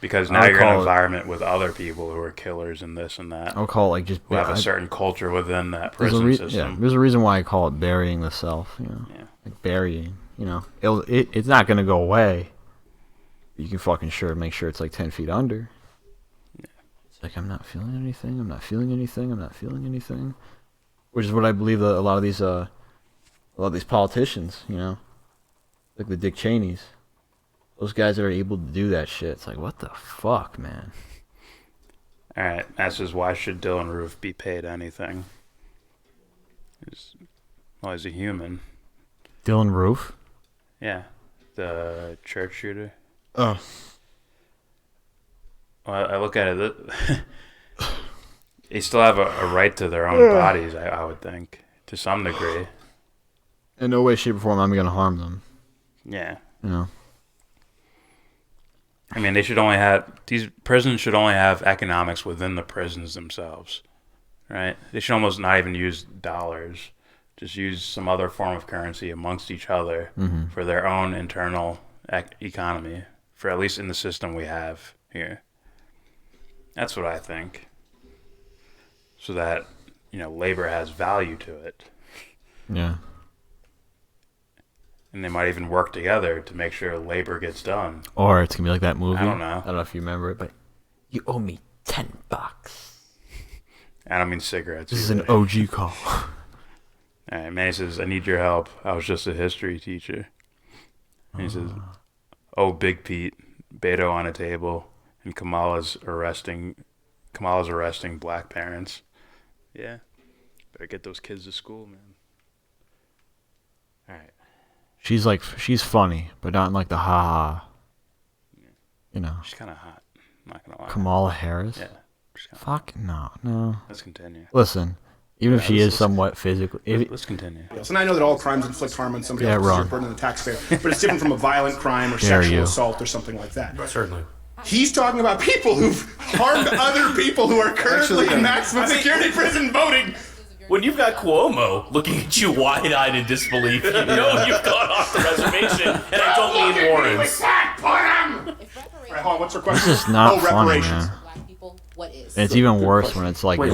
Because now you're in an environment with other people who are killers and this and that. I'll call it like just... who have a certain culture within that prison system. Yeah, there's a reason why I call it burying the self, you know. Yeah. Like burying, you know. It's not going to go away. You can fucking make sure it's like 10 feet under. Yeah. It's like, I'm not feeling anything. Which is what I believe a lot of these politicians, you know, like the Dick Cheneys, those guys that are able to do that shit. It's like, what the fuck, man? All right, that's just why should Dylan Roof be paid anything? He's a human. Dylan Roof? Yeah, the church shooter. Oh. Well, I look at it. They still have a right to their own bodies, I would think, to some degree. In no way, shape, or form I'm going to harm them. Yeah. You know? I mean, these prisons should only have economics within the prisons themselves, right? They should almost not even use dollars. Just use some other form of currency amongst each other for their own internal economy, for at least in the system we have here. That's what I think. So that, you know, labor has value to it. Yeah. And they might even work together to make sure labor gets done. Or it's going to be like that movie. I don't know. I don't know if you remember it, but you owe me $10. I don't mean cigarettes. This is an OG call. All right, Manny says, I need your help. I was just a history teacher. And he says, oh, Big Pete, Beto on a table, and Kamala's arresting black parents. Yeah. Better get those kids to school, man. All right. She's funny, but not in like the ha-ha. Yeah. You know. She's kind of hot. I'm not going to lie. Kamala Harris? Yeah. Fuck, no. Let's continue. Listen, even if she is somewhat physically... Let's continue. Yes, and I know that all crimes inflict harm on somebody Yeah, else, wrong. you're burden the taxpayer, but it's different from a violent crime or sexual assault or something like that. Certainly. He's talking about people who've harmed other people who are currently in maximum security prison voting. When you've got Cuomo looking at you wide-eyed in disbelief, you know you've gone off the reservation, and I don't mean Warren's. Right, hold on, what's her question? This is not funny, reparations. man. And it's even worse when it's like, like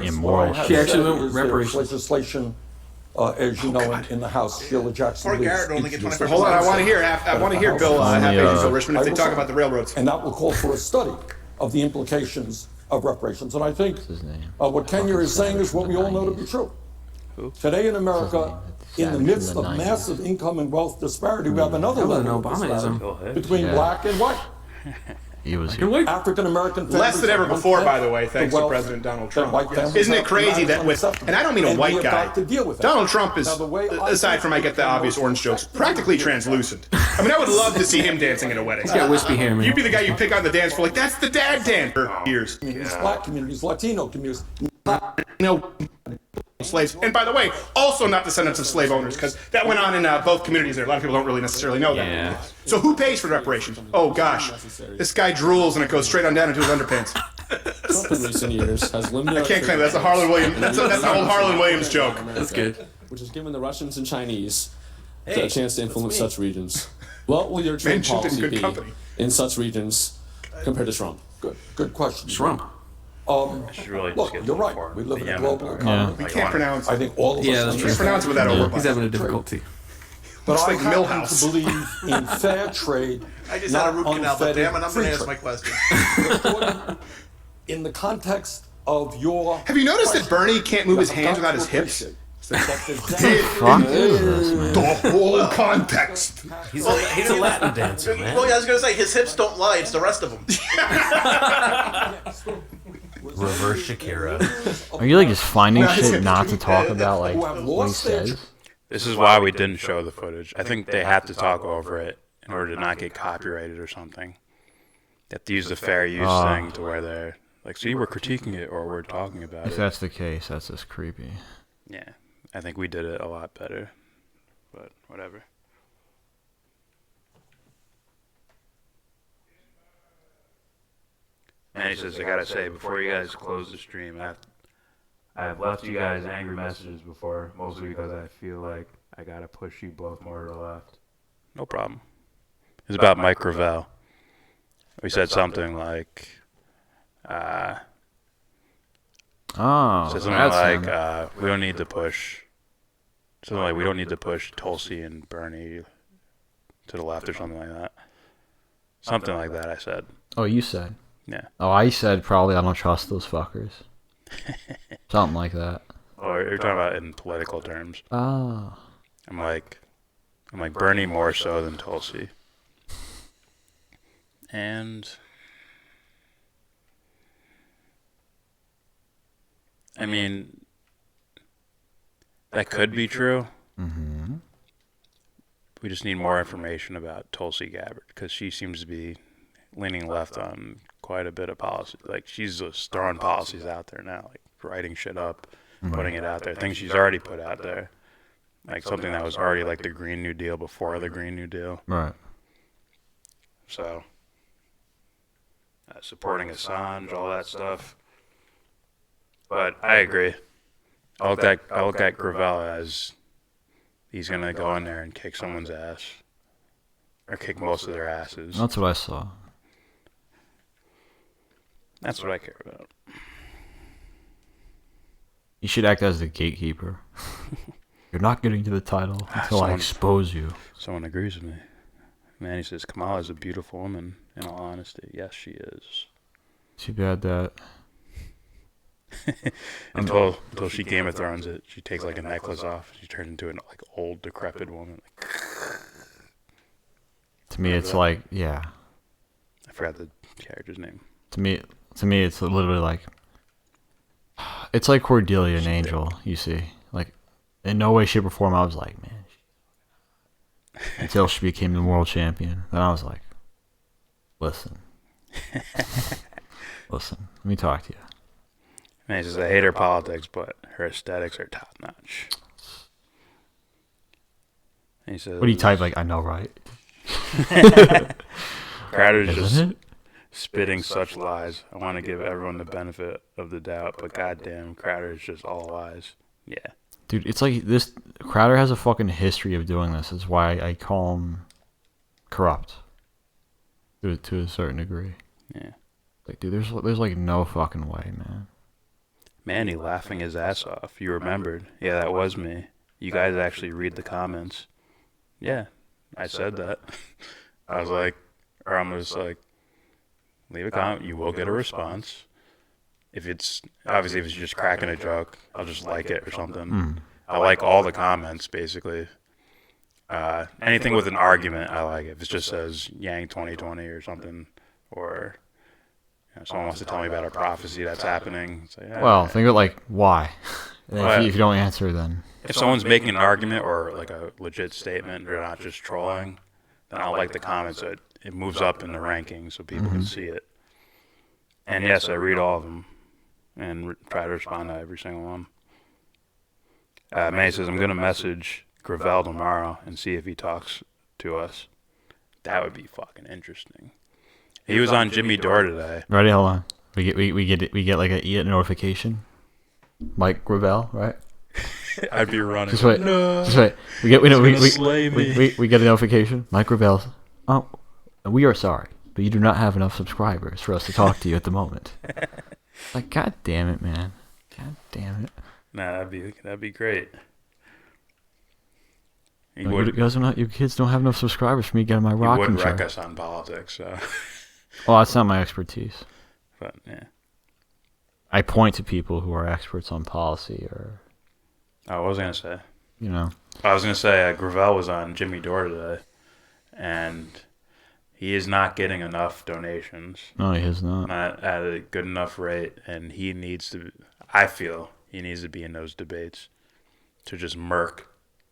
immoral. She actually went with reparations. Legislation, as you know, in the House, Sheila Jackson. Hold on, I want to hear Bill Bill Richmond if they talk about the railroads. And that will call for a study of the implications of reparations. And I think what Kenya is saying is what we all know to be true. Today in America, in the midst of massive income and wealth disparity, we have another level of disparity between black and white. He was African American families. Less than ever before, by the way, thanks to President Donald Trump. Isn't it crazy that with, and I don't mean a white guy, Donald Trump is, aside from I get the obvious orange jokes, practically translucent. I mean, I would love to see him dancing at a wedding. He's got wispy hair, man. You'd be the guy you pick on the dance floor, like, that's the dad dance for years. Black communities, Latino communities. Slaves, and by the way, also not descendants of slave owners, because that went on in both communities there. A lot of people don't really necessarily know that. Yeah. So who pays for the reparations? Oh gosh, this guy drools and it goes straight on down into his underpants. Trump in recent years has limited. I can't claim that. That's a Harlan Williams. That's an old Harlan Williams joke. That's good. which has given the Russians and Chinese a chance to influence such regions. What will your trade policy be in such regions compared to Trump? Good question. Trump. Look, you're right. We live in a global economy. We can't pronounce it. I think all of us Can't pronounce it without overbite. He's having a difficulty. But Looks I like happen Millhouse. to believe in fair trade. I just had a root canal, but damn it, I'm going to ask my question. In the context of your... Have you noticed that Bernie can't move his hands without his hips? Fuck is this, man? The whole context. He's a Latin dancer, man. Well, yeah, I was going to say, his hips don't lie, it's the rest of them. Reverse Shapiro. Are you like just finding shit not to talk about, like what he says? This is why we didn't show the footage. I think they have to talk over it in order to not get copyrighted or something. They have to use the fair use thing to where they're like, see, we're critiquing it or we're talking about it. If that's the case, that's just creepy. Yeah, I think we did it a lot better, but whatever. And he says, I gotta say, before you guys close the stream, I've left you guys angry messages before, mostly because I feel like I gotta push you both more to the left. No problem. It's about Mike Gravel. We said something like, said something like, we don't need to push. Something like, we don't need to push Tulsi and Bernie to the left or something like that. Something like that, I said. Oh, you said? Yeah. Oh, I said probably I don't trust those fuckers. Something like that. Oh, you're talking about in political terms. Oh. I'm like Bernie more so than Tulsi. And I mean, that could be true. Mm-hmm. We just need more information about Tulsi Gabbard because she seems to be leaning left on quite a bit of policy. Like, she's just throwing policies out there now, like writing shit up, putting it out there, things she's already put out there. Like something that was already like the Green New Deal before the Green New Deal. Right. So, supporting Assange, all that stuff. But I agree. I look at Gravel as he's going to go in there and kick someone's ass. Or kick most of their asses. That's what I saw. That's what I care about. You should act as the gatekeeper. You're not getting to the title until I expose you. Someone agrees with me. Man, he says, Kamala is a beautiful woman, in all honesty. Yes, she is. Too bad that... until she Game of Thrones it. She takes like a necklace off. She turns into an like old, decrepit woman. To me, it's like, yeah. I forgot the character's name. To me, it's literally like... It's like Cordelia and Angel, you see. Like, in no way, shape, or form, I was like, man. Until she became the world champion. Then I was like, listen. Listen, let me talk to you. Man, he says, I hate her politics, but her aesthetics are top notch. And he says, what do you type? Like, I know, right? Crowder's just spitting such lies. I want to give everyone the benefit of the doubt, but goddamn, Crowder is just all lies. Yeah. Dude, it's like this. Crowder has a fucking history of doing this. That's why I call him corrupt. To a certain degree. Yeah. Like, dude, there's like no fucking way, man. Manny laughing his ass off. You remembered. Yeah, that was me. You guys actually read the comments. Yeah, I said that. I was like, or I'm just like, leave a comment. You will get a response. If it's just cracking a joke, I'll just like it or something. I like all the comments, basically. Anything with an argument, I like it. If it just says Yang 2020 or something, or someone wants to tell me about a prophecy that's happening. It's like, well, think of it like, why? And if you don't answer, then... If someone's making an argument or like a legit statement, they're not just trolling, then I'll like the comments so it moves up in the rankings so people can see it. And yes, I read all of them and try to respond to every single one. May says, I'm going to message Gravel tomorrow and see if he talks to us. That would be fucking interesting. He was on Jimmy Dore today. Ready? Hold on. We get like a notification. Mike Gravel, right? I'd be running. Just wait. No. Just wait. We get we get a notification. Mike Gravel. Oh, we are sorry, but you do not have enough subscribers for us to talk to you at the moment. Like, god damn it, man. God damn it. Nah, that'd be great. You guys are not. Your kids don't have enough subscribers for me getting my rocking chair. You would wreck us on politics, so. Well, that's not my expertise. But yeah. I point to people who are experts on policy or. Oh, what was I gonna say? You know. I was gonna say Gravel was on Jimmy Dore today, and he is not getting enough donations. No, he is not. Not at a good enough rate, and he needs to. I feel he needs to be in those debates to just murk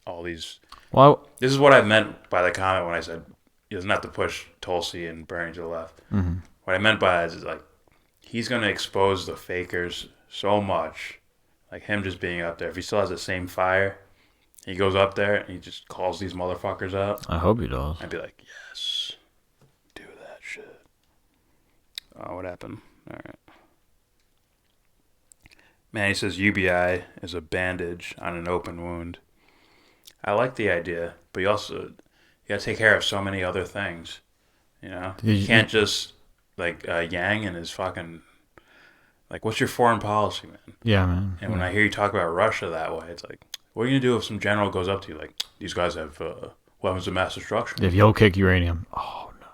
all these. Well, this is what I meant by the comment when I said he doesn't have to push Tulsi and Bernie to the left. Mm-hmm. What I meant by that is like he's going to expose the fakers so much, like him just being up there. If he still has the same fire, he goes up there and he just calls these motherfuckers out. I hope he does. I'd be like, yes, do that shit. Oh, what happened? All right. Man, he says UBI is a bandage on an open wound. I like the idea, but you gotta take care of so many other things. You know, you can't just like Yang and his fucking like. What's your foreign policy, man? Yeah, man. And when I hear you talk about Russia that way, it's like, what are you gonna do if some general goes up to you like, these guys have weapons of mass destruction? If you'll kick uranium, oh no.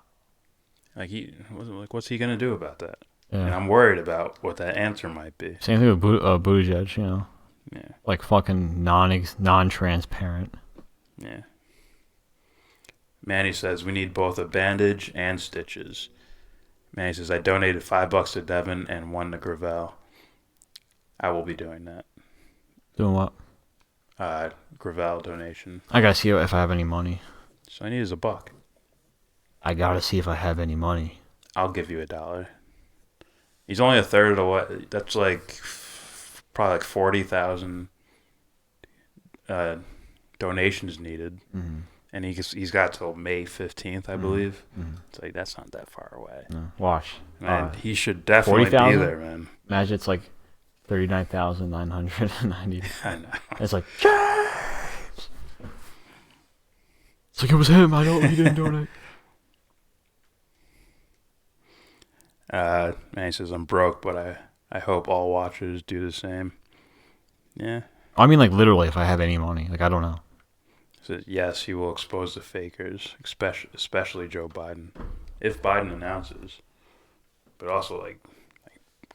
Like what's he gonna do about that? Yeah. And I'm worried about what that answer might be. Same thing with Buttigieg, you know. Yeah. Like fucking non-transparent. Yeah. Manny says we need both a bandage and stitches. Manny says I donated $5 to Devon and $1 to Gravel. I will be doing that. Doing what? Gravel donation. I gotta see if I have any money. So I need is $1. I gotta see if I have any money. I'll give you $1. He's only a third of the way. That's like probably like 40,000 donations needed, and he's got till May 15th, I believe. It's like that's not that far away. No. Watch, man, he should definitely 40,000? be there, man. Imagine it's like 39,990. I know. It's like James. It's like it was him. He didn't donate. Man, he says I'm broke, but I hope all watchers do the same. Yeah. I mean, like literally, if I have any money, like I don't know. He says yes, he will expose the fakers, especially Joe Biden, if Biden announces. But also like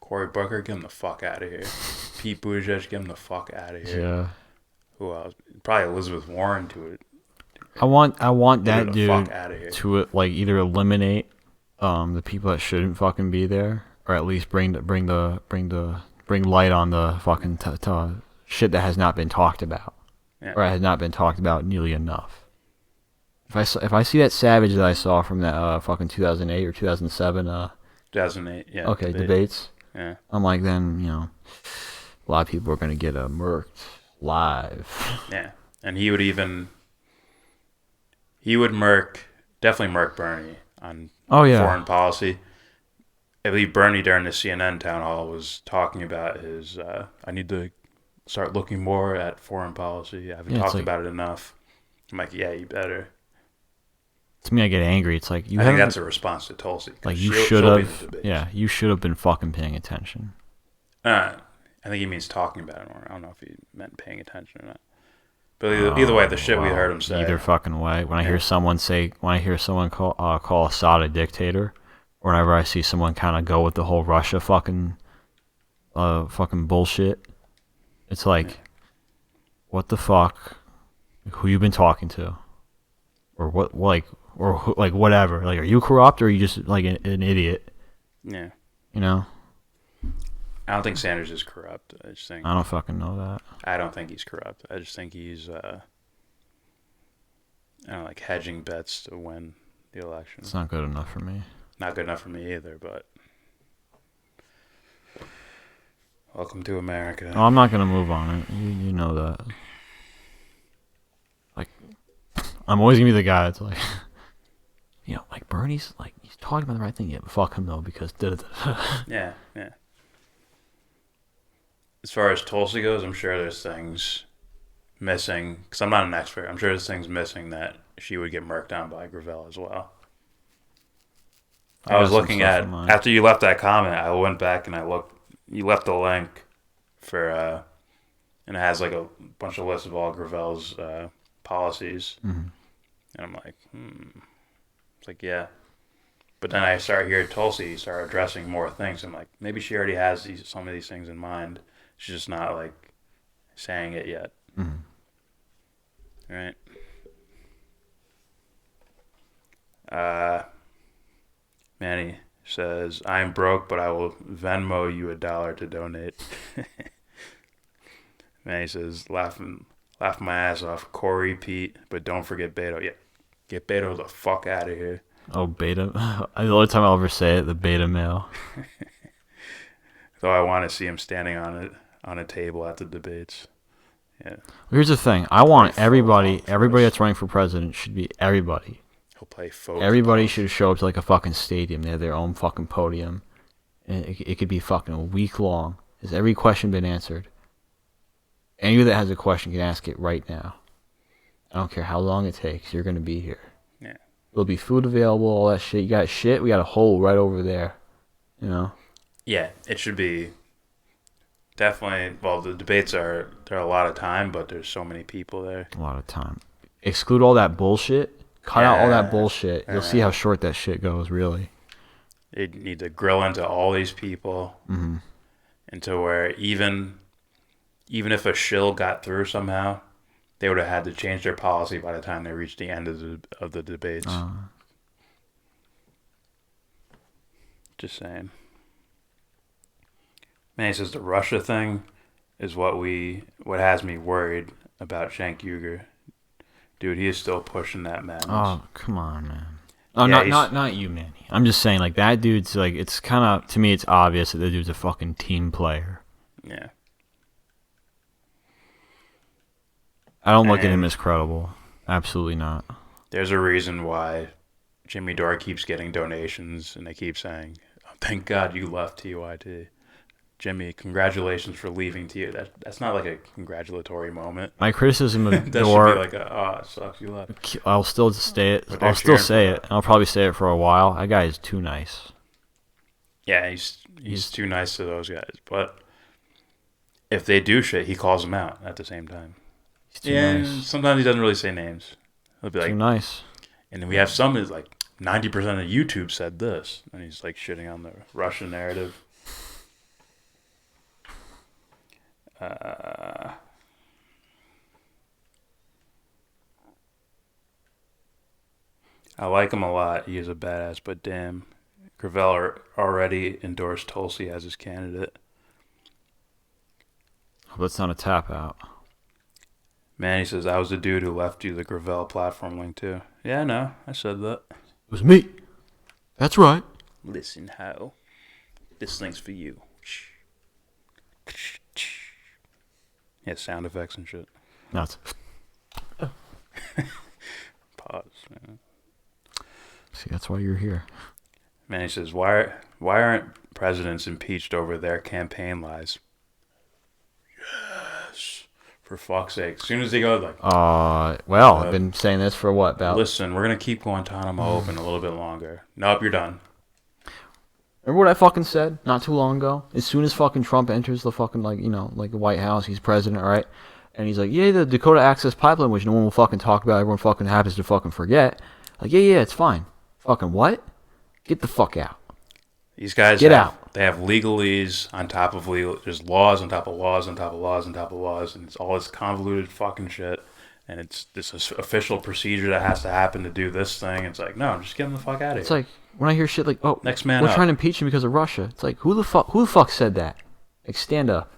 Cory Booker, get him the fuck out of here. Pete Buttigieg, get him the fuck out of here. Yeah. Who else? Probably Elizabeth Warren to it. I want that the dude fuck outta here. to like either eliminate the people that shouldn't fucking be there, or at least bring light on the fucking shit that has not been talked about, or has not been talked about nearly enough. If I see that savage that I saw from that fucking 2008 or 2007 2008, yeah. Okay, debates. Yeah. I'm like, then, you know, a lot of people are gonna get murked live. Yeah, and he would definitely murk Bernie on foreign policy. I believe Bernie during the CNN town hall was talking about his, I need to start looking more at foreign policy. I haven't talked about it enough. I'm like, yeah, you better. To me, I get angry. It's like I think that's a response to Tulsi. Like you should have, you should have been fucking paying attention. I think he means talking about it more. I don't know if he meant paying attention or not. But either way, the shit we heard him say. Either fucking way. When I hear someone call Assad a dictator, or whenever I see someone kind of go with the whole Russia fucking bullshit, it's like, what the fuck? Who you been talking to? Or what? Like whatever. Like, are you corrupt or are you just like an idiot? Yeah. You know. I don't think Sanders is corrupt. I don't fucking know that. I don't think he's corrupt. I just think he's, like hedging bets to win the election. It's not good enough for me. Not good enough for me either, but welcome to America. Oh, I'm not gonna move on it. You know that. Like, I'm always gonna be the guy that's like, you know, like Bernie's like he's talking about the right thing. Yeah, but fuck him though because Yeah. As far as Tulsi goes, I'm sure there's things missing, because I'm not an expert, I'm sure this thing's missing that she would get murked down by Gravel as well. I was looking at, after you left that comment, I went back and I looked, you left the link for, and it has like a bunch of lists of all Gravel's policies. Mm-hmm. And I'm like, It's like, yeah. But then I start hearing Tulsi start addressing more things. I'm like, maybe she already has some of these things in mind. She's just not like saying it yet. Mm-hmm. Right? Manny says, I'm broke, but I will Venmo you $1 to donate. Manny says, laugh my ass off. Corey, Pete, but don't forget Beto. Yeah, get Beto the fuck out of here. Oh, beta. The only time I'll ever say it, the beta male. Though I want to see him standing on a table at the debates. Yeah. Here's the thing. I want everybody that's running for president should be everybody. He'll play folk. Everybody should show up to like a fucking stadium. They have their own fucking podium. And it could be fucking a week long. Has every question been answered? Anybody that has a question can ask it right now. I don't care how long it takes. You're going to be here. Yeah. There'll be food available, all that shit. You got shit, we got a hole right over there. You know? Yeah, it should be definitely, well, the debates they're a lot of time, but there's so many people there. A lot of time. Exclude all that bullshit. Cut out all that bullshit. You'll see how short that shit goes, really. They need to grill into all these people. Mm-hmm. Into where even if a shill got through somehow, they would have had to change their policy by the time they reached the end of the debates. Just saying. Man, he says the Russia thing is what has me worried about Cenk Uygur. Dude, he is still pushing that madness. Oh, come on, man. Oh, yeah, not you, Manny. I'm just saying, like, that dude's, like, it's kind of, to me, it's obvious that the dude's a fucking team player. Yeah. I don't look at him as credible. Absolutely not. There's a reason why Jimmy Dore keeps getting donations, and they keep saying, oh, thank God you left TYT. Jimmy, congratulations for leaving TYT. That's not like a congratulatory moment. My criticism of that Dore... should be like it sucks you left. I'll still say it. I'll still say it. I'll probably say it for a while. That guy is too nice. Yeah, he's too nice to those guys. But if they do shit, he calls them out at the same time. He's too nice. Sometimes he doesn't really say names. He'll be like, too nice. And then we have some that's like 90% of YouTube said this, and he's like shitting on the Russian narrative. I like him a lot. He is a badass, but damn, Gravel already endorsed Tulsi as his candidate. That's not a tap out. Man, he says, I was the dude who left you the Gravel platform link too. Yeah, no, I said that. It was me. That's right. Listen, how? This link's for you. Yeah, sound effects and shit. No, it's... Pause, man. See, that's why you're here. Man, he says, why aren't presidents impeached over their campaign lies? Yes. For fuck's sake. As soon as they go, like... I've been saying this for what, about... Listen, we're going to keep Guantanamo open a little bit longer. Nope, you're done. Remember what I fucking said not too long ago? As soon as fucking Trump enters the fucking, like the White House, he's president, right? And he's like, yeah, the Dakota Access Pipeline, which no one will fucking talk about, everyone fucking happens to fucking forget. Like, yeah, it's fine. Fucking what? Get the fuck out. These guys Get out. They have legalese on top of legal. There's laws on top of laws on top of laws on top of laws, and it's all this convoluted fucking shit. And it's this official procedure that has to happen to do this thing. It's like, no, just get them the fuck out of here. It's like, when I hear shit like, oh, next man we're up. trying to impeach him because of Russia. It's like, who the fuck said that? Like, stand up.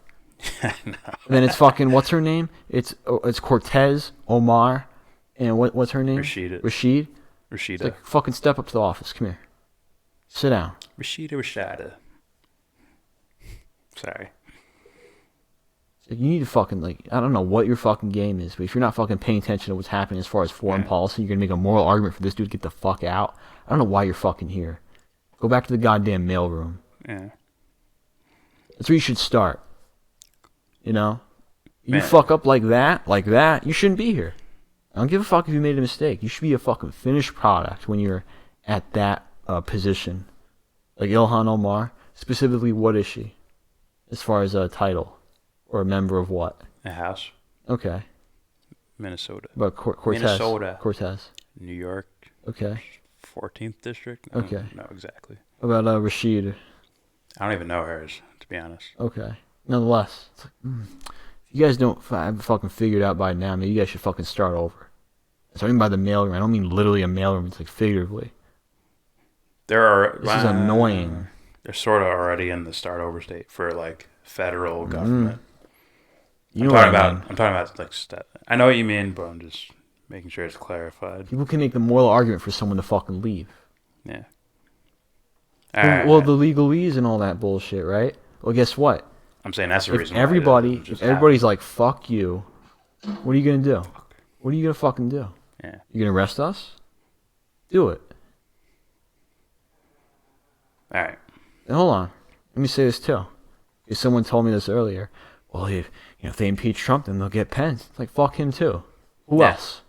No. And then it's fucking, what's her name? It's Cortez, Omar, and what's her name? Rashida. It's like, fucking step up to the office. Come here. Sit down. Rashida. Sorry. You need to fucking, like, I don't know what your fucking game is, but if you're not fucking paying attention to what's happening as far as foreign policy, you're going to make a moral argument for this dude to get the fuck out. I don't know why you're fucking here. Go back to the goddamn mailroom. Yeah. That's where you should start. You know? You fuck up like that, you shouldn't be here. I don't give a fuck if you made a mistake. You should be a fucking finished product when you're at that position. Like Ilhan Omar, specifically, what is she? As far as a title. Or a member of what? A house. Okay. Minnesota. But Cortez. Minnesota. Cortez. New York. Okay. 14th district? Okay. I don't know exactly. What about Rashid? I don't even know hers, to be honest. Okay. Nonetheless, it's like, if you guys don't have it fucking figured out by now, maybe you guys should fucking start over. That's what I mean by the mailroom. I don't mean literally a mailroom. It's like figuratively. This is annoying. They're sort of already in the start over state for like federal government. You know what I mean. I'm talking about like I know what you mean, but I'm just making sure it's clarified. People can make the moral argument for someone to fucking leave. Yeah. Well, the legalese and all that bullshit, right? Well, guess what? I'm saying that's the reason. If everybody's like, fuck you, what are you gonna do? What are you gonna fucking do? Yeah. You gonna arrest us? Do it. All right. And hold on. Let me say this too. If someone told me this earlier, well, if they impeach Trump, then they'll get Pence. It's like, fuck him too. Who else?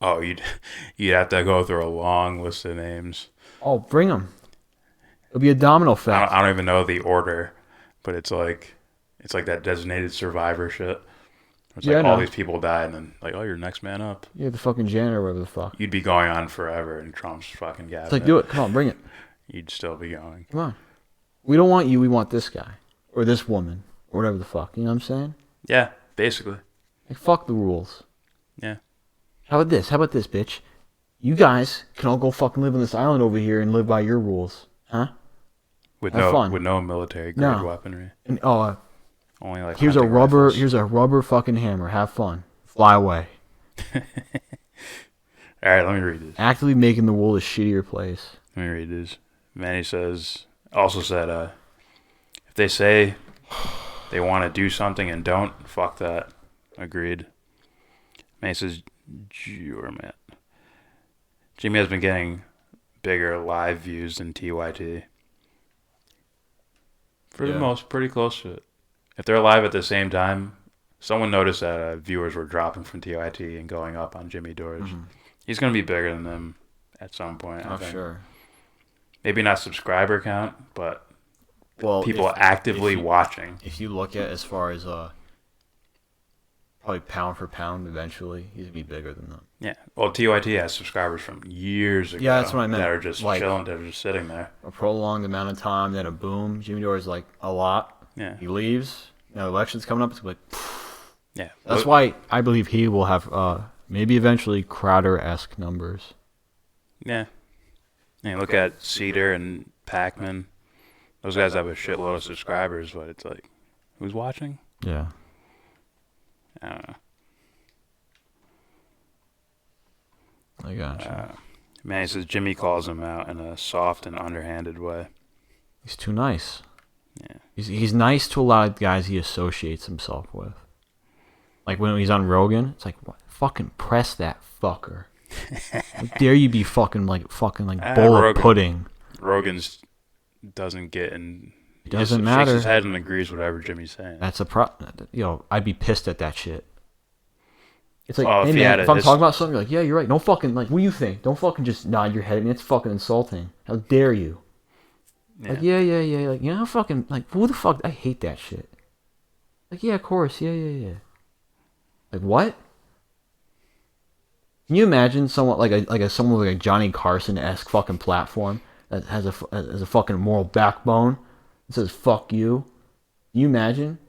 Oh, you'd have to go through a long list of names. Oh, bring them. It'll be a domino effect. I don't even know the order, but it's like that designated survivor shit. It's like all these people died, and then like, oh, you're next man up. Yeah, the fucking janitor, or whatever the fuck. You'd be going on forever in Trump's fucking cabinet. It's like, do it. Come on, bring it. You'd still be going. Come on. We don't want you. We want this guy or this woman or whatever the fuck. You know what I'm saying? Yeah, basically. Like, fuck the rules. Yeah. How about this? How about this, bitch? You guys can all go fucking live on this island over here and live by your rules, huh? With no military grade weaponry. And, only like here's a rubber fucking hammer. Have fun. Fly away. All right, let me read this. Actively making the world a shittier place. Let me read this. Manny also said, if they say they want to do something and don't, fuck that. Agreed. Manny says, Matt. Jimmy has been getting bigger live views than TYT. For the most, pretty close to it. If they're live at the same time, someone noticed that viewers were dropping from TYT and going up on Jimmy Dores. Mm-hmm. He's going to be bigger than them at some point. I think. Sure. Maybe not subscriber count, but people actively watching. If you look at as far as probably pound for pound, eventually he's gonna be bigger than them. Yeah. Well, TYT has subscribers from years ago. Yeah, that's what I meant. That are just chilling, that are just sitting there. A prolonged amount of time, then a boom. Jimmy Dore is like a lot. Yeah. He leaves. Now election's coming up. It's like. Yeah. That's why I believe he will have maybe eventually Crowder-esque numbers. Yeah. And look at Cedar and Pac-Man. Those guys have a shitload of subscribers, but it's like, who's watching? Yeah. I don't know. I gotcha. Man, he says Jimmy calls him out in a soft and underhanded way. He's too nice. Yeah. He's nice to a lot of guys he associates himself with. Like when he's on Rogan, it's like, what? Fucking press that fucker. How dare you be fucking like bowl of pudding. Rogan's doesn't get in. Doesn't matter. Shakes his head and agrees whatever Jimmy's saying. That's I'd be pissed at that shit. It's like, Oh, hey if man, if I'm talking about something, you're like, yeah, you're right. Don't fucking, like, what do you think? Don't fucking just nod your head at me. It's fucking insulting. How dare you? Yeah. Like, yeah. Like, you know, fucking, like, who the fuck? I hate that shit. Like, yeah, of course. Yeah. Like, what? Can you imagine someone someone with like a Johnny Carson-esque fucking platform that has a fucking moral backbone that says "fuck you"? Can you imagine?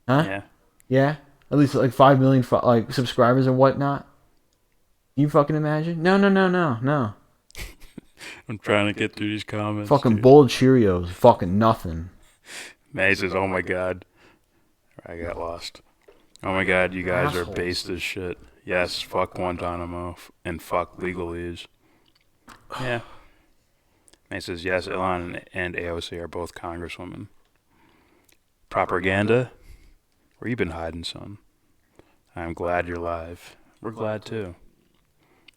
Huh? Yeah. Yeah. At least like 5 million like subscribers and whatnot. Can you fucking imagine? No. I'm trying to get through these comments. Fucking bowl of Cheerios. Fucking nothing. May says, "Oh my god, I got lost. Oh my god, you guys are based as shit. Yes, fuck Guantanamo and fuck legalese." Yeah. May says, "Yes, Elon and AOC are both congresswomen. Propaganda? Where you been hiding, son? I'm glad you're live. We're glad too.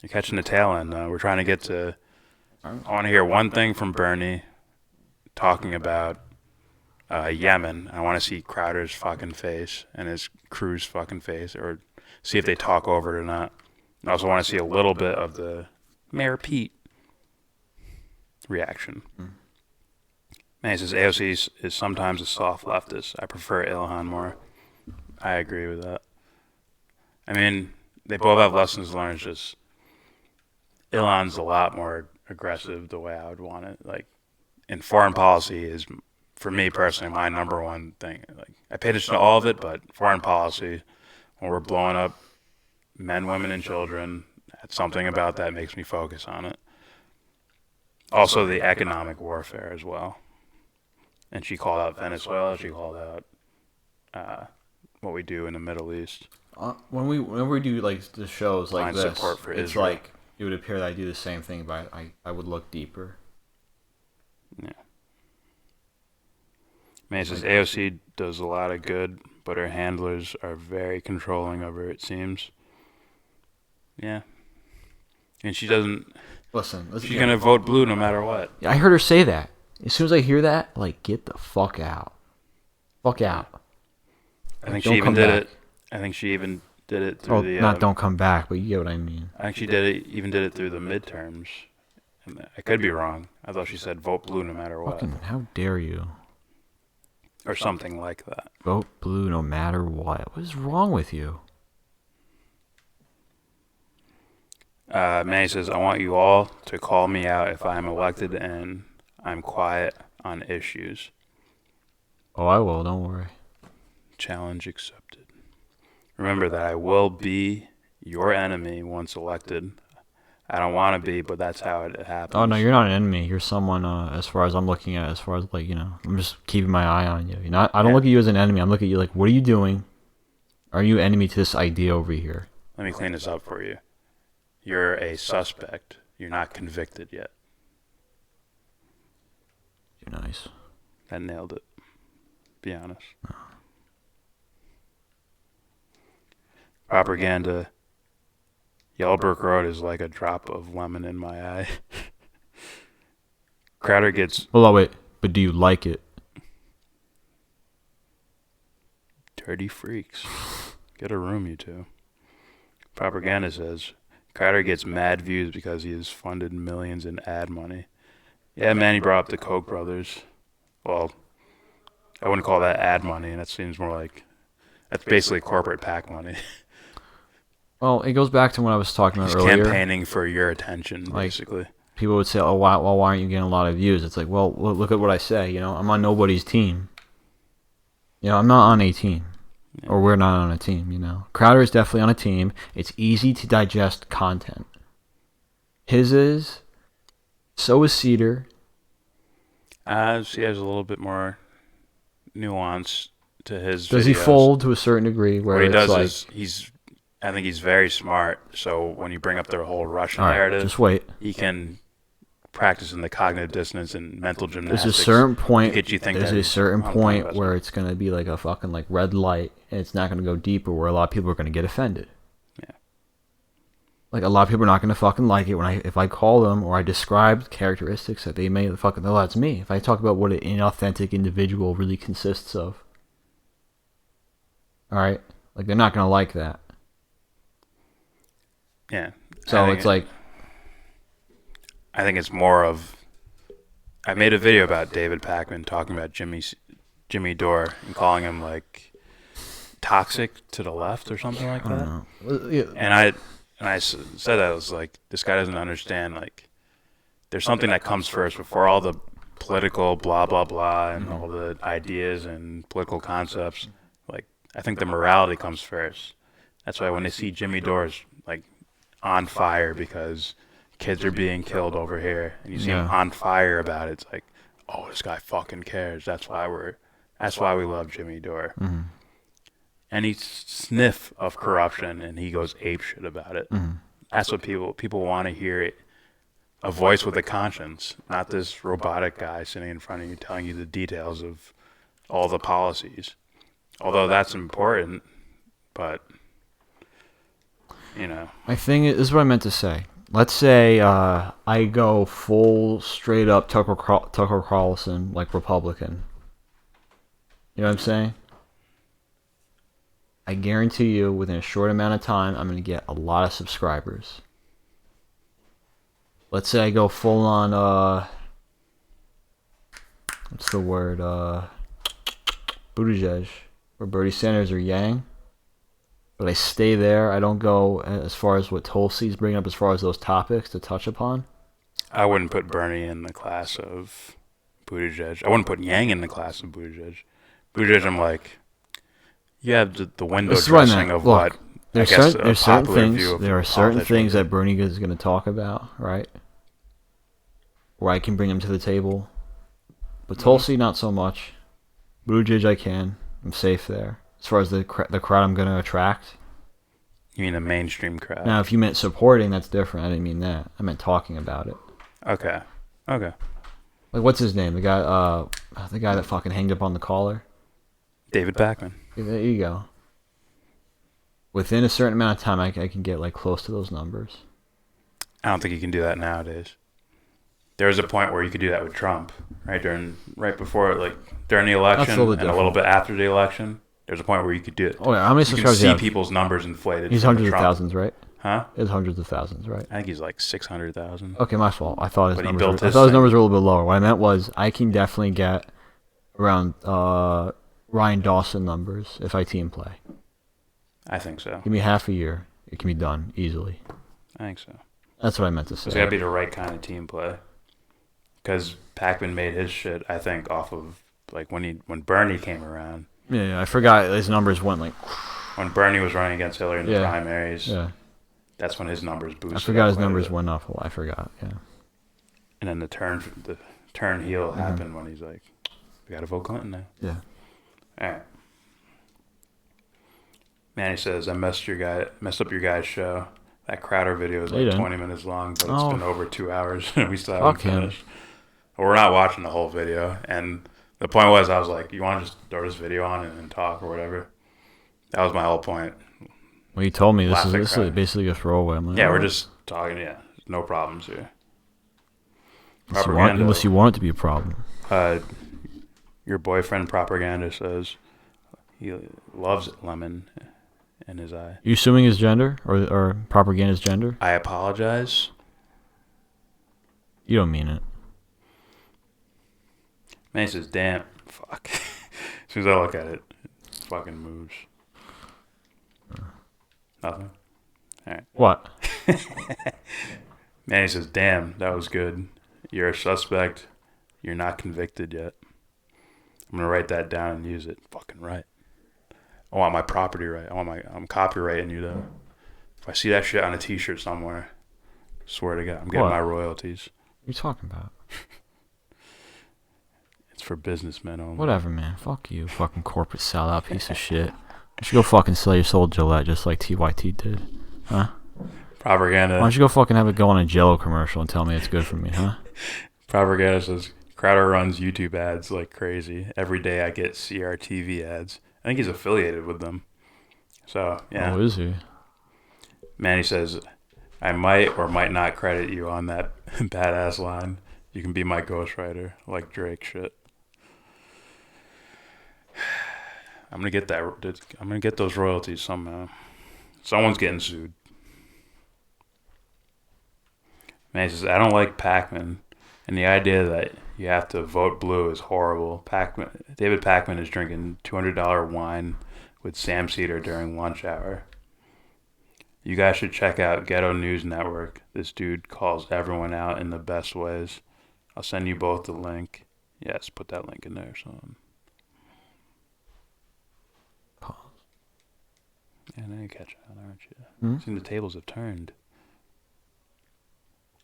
You're catching the tail end. We're trying to get to. I want to hear one thing from Bernie talking about Yemen. I want to see Crowder's fucking face and his crew's fucking face, or see if they talk over it or not. I also want to see a little bit of the Mayor Pete reaction. Man, he says AOC is sometimes a soft leftist. I prefer Ilhan more. I agree with that. I mean, they both have lessons learned. Just Ilhan's a lot more aggressive the way I would want it. Like, in foreign policy is, for me personally, my number one thing. Like, I pay attention to all of it, but foreign policy, when we're blowing up men, women, and children, that's something about that makes me focus on it. Also, the economic warfare as well. And she called out Venezuela. She called out what we do in the Middle East. Whenever we do like the shows like Blind this, support for it's Israel. like it would appear that I do the same thing, but I would look deeper. Yeah. Man, it says AOC does a lot of good, but her handlers are very controlling of her, it seems. Yeah. And she doesn't... Listen, she's going to vote blue no matter what. Yeah, I heard her say that. As soon as I hear that, like, get the fuck out. Fuck out. I think she even did it. I think she even did it through the... not don't come back, but you get what I mean. I think she did it through the midterms. And I could be wrong. I thought she said vote blue no matter what. Fucking, how dare you? Or something like that. Vote blue no matter what. What is wrong with you? Manny says, I want you all to call me out if I'm elected and I'm quiet on issues. Oh, I will. Don't worry. Challenge accepted. Remember that I will be your enemy once elected. I don't want to be, but that's how it happens. Oh, no, you're not an enemy. You're someone, as far as I'm looking at, as far as, like, you know, I'm just keeping my eye on you. I don't look at you as an enemy. I'm looking at you like, what are you doing? Are you enemy to this idea over here? Let me clean this up for you. You're a suspect. You're not convicted yet. You're nice. That nailed it. Be honest. Oh. Propaganda. Yellowbrook Road is like a drop of lemon in my eye. Crowder gets... Hold on, wait. But do you like it? Dirty freaks. Get a room, you two. Propaganda says... Crowder gets mad views because he has funded millions in ad money. Yeah, man, he brought up the Koch brothers. Well, I wouldn't call that ad money, and that seems more like... That's basically corporate PAC money. Well, it goes back to what I was talking about earlier. Campaigning for your attention, basically. Like, people would say, oh, why aren't you getting a lot of views? It's like, well, look at what I say. You know, I'm on nobody's team. You know, I'm not on a team. Yeah. Or we're not on a team, you know. Crowder is definitely on a team. It's easy to digest content. His is. So is Cedar. She has a little bit more nuance to his Does videos. he fold to a certain degree? Where what he does like, is I think he's very smart. So when you bring up their whole Russian narrative, just wait. He can practice in the cognitive dissonance and mental gymnastics. There's a certain point. Get you think there's a certain point where it's going to be like a fucking like red light, and it's not going to go deeper. Where a lot of people are going to get offended. Yeah. Like a lot of people are not going to fucking like it if I call them or I describe characteristics that they may fucking. Oh, that's me. If I talk about what an inauthentic individual really consists of. All right, like they're not going to like that. Yeah. So it's like. I think it's more of... I made a video about David Pakman talking about Jimmy Dore and calling him, like, toxic to the left or something like that. And I said that, I was like, this guy doesn't understand, like, there's something that comes first before all the political blah, blah, blah, and all the ideas and political concepts. Like, I think the morality comes first. That's why when they see Jimmy Dore's, like, on fire because... kids are being killed over here, and you see him on fire about it. It's like, oh, this guy fucking cares. That's why we love Jimmy Dore. Mm-hmm. Any sniff of corruption, and he goes apeshit about it. Mm-hmm. That's what people want to hear. A voice with a conscience, not this robotic guy sitting in front of you telling you the details of all the policies. Although that's important, but you know. My thing is what I meant to say. Let's say I go full straight up Tucker Carlson, like Republican. You know what I'm saying? I guarantee you, within a short amount of time, I'm going to get a lot of subscribers. Let's say I go full on, what's the word, Buttigieg, or Bernie Sanders, or Yang. But I stay there. I don't go as far as what Tulsi's bringing up as far as those topics to touch upon. I wouldn't put Bernie in the class of Buttigieg. I wouldn't put Yang in the class of Buttigieg. Buttigieg, I'm like, you have the window dressing of what there's certain things. There are certain things that Bernie is going to talk about, right? Where I can bring him to the table, but Tulsi not so much. Buttigieg I can. I'm safe there. As far as the crowd I'm going to attract. You mean the mainstream crowd? Now, if you meant supporting, that's different. I didn't mean that. I meant talking about it. Okay. Okay. Like, what's his name? The guy that fucking hanged up on the collar. David Pakman. There you go. Within a certain amount of time, I can get like close to those numbers. I don't think you can do that nowadays. There was a point where you could do that with Trump, right during the election and a little bit after the election. There's a point where you could do it. Oh yeah, how many subscribers do you have? See people's numbers inflated. He's hundreds of thousands, right? Huh? It's hundreds of thousands, right? I think he's like 600,000. Okay, my fault. I thought his numbers were a little bit lower. What I meant was I can definitely get around Ryan Dawson numbers if I team play. I think so. Give me half a year. It can be done easily. I think so. That's what I meant to say. It's got to be the right kind of team play. Because Pakman made his shit, I think, off of like when Bernie came around. Yeah, I forgot his numbers went like. When Bernie was running against Hillary in the primaries. Yeah. That's when his numbers boosted. I forgot his numbers went up. I forgot. Yeah. And then the turn heel happened when he's like, "We got to vote Clinton now." Yeah. All right. Manny says, I messed up your guys' show. That Crowder video is like 20 minutes long, but it's been over 2 hours and we still haven't finished. Well, we're not watching the whole video. And the point was, I was like, you want to just throw this video on and talk or whatever? That was my whole point. Well, you told me this is basically a throwaway. Like, we're just talking. Yeah, no problems here. Unless you want it to be a problem. Your boyfriend Propaganda says he loves lemon in his eye. You assuming his gender or Propaganda's gender? I apologize. You don't mean it. Man, he says, damn, fuck. As soon as I look at it, it fucking moves. Nothing? Alright. What? Man, he says, damn, that was good. You're a suspect. You're not convicted yet. I'm going to write that down and use it. Fucking right. I want my property right. I'm copyrighting you, though. If I see that shit on a t-shirt somewhere, swear to God, I'm getting my royalties. What are you talking about? It's for businessmen only. Whatever, man. Fuck you, fucking corporate sellout piece of shit. You should go fucking sell your soul Gillette just like TYT did. Huh? Propaganda. Why don't you go fucking have it go on a Jello commercial and tell me it's good for me, huh? Propaganda says, Crowder runs YouTube ads like crazy. Every day I get CRTV ads. I think he's affiliated with them. So, yeah. Oh, is he? Manny says, I might or might not credit you on that badass line. You can be my ghostwriter, like Drake shit. I'm gonna get that. I'm gonna get those royalties somehow. Someone's getting sued. Man, he says, I don't like Pakman, and the idea that you have to vote blue is horrible. David Pakman is drinking $200 wine with Sam Cedar during lunch hour. You guys should check out Ghetto News Network. This dude calls everyone out in the best ways. I'll send you both the link. Yes, put that link in there. Pause. Yeah, now you catch on, aren't you? Seeing the tables have turned.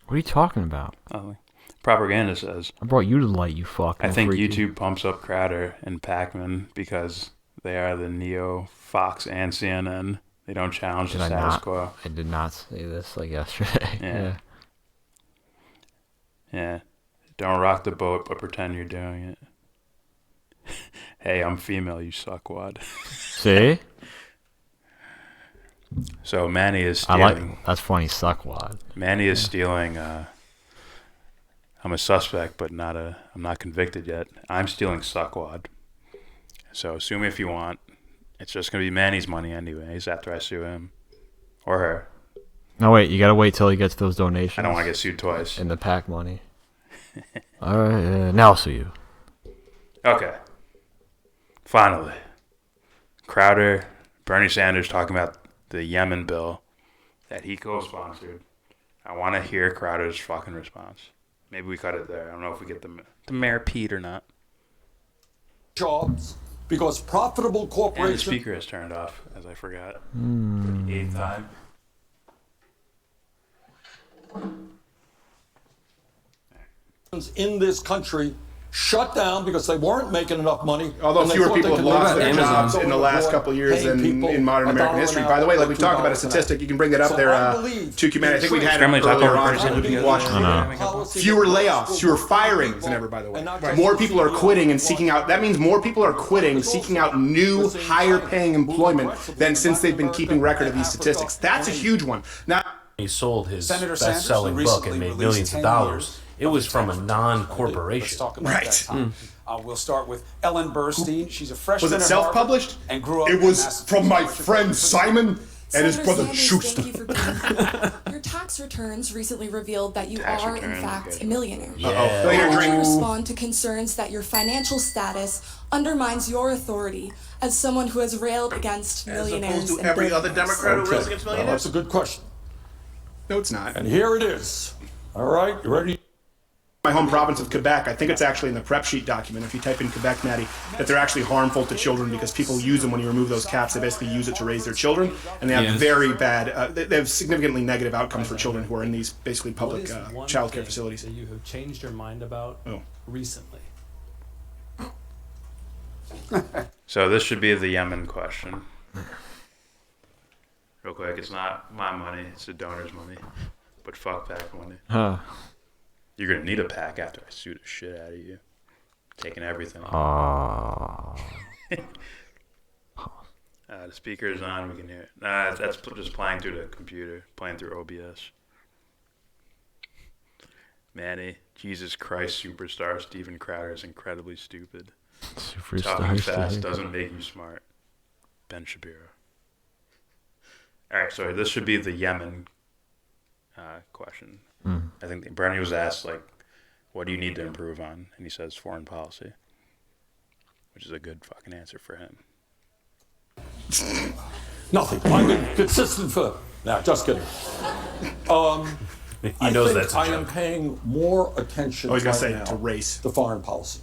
What are you talking about? Nothing. Propaganda says, I brought you to the light, you fuck. I think YouTube pumps up Crowder and Pakman because they are the Neo, Fox, and CNN. They don't challenge the status quo. I did not say this like yesterday. Yeah. Don't rock the boat, but pretend you're doing it. Hey, I'm female, you suckwad. See? So Manny is stealing. That's funny, suckwad. Manny is stealing. I'm a suspect, but I'm not convicted yet. I'm stealing suckwad. So sue me if you want. It's just going to be Manny's money anyways after I sue him. Or her. No, wait. You got to wait till he gets those donations. I don't want to get sued twice. In the PAC money. All right. Now I'll sue you. Okay. Finally. Crowder, Bernie Sanders talking about the Yemen bill that he co-sponsored. I want to hear Crowder's fucking response. Maybe we cut it there. I don't know if we get the Mayor Pete or not. Jobs, because profitable corporations... And the speaker is turned off, as I forgot. For Hmm. the 8th time. in this country shut down because they weren't making enough money. Although and they fewer thought people they have could lost live their on jobs Amazon in the last couple of years than in modern American history. By the way, like we talked about a statistic, you can bring that up there, Tucuman. I think we had it earlier on in Washington. Fewer layoffs, fewer firings than ever, by the way. More people are quitting and seeking out, that means more people are quitting, seeking out new, higher paying employment than since they've been keeping record of these statistics. That's a huge one. Now, he sold his Senator best-selling Sanders, book and made millions of dollars. It was from a non-corporation. Right. We'll start with Ellen Burstyn. She's a freshman. was it self-published? And grew up. It was from my friend Simon and his brother Sanders, Schuster. thank you for being here. Your tax returns recently revealed that you are, in fact, a millionaire. How would you respond to concerns that your financial status undermines your authority as someone who has railed against millionaires? As opposed to every other Democrat who rails against Well, millionaires? that's a good question. No, it's not. And here it is. All right, you ready? My home province of Quebec, I think it's actually in the prep sheet document, if you type in Quebec, Maddie, that they're actually harmful to children because people use them when you remove those caps. They basically use it to raise their children, and they have very bad, they have significantly negative outcomes for children who are in these basically public child care facilities. That you have changed your mind about recently. So this should be the Yemen question. Real quick, it's not my money, it's the donor's money. But fuck PAC money. Huh. You're gonna need a PAC after I sue the shit out of you. Taking everything. The speaker is on, we can hear it. Nah, that's just playing through the computer, playing through OBS. Manny, Jesus Christ, superstar Steven Crowder is incredibly stupid. Talking fast doesn't make you smart. Ben Shapiro. Alright, so this should be the Yemen question. I think Bernie was asked, like, what do you need to improve on? And he says foreign policy, which is a good fucking answer for him. Nothing. I've been consistent for... Nah, just kidding. He knows that's a I joke. am paying more attention I was gonna right say now to race. to foreign policy.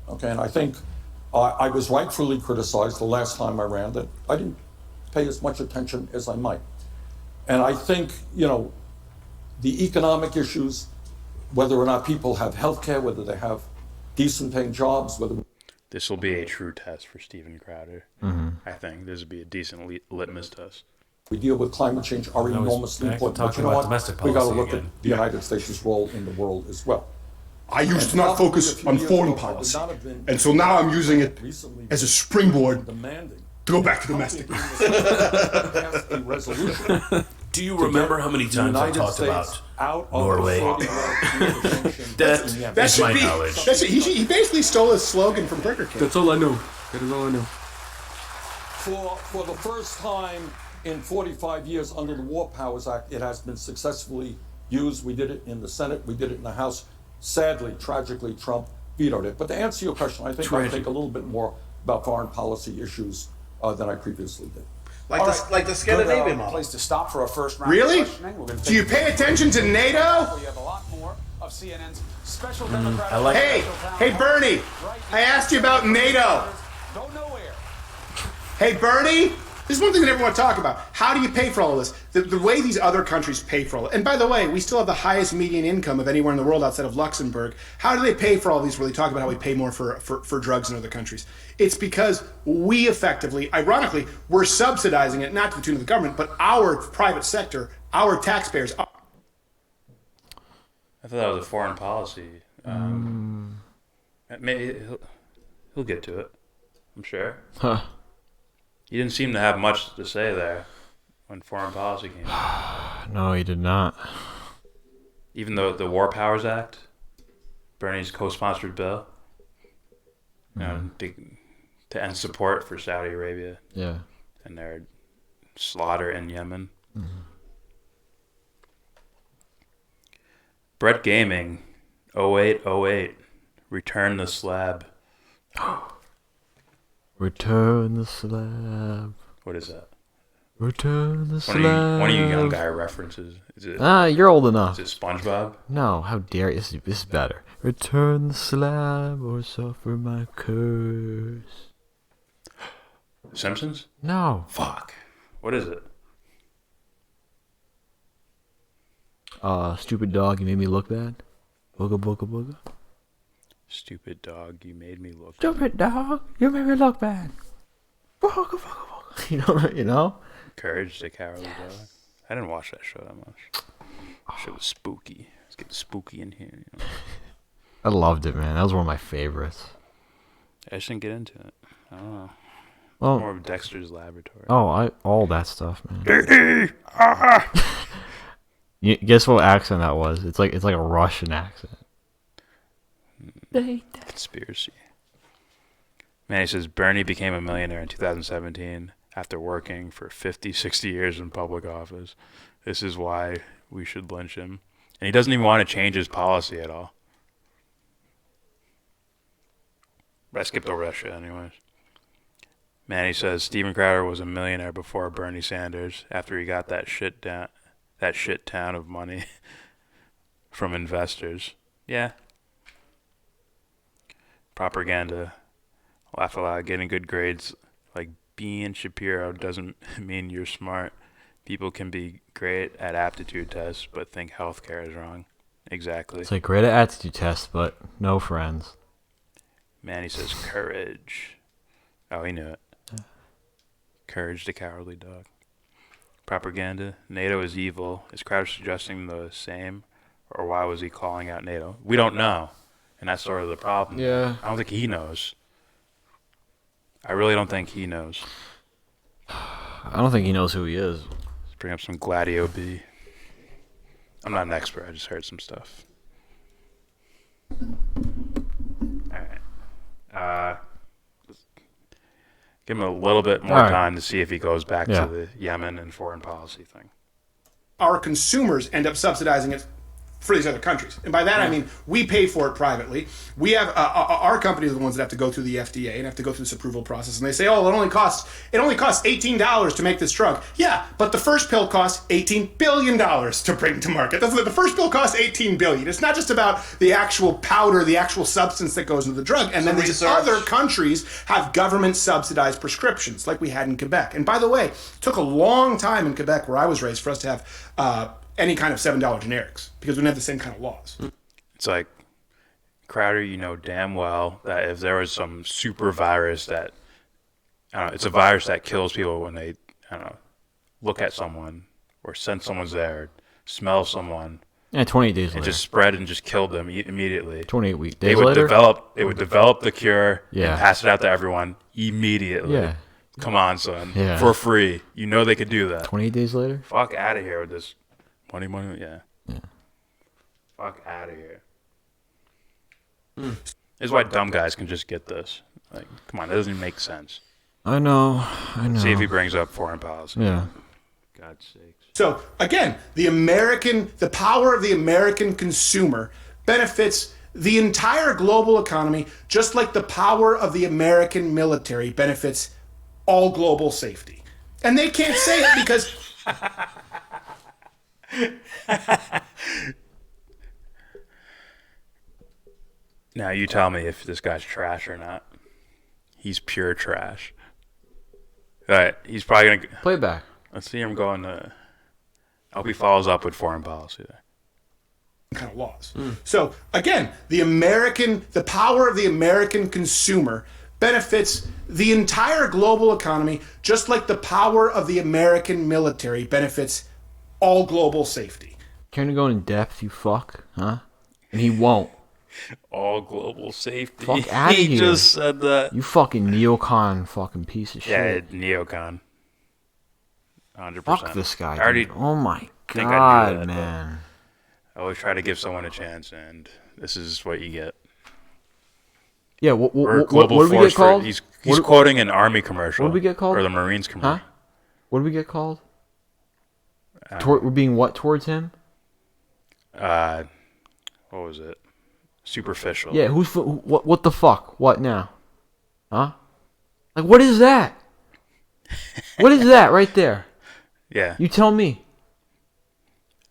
Okay, and I think I was rightfully criticized the last time I ran that I didn't pay as much attention as I might. And I think, you know, the economic issues, whether or not people have health care, whether they have decent paying jobs, whether... This will be a true test for Steven Crowder. I think this will be a decent litmus test. We deal with climate change are Now he's enormously back to important. But talking you know about what? domestic We got to policy look again. at the United States' role in the world as well. I used to not focus on foreign policy, and so now I'm using it as a springboard to go back to domestic. Do you remember how many times I talked about Norway? That should be. He basically stole his slogan from Burger King. That's all I know. That is all I know. For the first time in 45 years under the War Powers Act, it has been successfully used. We did it in the Senate. We did it in the House. Sadly, tragically, Trump vetoed it. But to answer your question, I think I think a little bit more about foreign policy issues than I previously did. Like the Scandinavian model. Place to stop for our first round. Really? Of questioning. We're gonna Do you pay attention to NATO? We have a lot more of CNN's special Democratic. Hey, Bernie, I asked you about NATO. Go nowhere. Hey, Bernie, this is one thing we never want to talk about. How do you pay for all of this? The way these other countries pay for all it. And by the way, we still have the highest median income of anywhere in the world outside of Luxembourg. How do they pay for all these where they talk about how we pay more for drugs in other countries? It's because we effectively, ironically, we're subsidizing it, not to the tune of the government, but our private sector, our taxpayers. I thought that was a foreign policy. Maybe he'll get to it, I'm sure. Huh. He didn't seem to have much to say there when foreign policy came up. No, he did not. Even though the War Powers Act, Bernie's co-sponsored bill, to end support for Saudi Arabia. Yeah. And their slaughter in Yemen. Mm-hmm. Brett Gaming, 0808, return the slab. Return the slab. What is that? Return the slab. One of you young guy references. Is it? You're old enough. Is it SpongeBob? No, how dare you? This is better. Return the slab or suffer my curse. Simpsons? No. Fuck. What is it? Stupid dog, you made me look bad. Booga booga booga. Stupid dog, you made me look Stupid dog, you made me look bad. Booga booga booga. You know? Courage the Cowardly Dog. I didn't watch that show that much. Shit was spooky. It's getting spooky in here. You know? I loved it, man. That was one of my favorites. I just didn't get into it. I don't know. Well, more of Dexter's Laboratory. Oh, all that stuff, man. Guess what accent that was? It's like a Russian accent. Conspiracy. Man, he says Bernie became a millionaire in 2017 after working for 50, 60 years in public office. This is why we should lynch him. And he doesn't even want to change his policy at all. But I skipped over that shit anyways. Man, he says Steven Crowder was a millionaire before Bernie Sanders after he got that shit town of money from investors. Yeah. Propaganda. Laugh aloud. Getting good grades like B and Shapiro doesn't mean you're smart. People can be great at aptitude tests, but think healthcare is wrong. Exactly. It's like great at aptitude tests, but no friends. Man, he says courage. Oh, he knew it. Courage the Cowardly Dog. Propaganda. NATO is evil. Is Crowder suggesting the same? Or why was he calling out NATO? We don't know. And that's sort of the problem. Yeah. I don't think he knows. I really don't think he knows. I don't think he knows who he is. Let's bring up some Gladio B. I'm not an expert. I just heard some stuff. Alright. Give him a little bit more time to see if he goes back to the Yemen and foreign policy thing. Our consumers end up subsidizing it for these other countries. And by that I mean we pay for it privately. We have our companies are the ones that have to go through the FDA and have to go through this approval process. And they say, oh, it only costs $18 to make this drug. Yeah, but the first pill costs $18 billion to bring to market. The first pill costs $18 billion. It's not just about the actual powder, the actual substance that goes into the drug. And then these other countries have government subsidized prescriptions like we had in Quebec. And by the way, it took a long time in Quebec where I was raised for us to have any kind of $7 generics because we didn't have the same kind of laws. It's like, Crowder, you know damn well that if there was some super virus that, I don't know, it's a virus that kills people when they, I don't know, look at someone or sense someone's there, smell someone. Yeah, 28 days later. It just spread and just killed them immediately. 28 days later? It would develop the cure and pass it out to everyone immediately. Yeah. Come on, son. Yeah. For free. You know they could do that. 28 days later? Fuck out of here with this. Money, yeah. Fuck out of here. This is why dumb guys can just get this. Like, come on, that doesn't even make sense. I know. See if he brings up foreign policy. Yeah. God's sakes. So again, the power of the American consumer benefits the entire global economy, just like the power of the American military benefits all global safety. And they can't say it because now you tell me if this guy's trash or not. He's pure trash. All right, he's probably gonna play it back. Let's see him going to. I hope he follows up with foreign policy there. Kind of laws. So again, the power of the American consumer benefits the entire global economy, just like the power of the American military benefits all global safety. You're gonna go in depth, you fuck, huh? And he won't. All global safety. Fuck out of here. He just said that. You fucking neocon fucking piece of shit. Yeah, neocon. 100%. Fuck this guy. Dude. Oh my God, god, I knew that, man. I always try to give someone a chance, and this is what you get. Yeah, what do we get called? He's quoting an Army commercial. What do we get called? Or the Marines commercial. Huh? What do we get called? We're being what towards him? What was it? Superficial. Yeah, what the fuck? What now? Huh? Like, what is that? What is that right there? Yeah. You tell me.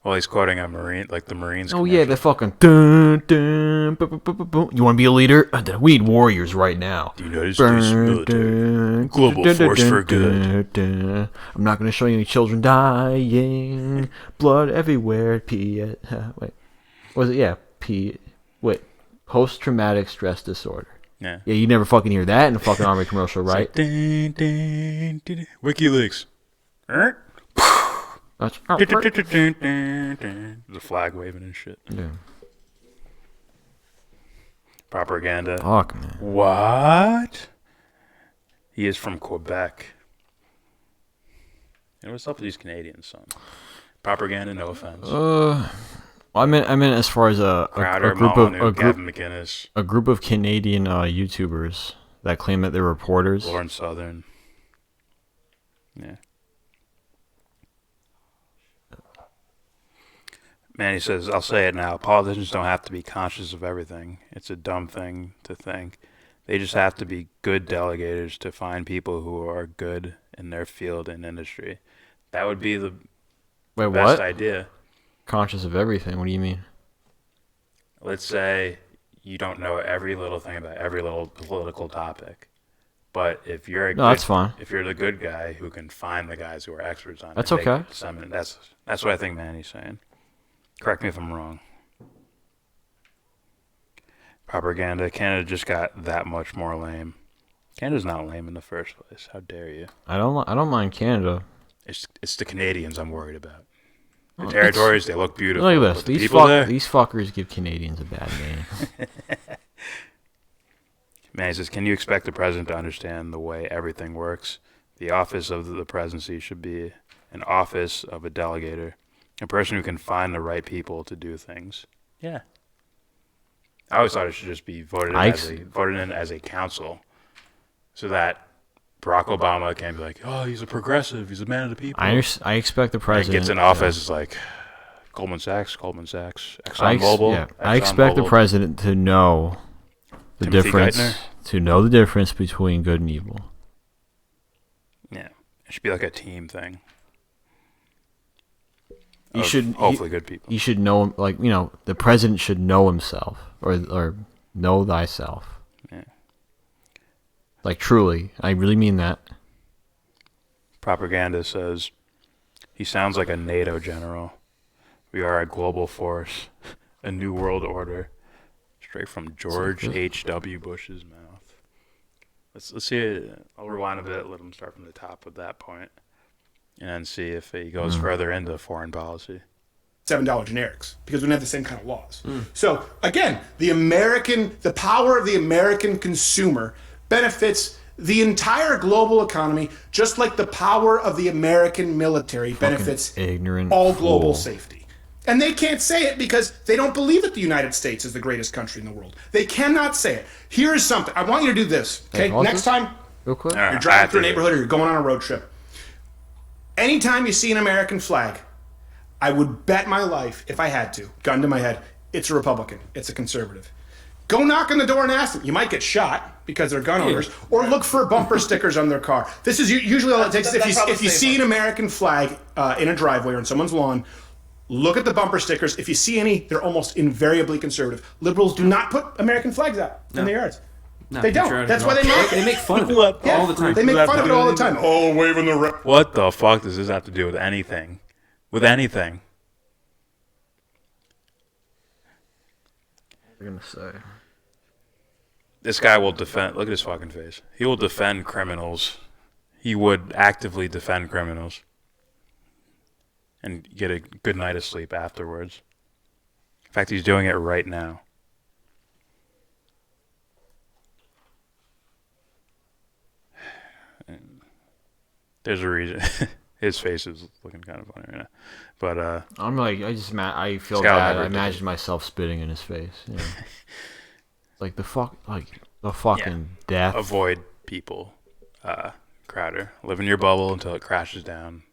Well, he's quoting a Marine, like the Marines. Oh yeah, the fucking dun, dun, bu, bu, bu, bu, bu. You want to be a leader? We need warriors right now. The United States military, global force for good. I'm not gonna show you any children dying, blood everywhere. Wait, was it? Yeah, post-traumatic stress disorder. Yeah. Yeah, you never fucking hear that in a fucking Army commercial, right? Like, dun, dun, dun, WikiLeaks. The flag waving and shit. Yeah. Propaganda. Fuck, man. What? He is from Quebec. And what's up with these Canadians, son? Propaganda, no offense. I meant as far as a group of Canadian YouTubers that claim that they're reporters. Lauren Southern. Yeah. Man, he says, I'll say it now. Politicians don't have to be conscious of everything. It's a dumb thing to think. They just have to be good delegators to find people who are good in their field and industry. That would be the best idea. Conscious of everything? What do you mean? Let's say you don't know every little thing about every little political topic. But if you're that's fine. If you're the good guy who can find the guys who are experts on it, that's okay. That's what I think Manny's saying. Correct me if I'm wrong. Propaganda. Canada just got that much more lame. Canada's not lame in the first place. How dare you? I don't mind Canada. It's the Canadians I'm worried about. The territories, they look beautiful. Look at this. These fuckers give Canadians a bad name. Man, he says, can you expect the president to understand the way everything works? The office of the presidency should be an office of a delegator. A person who can find the right people to do things. Yeah. I always thought it should just be voted in as a council, so that Barack Obama can be like, oh, he's a progressive, he's a man of the people. I expect the president gets in office, it's like Goldman Sachs, ExxonMobil. I expect the president to know the difference, between good and evil. Yeah, it should be like a team thing. Hopefully good people. He should know, the president should know himself, or know thyself. Yeah. Like, truly, I really mean that. Propaganda says, he sounds like a NATO general. We are a global force, a new world order. Straight from George H.W. Bush's mouth. Let's see it. I'll rewind a bit, let him start from the top with that point. And then see if he goes further into foreign policy. $7 generics, because we don't have the same kind of laws. So again, the power of the American consumer benefits the entire global economy, just like the power of the American military benefits all global safety. And they can't say it because they don't believe that the United States is the greatest country in the world. They cannot say it. Here is something. I want you to do this. Okay, next time real quick. You're driving through a neighborhood or you're going on a road trip. Anytime you see an American flag, I would bet my life, if I had to, gun to my head, it's a Republican, it's a conservative. Go knock on the door and ask them. You might get shot because they're gun owners, or look for bumper stickers on their car. This is usually all it takes. If you see an American flag in a driveway or in someone's lawn, look at the bumper stickers. If you see any, they're almost invariably conservative. Liberals do not put American flags out in their yards. No, they don't. That's why they mock it. They make fun of it all the time. They make fun of it all the time. Oh, waving the red. What the fuck does this have to do with anything? With anything? What are you gonna say? This guy will defend. Look at his fucking face. He will defend criminals. He would actively defend criminals. And get a good night of sleep afterwards. In fact, he's doing it right now. There's a reason. His face is looking kind of funny right now. But I'm like, I feel bad. I imagine myself spitting in his face. You know? Like the fuck, like The fucking death. Avoid people. Crowder. Live in your bubble until it crashes down.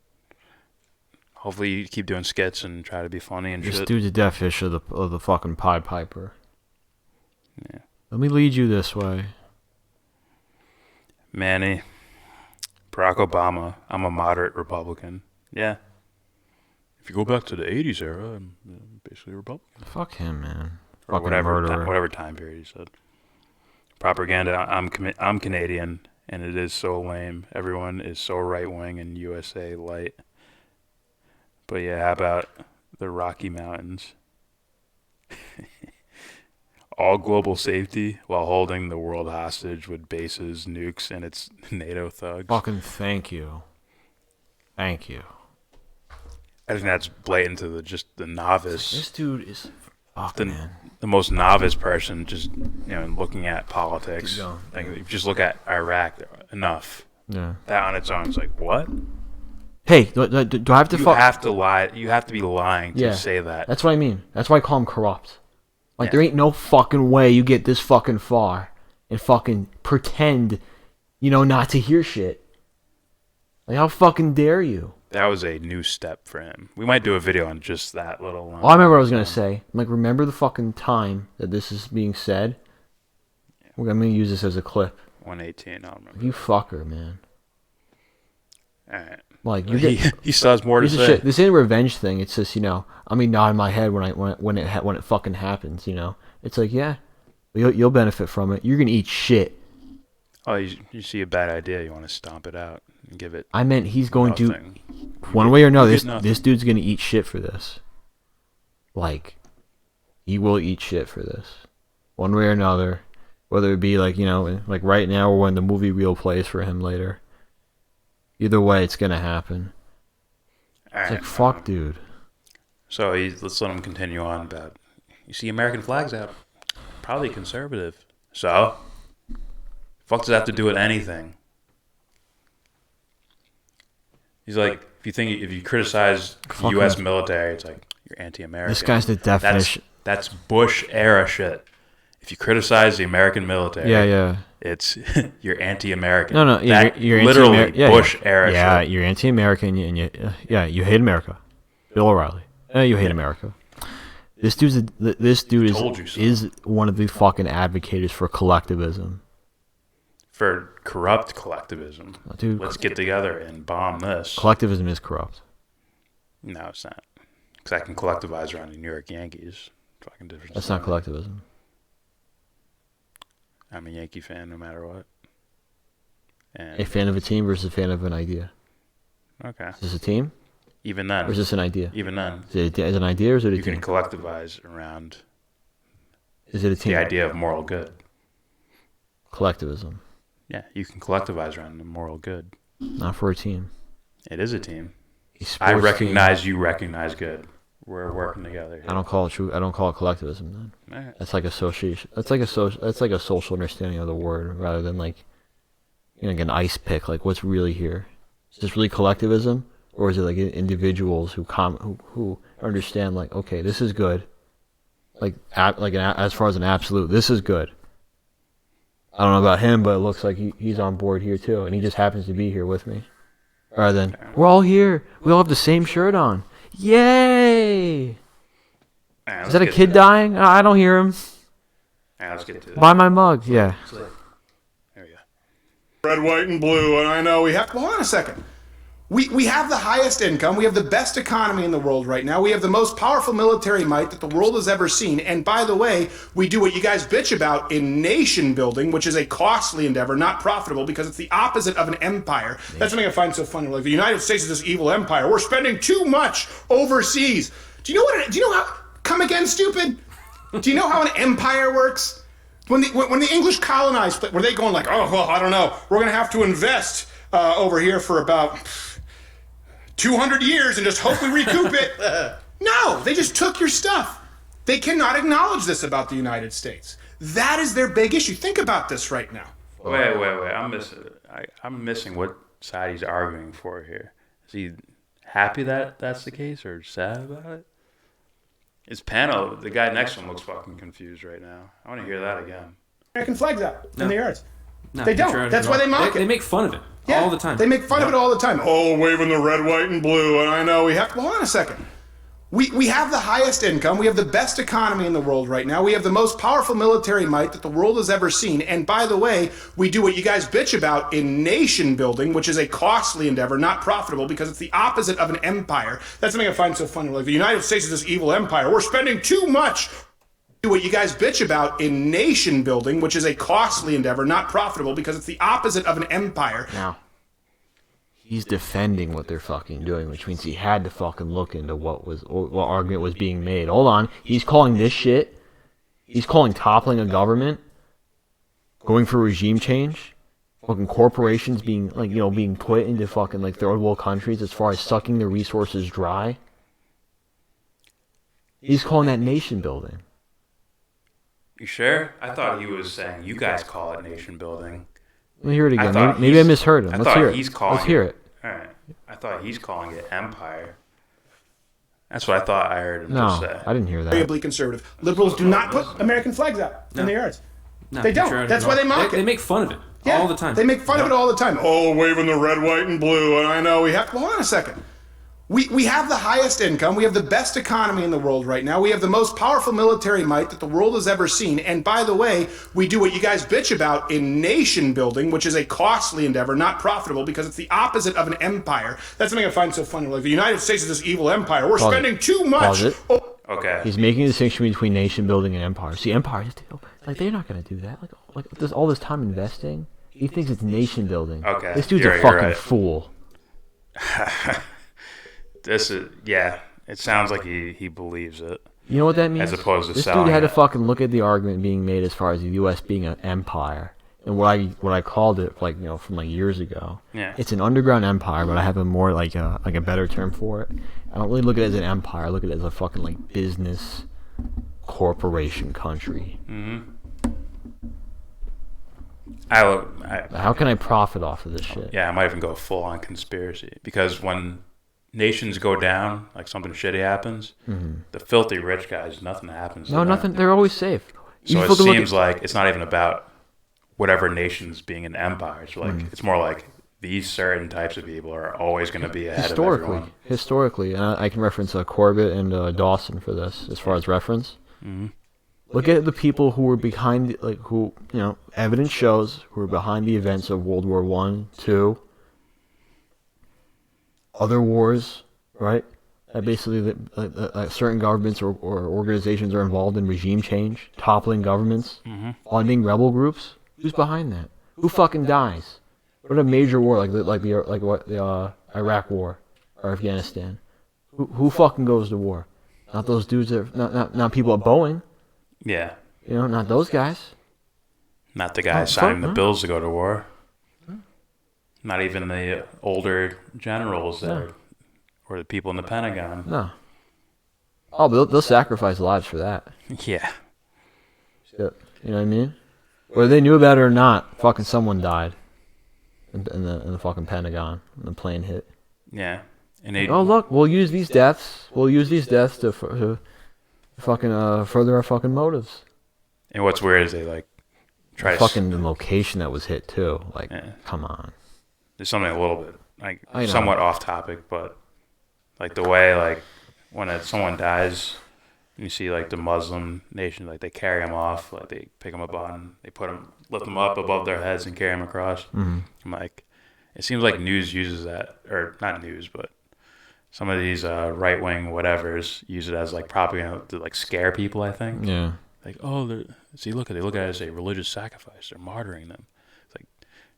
Hopefully you keep doing skits and try to be funny and this shit. This dude's a death fish of the fucking Pied Piper. Yeah. Let me lead you this way. Manny. Barack Obama. I'm a moderate Republican. Yeah. If you go back to the 80s era, I'm basically a Republican. Fuck him, man. Or whatever time period he said. Propaganda. I'm Canadian, and it is so lame. Everyone is so right wing and USA light. But yeah, how about the Rocky Mountains? All global safety while holding the world hostage with bases, nukes, and its NATO thugs. Fucking thank you. Thank you. I think that's blatant to the novice. This dude is man. The most novice person just looking at politics. Like, if you just look at Iraq enough. Yeah. That on its own is like, what? Hey, do I have to You have to lie. You have to be lying to say that. That's what I mean. That's why I call him corrupt. Like, there ain't no fucking way you get this fucking far and fucking pretend, not to hear shit. Like, how fucking dare you? That was a new step for him. We might do a video on just that little line. Oh, I remember what I was going to say. I'm like, remember the fucking time that this is being said? I'm going to use this as a clip. 118, I'll remember. You fucker, man. Alright. Like, he still has more to say. Shit. This ain't a revenge thing. It's just, I mean, nod in my head when it fucking happens, It's like, yeah, you'll benefit from it. You're going to eat shit. Oh, you see a bad idea, you want to stomp it out and give it. I meant he's going to, one way or another, this dude's going to eat shit for this. Like, he will eat shit for this. One way or another. Whether it be like, like right now or when the movie reel plays for him later. Either way, it's going to happen. It's like, fuck, dude. So let's let him continue on about, you see American flags out. Probably conservative. So? Fuck does that have to do with anything? He's like, if you criticize the U.S. military, it's like, you're anti-American. This guy's the definition. That's Bush-era shit. If you criticize the American military, it's you're anti-American. No, you're literally Bush-era shit. Yeah, you're anti-American, and you hate America. Bill O'Reilly. You hate America. This dude is one of the fucking advocates for collectivism. For corrupt collectivism. Dude, let's get together and bomb this. Collectivism is corrupt. No, it's not. Because I can collectivize around the New York Yankees. Fucking different. That's not collectivism. I'm a Yankee fan no matter what. And a fan of a team versus a fan of an idea. Okay. Is this a team? Even then. Or is this an idea? Even then. Is it an idea or is it a team? You can collectivize around is it a team? The idea of moral good. Collectivism. Yeah, you can collectivize around the moral good. Not for a team. It is a team. I recognize you recognize good. We're working together here. I don't call it collectivism then. Right. That's like association. That's like a social understanding of the word rather than like an ice pick. Like what's really here? Is this really collectivism, or is it like individuals who understand like, okay, this is good. As far as an absolute, this is good. I don't know about him, but it looks like he's on board here too, and he just happens to be here with me. Rather than we're all here, we all have the same shirt on. Yay! Is that a kid dying? I don't hear him. Let's get to that. Buy my mug, yeah. There we go. Red, white, and blue, and I know we have... Well, hold on a second. We have the highest income. We have the best economy in the world right now. We have the most powerful military might that the world has ever seen. And by the way, we do what you guys bitch about in nation building, which is a costly endeavor, not profitable, because it's the opposite of an empire. That's something I find so funny. Like the United States is this evil empire. We're spending too much overseas. Do you know how? Come again, stupid. Do you know how an empire works? When the English colonized, were they going like, oh well, I don't know. We're gonna have to invest over here for about 200 years and just hope we recoup it. No, they just took your stuff. They cannot acknowledge this about the United States. That is their big issue. Think about this right now. Wait. I'm missing what side he's arguing for here. Is he happy that that's the case or sad about it? His panel, the guy next to him looks fucking confused right now. I want to hear that again. American flags out in the yards. No, They don't. That's why they mock it. They make fun of it all the time. They make fun of it all the time. Oh, waving the red, white, and blue, and I know we have... Well, hold on a second. We have the highest income. We have the best economy in the world right now. We have the most powerful military might that the world has ever seen. And by the way, we do what you guys bitch about in nation building, which is a costly endeavor, not profitable, because it's the opposite of an empire. That's something I find so funny. Like, the United States is this evil empire. We're spending too much. Do what you guys bitch about in nation building, which is a costly endeavor, not profitable, because it's the opposite of an empire. Now, he's defending what they're fucking doing, which means he had to fucking look into what argument was being made. Hold on, he's calling this shit. He's calling toppling a government, going for regime change, fucking corporations being being put into fucking like third world countries as far as sucking their resources dry. He's calling that nation building. You sure? I thought he was saying you guys call it nation building. Let me hear it again. Maybe I misheard him. Let's hear it. Let's hear it. All right. I thought he's calling it empire. That's what I thought I heard him just say. I didn't hear that. Variably conservative. Liberals do not put American flags out in their yards. No, they don't. That's why they mock it. They make fun of it all the time. They make fun of it all the time. Oh, waving the red, white, and blue, and I know we have... Well, hold on a second. We have the highest income. We have the best economy in the world right now. We have the most powerful military might that the world has ever seen. And by the way, we do what you guys bitch about in nation building, which is a costly endeavor, not profitable, because it's the opposite of an empire. That's something I find so funny. Like, the United States is this evil empire. We're spending too much. Okay. He's making a distinction between nation building and empire. See, empires, like, they're not going to do that. Like there's all this time investing. He thinks it's nation building. Okay. This dude's a fucking fool. This is, yeah, it sounds like he believes it. You know what that means? As opposed to this selling dude had it. to fucking look at the argument being made as far as the U.S. being an empire, and what I called it, from years ago. Yeah. It's an underground empire, but I have a more like a better term for it. I don't really look at it as an empire. I look at it as a fucking business corporation country. Mm-hmm. How can I profit off of this shit? Yeah, I might even go full on conspiracy, because when nations go down, like something shitty happens, the filthy rich guys, nothing happens to them. Nothing. They're always safe. So it seems like it's not even about whatever nation's being an empire. It's like it's more like these certain types of people are always going to be ahead of everyone. Historically, and I can reference Corbett and Dawson for this as far as reference. Mm-hmm. Look at the people who were behind, evidence shows who were behind the events of World War I, II, other wars, right? Basically, certain governments or organizations are involved in regime change, toppling governments, funding rebel groups. Who's behind that? Who fucking dies? What a major war like the Iraq War or Afghanistan? Who fucking goes to war? Not those dudes that not people at Boeing. Yeah. Not those guys. Not the guys signing the bills to go to war. Not even the older generals or the people in the Pentagon. No. Oh, but they'll sacrifice lives for that. Yeah. You know what I mean? Whether they knew about it or not, fucking someone died in the fucking Pentagon when the plane hit. Yeah. And look, we'll use these deaths. We'll use these deaths to fucking further our fucking motives. And what's weird is they try the location that was hit too. Come on. There's something a little bit somewhat off topic, but the way when someone dies, and you see the Muslim nation, they carry them off, they pick them up on, they lift them up above their heads and carry them across. Mm-hmm. I'm it seems like news uses that, or not news, but some of these right wing whatevers use it as propaganda to scare people. I think. Yeah. They look at it as a religious sacrifice. They're martyring them. It's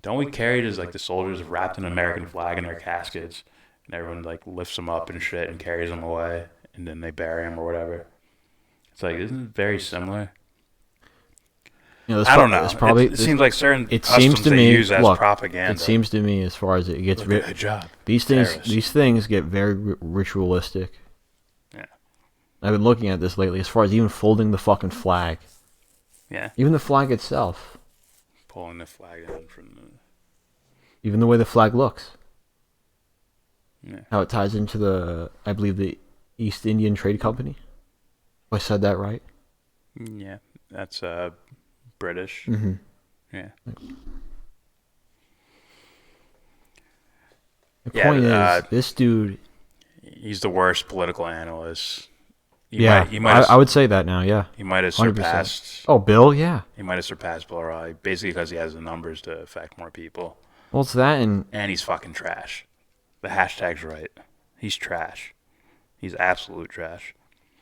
don't we carry it as the soldiers wrapped in an American flag in their caskets, and everyone lifts them up and shit and carries them away, and then they bury them or whatever. It's isn't it very similar? I don't know. It seems like certain customs they use as propaganda. It seems to me, as far as it gets, good job. These things get very ritualistic. Yeah. I've been looking at this lately, as far as even folding the fucking flag. Yeah. Even the flag itself. Pulling the flag down from the... Even the way the flag looks. Yeah. How it ties into I believe the East Indian Trade Company. If I said that right? Yeah, that's British. Mm-hmm. Yeah. The point is, this dude... He's the worst political analyst. I would say that now, yeah. He might have 100%. surpassed... Oh, Bill, yeah. He might have surpassed Bill O'Reilly, basically because he has the numbers to affect more people. Well, it's that and he's fucking trash. The hashtag's right. He's trash. He's absolute trash.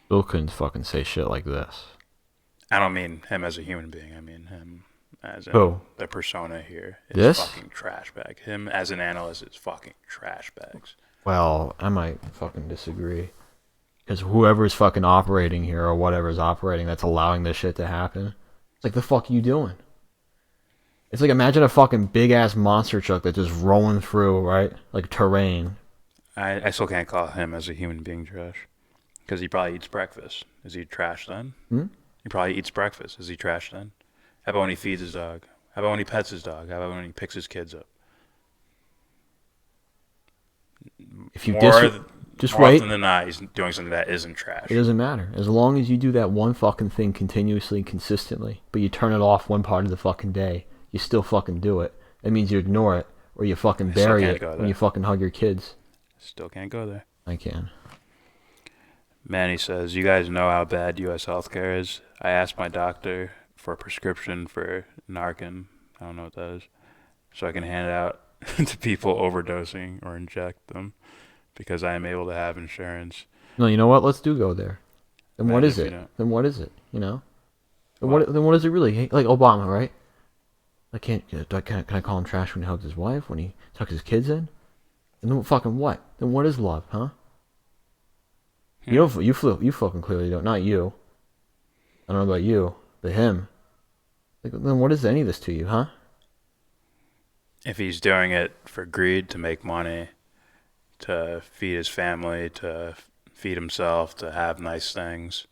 Bill couldn't fucking say shit like this. I don't mean him as a human being. I mean him as the persona here is this? fucking trash bag. Him as an analyst is fucking trash bags. Well, I might fucking disagree. Because whoever's fucking operating here or whatever's operating that's allowing this shit to happen, it's like, the fuck are you doing? It's like, imagine a fucking big-ass monster truck that's just rolling through, right? Like terrain. I still can't call him as a human being trash. Because he probably eats breakfast. Is he trash then? He probably eats breakfast. Is he trash then? How about when he feeds his dog? How about when he pets his dog? How about when he picks his kids up? If you just more often than not, he's doing something that isn't trash. It doesn't matter. As long as you do that one fucking thing continuously, consistently, but you turn it off one part of the fucking day, you still fucking do it. That means you ignore it, or you fucking bury it when you fucking hug your kids. Still can't go there. I can. Manny says, you guys know how bad U.S. healthcare is. I asked my doctor for a prescription for Narcan. I don't know what that is. So I can hand it out to people overdosing or inject them because I am able to have insurance. No, you know what? Let's go there. Then what is it? Then what is it? You know? Then what is it really? Like Obama, right? Can I call him trash when he hugs his wife, when he tucks his kids in? And then fucking what? Then what is love, huh? You fucking clearly don't. Not you. I don't know about you, but him. Like, then what is any of this to you, huh? If he's doing it for greed, to make money, to feed his family, to feed himself, to have nice things.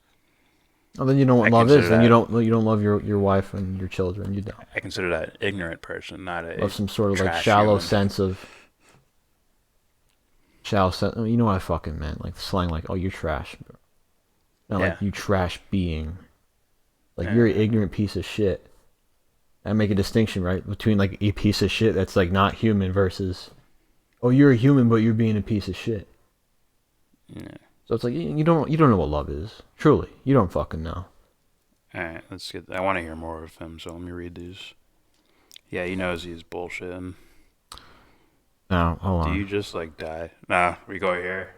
Oh, then you know what love is. Then you don't love your wife and your children. You don't. I consider that an ignorant person, not a love some sort of like shallow sense of. Shallow sense. You know what I fucking meant? Like slang, like, oh, you're trash. Not like you trash being. Like you're an ignorant piece of shit. I make a distinction, right, between like a piece of shit that's like not human versus, oh, you're a human but you're being a piece of shit. Yeah. So it's like you don't know what love is. Truly, you don't fucking know. All right, let's get. I want to hear more of him, so let me read these. Yeah, he knows he's bullshitting. No, hold on. Do you just like die? Nah, we go here.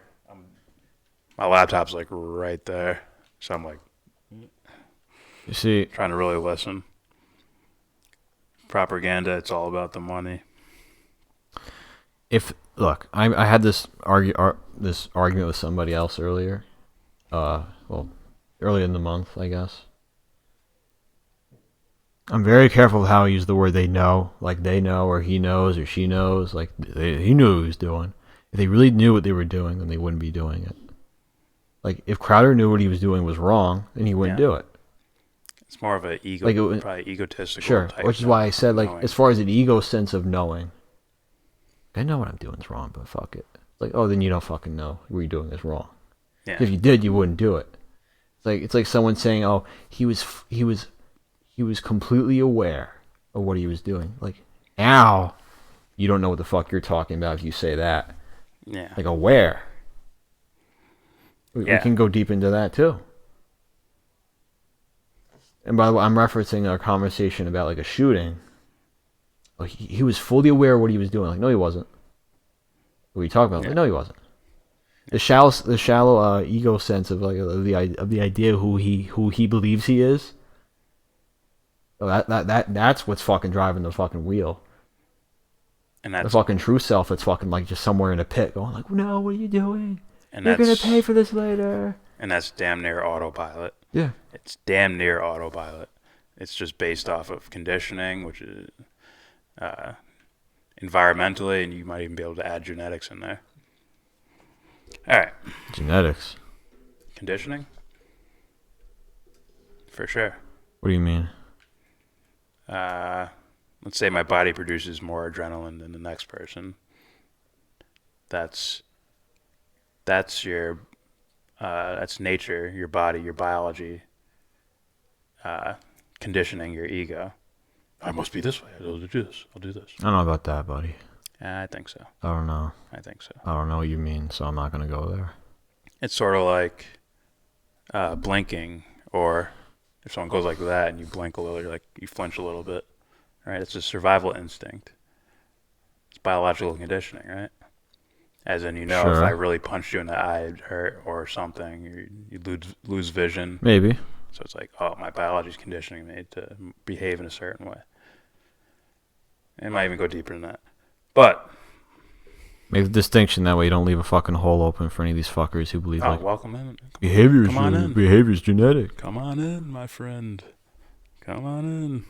My laptop's like right there, so I'm like, you see, trying to really listen. Propaganda, it's all about the money. Look, I had this argument with somebody else earlier. Early in the month, I guess. I'm very careful with how I use the word they know, like they know, or he knows, or she knows. Like he knew what he was doing. If they really knew what they were doing, then they wouldn't be doing it. Like if Crowder knew what he was doing was wrong, then he wouldn't do it. It's more of an ego, like probably egotistical. Sure, type which is why I said, like, knowing. as far as an ego sense of knowing, I know what I'm doing is wrong, but fuck it. Like, oh, then you don't fucking know what you're doing is wrong. Yeah. If you did, you wouldn't do it. It's like someone saying, oh, he was completely aware of what he was doing. Like, now you don't know what the fuck you're talking about if you say that. Yeah. Like, aware. We can go deep into that too. And by the way, I'm referencing a conversation about like a shooting. Like, he was fully aware of what he was doing. Like, no, he wasn't. What are you talking about? Like, no, he wasn't. The shallow ego sense of like of the idea who he believes he is. Oh, that's what's fucking driving the fucking wheel. And that's the fucking true self that's fucking like just somewhere in a pit going like, no, what are you doing? And you're gonna pay for this later. And that's damn near autopilot. Yeah. It's damn near autopilot. It's just based off of conditioning, which is environmentally, and you might even be able to add genetics in there. All right. Genetics. Conditioning? For sure. What do you mean? Let's say my body produces more adrenaline than the next person. That's nature, your body, your biology, conditioning your ego. I must be this way. I'll do this. I'll do this. I don't know about that, buddy. I think so. I don't know. I think so. I don't know what you mean, so I'm not going to go there. It's sort of like blinking, or if someone goes like that and you blink a little, you flinch a little bit, right? It's a survival instinct. It's biological conditioning, right? As in, if I really punched you in the eye, it'd hurt or something. You lose vision. Maybe. So it's like, oh, my biology's conditioning me to behave in a certain way. It might even go deeper than that. But make the distinction that way you don't leave a fucking hole open for any of these fuckers who believe welcome in. Behavior's genetic. Come on in, my friend. Come on in.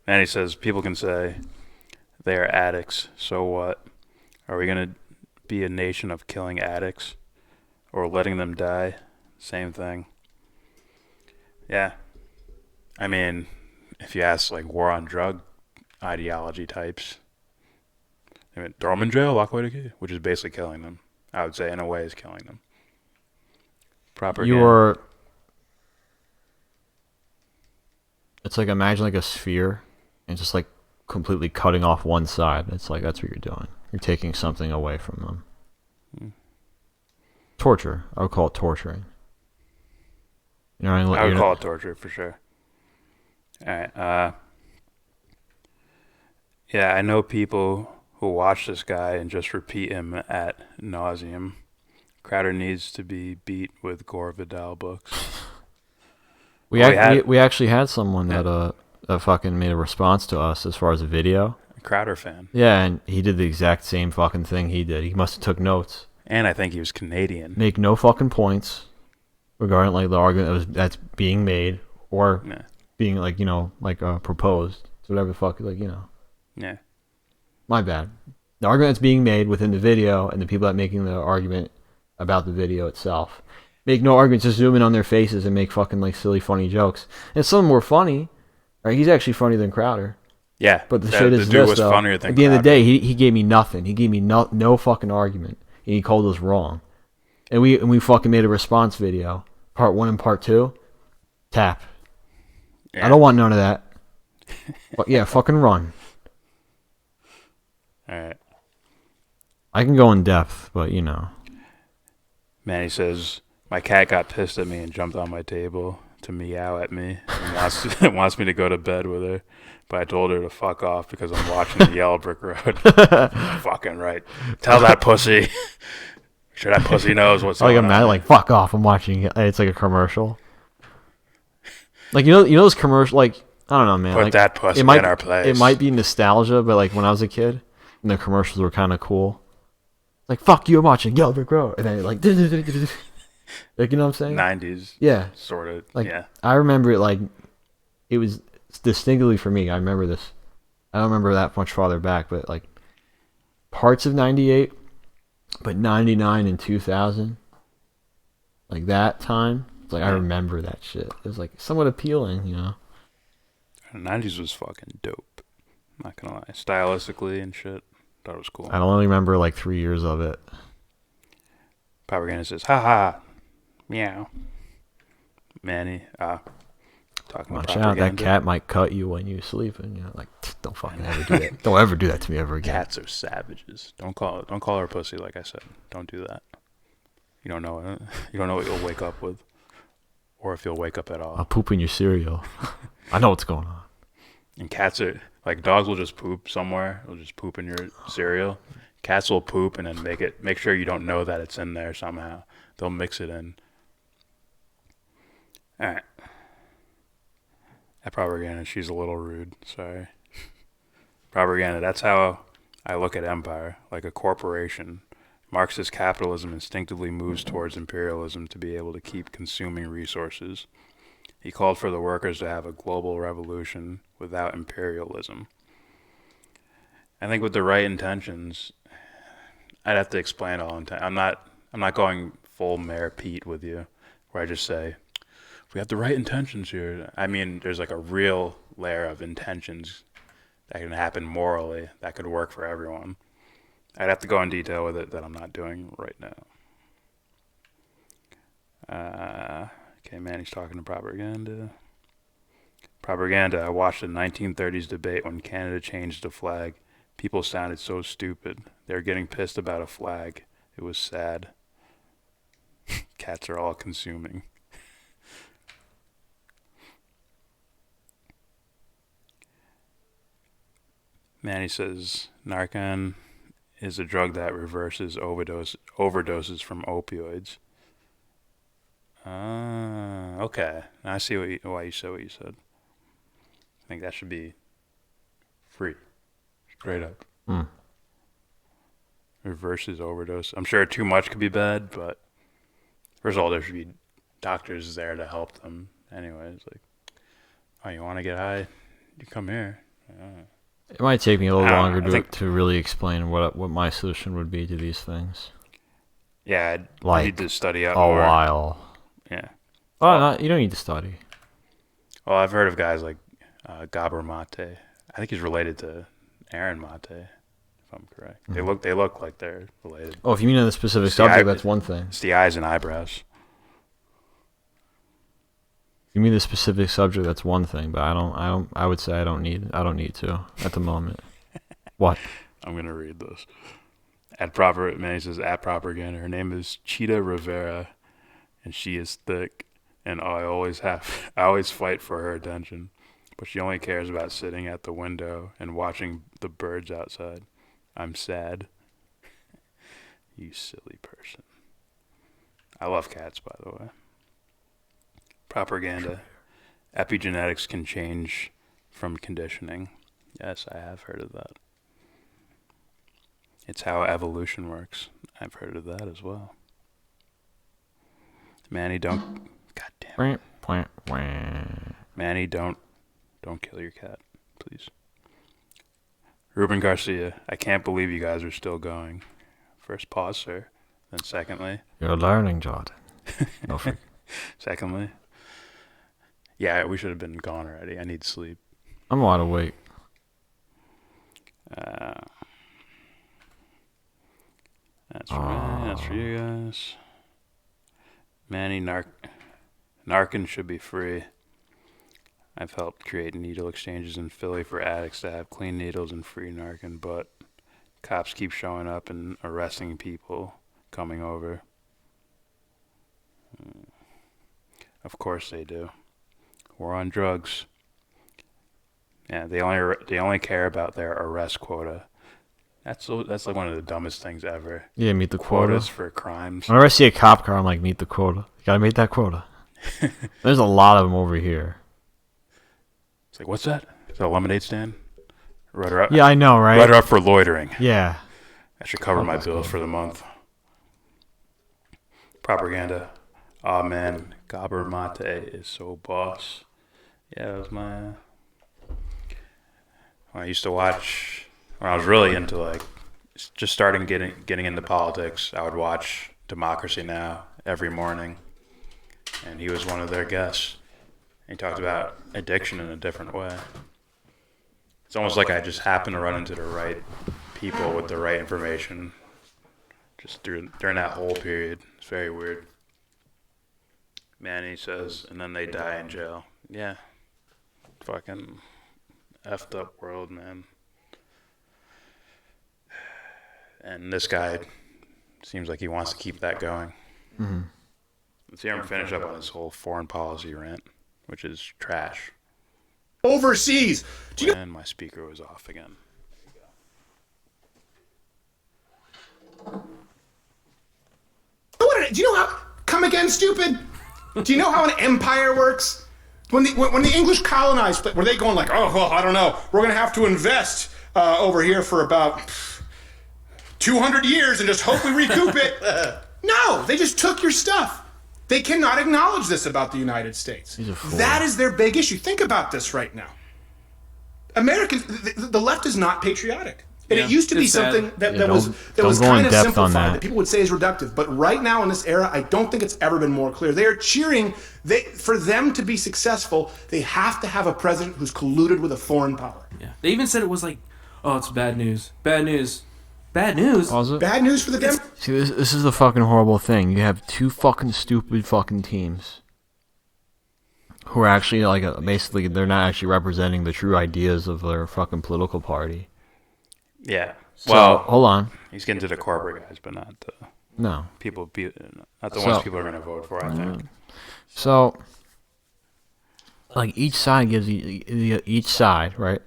And he says people can say they are addicts. So what? Are we gonna be a nation of killing addicts or letting them die? Same thing. Yeah. I mean, if you ask war on drug ideology types, throw them in jail, lock away the key, which is basically killing them. I would say, in a way, is killing them. It's like, imagine a sphere and just completely cutting off one side. It's like, that's what you're doing. You're taking something away from them. Torture. I would call it torturing. You know what I mean? I would call it torture for sure. All right. Yeah, I know people who watch this guy and just repeat him ad nauseum. Crowder needs to be beat with Gore Vidal books. We actually had someone that fucking made a response to us as far as a video. A Crowder fan. Yeah, and he did the exact same fucking thing he did. He must have took notes. And I think he was Canadian. Make no fucking points regarding the argument that's being made or being proposed. So whatever the fuck, Yeah. My bad. The argument that's being made within the video and the people that are making the argument about the video itself. Make no arguments, just zoom in on their faces and make fucking silly funny jokes. And some of them were funny. Right? He's actually funnier than Crowder. Yeah. But the shit is the dude this, was though. funnier than At the end of the Crowder. day, he gave me nothing. He gave me no fucking argument. And he called us wrong. And we fucking made a response video. Part 1 and part 2. Tap. Yeah. I don't want none of that. But yeah, fucking run. Alright. I can go in depth, but Man, he says, my cat got pissed at me and jumped on my table to meow at me and wants me to go to bed with her. But I told her to fuck off because I'm watching the Yellow Brick Road. Fucking right. Tell that pussy. Sure that pussy knows what's going on. I'm mad, fuck off, I'm watching it. It's like a commercial. Those commercials, I don't know, man. Put that pussy in our place. It might be nostalgia, but when I was a kid, and the commercials were kind of cool. Fuck you, I'm watching Yellow Brick Road. And then you know what I'm saying? 90s. Yeah. Sort of. Yeah. I remember it it was distinctly for me. I remember this. I don't remember that much farther back, but parts of 98, but 99 and 2000, that time, I remember that shit. It was somewhat appealing, The 90s was fucking dope. Not gonna lie. Stylistically and shit. Thought it was cool. I only remember 3 years of it. Propaganda says, ha ha, meow. Manny, talking about propaganda. Out, that cat might cut you when you sleep, and don't fucking ever do that. Don't ever do that to me ever again. Cats are savages. Don't call her a pussy, like I said. Don't do that. You don't know what you'll wake up with, or if you'll wake up at all. I'll poop in your cereal. I know what's going on. And cats are dogs will just poop somewhere. They'll just poop in your cereal. Cats will poop and then make sure you don't know that it's in there somehow. They'll mix it in. All right. That propaganda, she's a little rude. Sorry. Propaganda, that's how I look at empire, like a corporation. Marxist capitalism instinctively moves towards imperialism to be able to keep consuming resources. He called for the workers to have a global revolution without imperialism. I think with the right intentions, I'd have to explain all intent. I'm not going full Mayor Pete with you, where I just say, we have the right intentions here. I mean, there's a real layer of intentions that can happen morally that could work for everyone. I'd have to go in detail with it that I'm not doing right now. Okay, Manny's talking to propaganda. Propaganda. I watched the 1930s debate when Canada changed the flag. People sounded so stupid. They were getting pissed about a flag. It was sad. Cats are all consuming. Manny says Narcan is a drug that reverses overdoses from opioids. Okay. I see why you said what you said. I think that should be free. Straight up. Reverses overdose. I'm sure too much could be bad, but first of all, there should be doctors there to help them. Anyways, like, oh, you want to get high? You come here. It might take me a little longer to really explain what my solution would be to these things. Yeah, like I need to study up a more. while. Yeah. Well, you don't need to study. Well, I've heard of guys like Gabor Mate. I think he's related to Aaron Mate, if I'm correct. They look like they're related. Oh, if you mean on the specific subject, that's one thing. It's the eyes and eyebrows. If you mean the specific subject, that's one thing. But I would say I don't need to at the moment. What? I'm gonna read this. Manny says at proper again. Her name is Cheetah Rivera, and she is thick. And I always fight for her attention, but she only cares about sitting at the window and watching the birds outside. I'm sad. You silly person. I love cats, by the way. Propaganda. Epigenetics can change from conditioning. Yes, I have heard of that. It's how evolution works. I've heard of that as well. Manny, don't... God damn it. Manny, don't kill your cat, please. Ruben Garcia, I can't believe you guys are still going. First, pause, sir. Then secondly... You're learning, Jordan. No freak. Secondly... Yeah, we should have been gone already. I need sleep. I'm wide awake. That's right. That's for you guys. Manny, Narcan should be free. I've helped create needle exchanges in Philly for addicts to have clean needles and free Narcan, but cops keep showing up and arresting people coming over. Of course they do. We're on drugs. Yeah, they only care about their arrest quota. That's like one of the dumbest things ever. Yeah, meet the Quotas quota. for crimes. Whenever I see a cop car, I'm like, meet the quota. You gotta meet that quota. There's a lot of them over here. It's like, what's that? Is that a lemonade stand? Write her up. Yeah, I know, right? Write her up for loitering. Yeah. I should cover my bills for the month. Propaganda. Oh man, Gabor Mate is so boss. Yeah, that was my... When I used to watch... When I was really into, like, just starting getting into politics, I would watch Democracy Now! Every morning. And he was one of their guests. He talked about addiction in a different way. It's almost like I just happened to run into the right people with the right information just during that whole period. It's very weird. Manny says, and then they die in jail. Yeah. Fucking effed up world, man. And this guy seems like he wants to keep that going. Mm-hmm. Let's hear him finish up on his whole foreign policy rant, which is trash. Overseas. And my speaker was off again. Do you know how? Come again, stupid. Do you know how an empire works? When the English colonized, were they going like, oh, well, I don't know, we're going to have to invest over here for about 200 years and just hope we recoup it? No, they just took your stuff. They cannot acknowledge this about the United States. That is their big issue. Think about this right now. Americans, the left is not patriotic. And it used to be something that was kind of simplified, that people would say is reductive. But right now in this era, I don't think it's ever been more clear. They are cheering. For them to be successful, they have to have a president who's colluded with a foreign power. Yeah. They even said it was like, oh, it's bad news. Bad news. Bad news? Bad news for the Democrats. See, this is the fucking horrible thing. You have two fucking stupid fucking teams who are actually like basically they're not actually representing the true ideas of their fucking political party. Yeah. So, well, hold on. He's getting to the corporate guys, but not the people. Not the ones people are going to vote for. I think. So, like each side gives each side, right?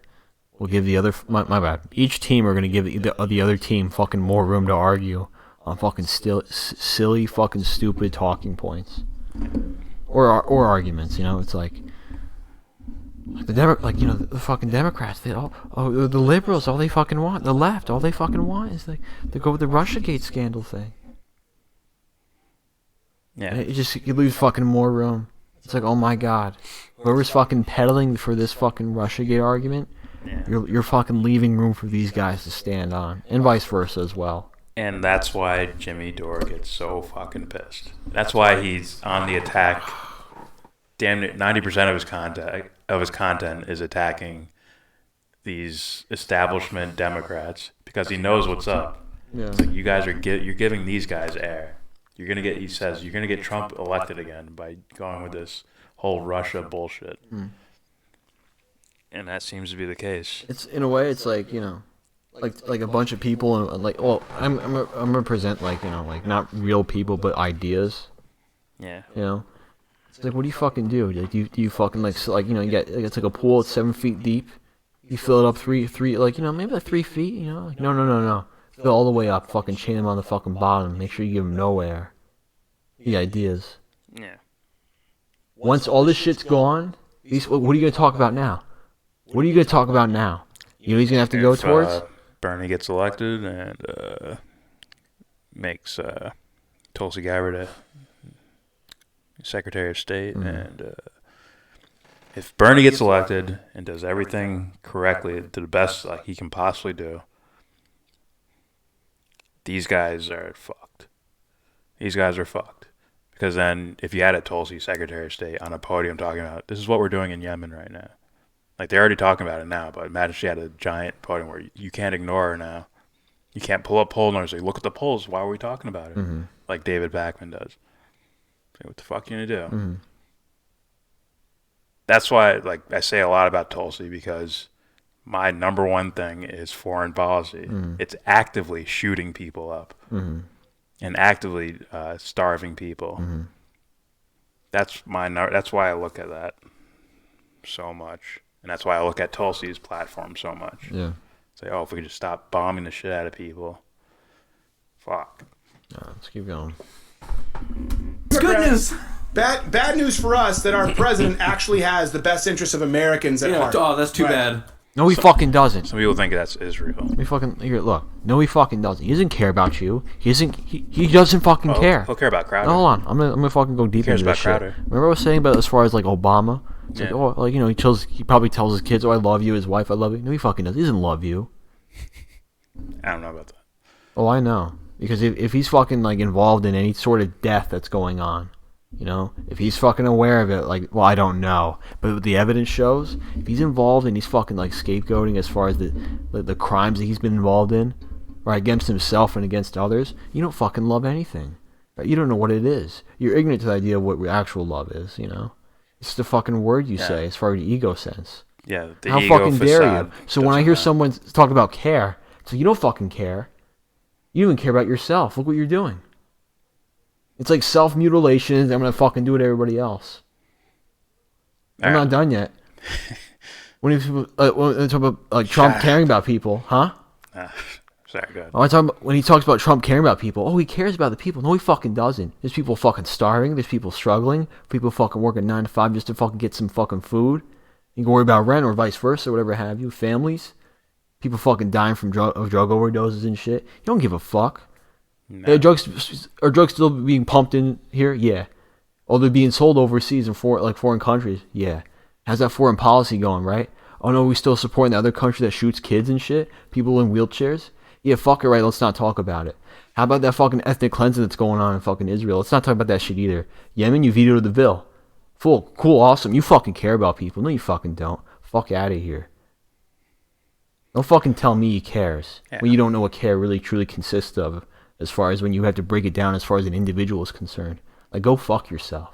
Will give the other. My bad. Each team are going to give the other team fucking more room to argue on fucking silly, fucking stupid talking points, or arguments. You know, it's like the fucking Democrats. They the liberals. All they fucking want. The left. All they fucking want is to go with the Russiagate scandal thing. Yeah. You lose fucking more room. It's like, oh my god, whoever's fucking peddling for this fucking Russiagate argument, you're fucking leaving room for these guys to stand on, and vice versa as well. And that's why Jimmy Dore gets so fucking pissed. That's why he's on the attack. Damn near 90% of his content is attacking these establishment Democrats because he knows what's up. Yeah. It's like you guys are you're giving these guys air. You're gonna get. He says you're gonna get Trump elected again by going with this whole Russia bullshit. And that seems to be the case. It's in a way, it's like, you know, like a bunch of people and like, well, I'm gonna present like, you know, like not real people but ideas. Yeah. You know, it's like, what do you fucking do? Like, do you fucking like you know, you get it's like a pool, it's 7 feet deep. You fill it up three like, you know, maybe like 3 feet. You know, like, no. Fill all the way up. Fucking chain them on the fucking bottom. Make sure you give them no air. The ideas. Yeah. Once all this shit's gone, what are you gonna talk about now? What are you going to talk about now? You know he's going to have to go towards? Bernie gets elected and makes Tulsi Gabbard a Secretary of State. And if Bernie gets elected and does everything correctly to the best like he can possibly do, these guys are fucked. These guys are fucked. Because then if you had a Tulsi Secretary of State on a podium talking about, this is what we're doing in Yemen right now. Like, they're already talking about it now, but imagine she had a giant podium where you can't ignore her now. You can't pull up poll numbers and say, look at the polls. Why are we talking about it? Like David Backman does. Say, what the fuck are you going to do? That's why, like, I say a lot about Tulsi, because my number one thing is foreign policy. It's actively shooting people up and actively starving people. That's why I look at that so much. And that's why I look at Tulsi's platform so much. Yeah. Say, if we could just stop bombing the shit out of people. Fuck. Let's keep going. It's good news. Bad news for us that our president actually has the best interests of Americans at heart. Oh, that's too bad. No, he fucking doesn't. Some people think that's Israel. Look. No, he fucking doesn't. He doesn't care about you. He doesn't fucking care. He'll care about Crowder. No, hold on. I'm gonna fucking go deep into this shit. Crowder. Remember what I was saying about as far as like Obama? It's like, you know, he probably tells his kids, I love you, his wife, I love you. No, he fucking doesn't. He doesn't love you. I don't know about that. Oh, I know. Because if he's fucking like involved in any sort of death that's going on, you know, if he's fucking aware of it, like, well, I don't know, but what the evidence shows, if he's involved and he's fucking like scapegoating as far as the crimes that he's been involved in, right, against himself and against others, you don't fucking love anything. Right? You don't know what it is. You're ignorant to the idea of what actual love is, you know. It's the fucking word you say as far as the ego sense. Yeah, How fucking dare you? So when I hear someone talk about care, it's like, you don't fucking care. You don't even care about yourself. Look what you're doing. It's like self-mutilation. I'm going to fucking do it to everybody else. I'm not done yet. When you talk about like Trump caring about people, huh? Sorry, go ahead. Oh, I talk about when he talks about Trump caring about people. Oh, he cares about the people. No, he fucking doesn't. There's people fucking starving. There's people struggling. People fucking working 9 to 5 just to fucking get some fucking food. You can worry about rent or vice versa, or whatever have you. Families. People fucking dying from drug overdoses and shit. You don't give a fuck. No. Are drugs still being pumped in here? Yeah. Oh, they're being sold overseas in foreign countries? Yeah. How's that foreign policy going, right? Oh no, we still supporting the other country that shoots kids and shit? People in wheelchairs? Yeah, fuck it, right, let's not talk about it. How about that fucking ethnic cleansing that's going on in fucking Israel? Let's not talk about that shit either. Yemen, you vetoed the bill. Cool, awesome. You fucking care about people. No, you fucking don't. Fuck out of here. Don't fucking tell me he cares when you don't know what care really truly consists of, as far as when you have to break it down as far as an individual is concerned. Like, go fuck yourself.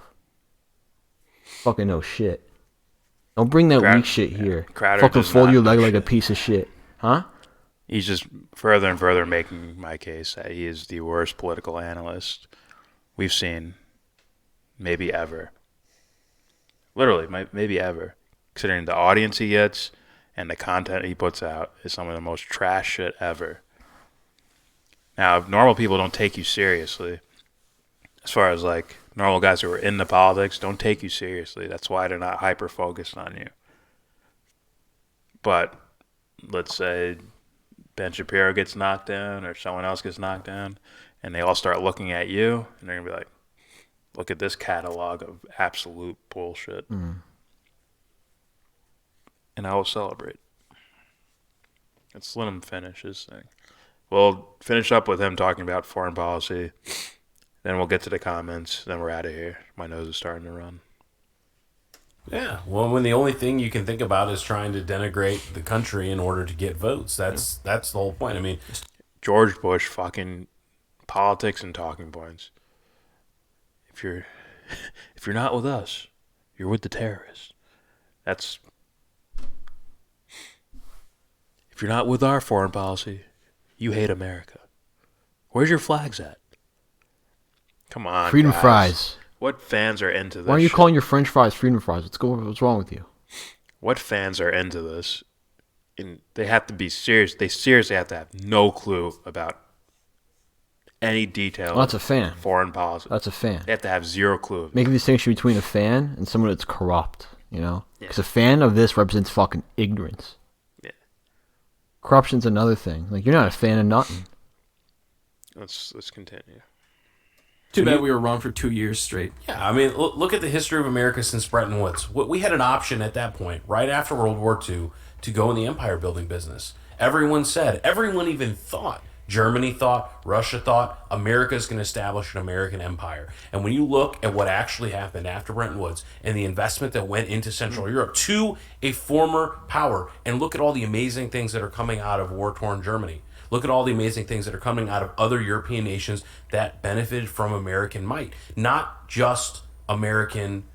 Fucking no shit. Don't bring that weak shit here. Crowder fucking does fold not your know leg like a shit. piece of shit. Huh? He's just further and further making my case that he is the worst political analyst we've seen, maybe ever. Literally, maybe ever. Considering the audience he gets and the content he puts out is some of the most trash shit ever. Now, if normal people don't take you seriously, as far as like normal guys who are into politics, don't take you seriously. That's why they're not hyper-focused on you. But let's say Ben Shapiro gets knocked down or someone else gets knocked down, and they all start looking at you, and they're going to be like, look at this catalog of absolute bullshit. Mm. And I will celebrate. Let's let him finish his thing. We'll finish up with him talking about foreign policy. Then we'll get to the comments. Then we're out of here. My nose is starting to run. Yeah, well, when the only thing you can think about is trying to denigrate the country in order to get votes, that's the whole point. I mean, George Bush fucking politics and talking points. If you're not with us, you're with the terrorists. That's if you're not with our foreign policy, you hate America. Where's your flags at? Come on, Freedom guys. fries. What fans are into this? Why are you shit? calling your French fries freedom fries? What's wrong with you? What fans are into this? And they have to be serious. They seriously have to have no clue about any detail. Well, that's a fan. Foreign policy. That's a fan. They have to have zero clue. Make a distinction between a fan and someone that's corrupt, you know? Because a fan of this represents fucking ignorance. Yeah. Corruption's another thing. Like, you're not a fan of nothing. Let's continue. Too bad we were wrong for 2 years straight. yeah, I mean, look at the history of America since Bretton Woods. We had an option at that point, right after World War II, to go in the empire building business. Everyone even thought, Germany thought, Russia thought, America's going to establish an American empire. And when you look at what actually happened after Bretton Woods and the investment that went into Central Europe to a former power, and look at all the amazing things that are coming out of war-torn Germany. Look at all the amazing things that are coming out of other European nations that benefited from American might. Not just American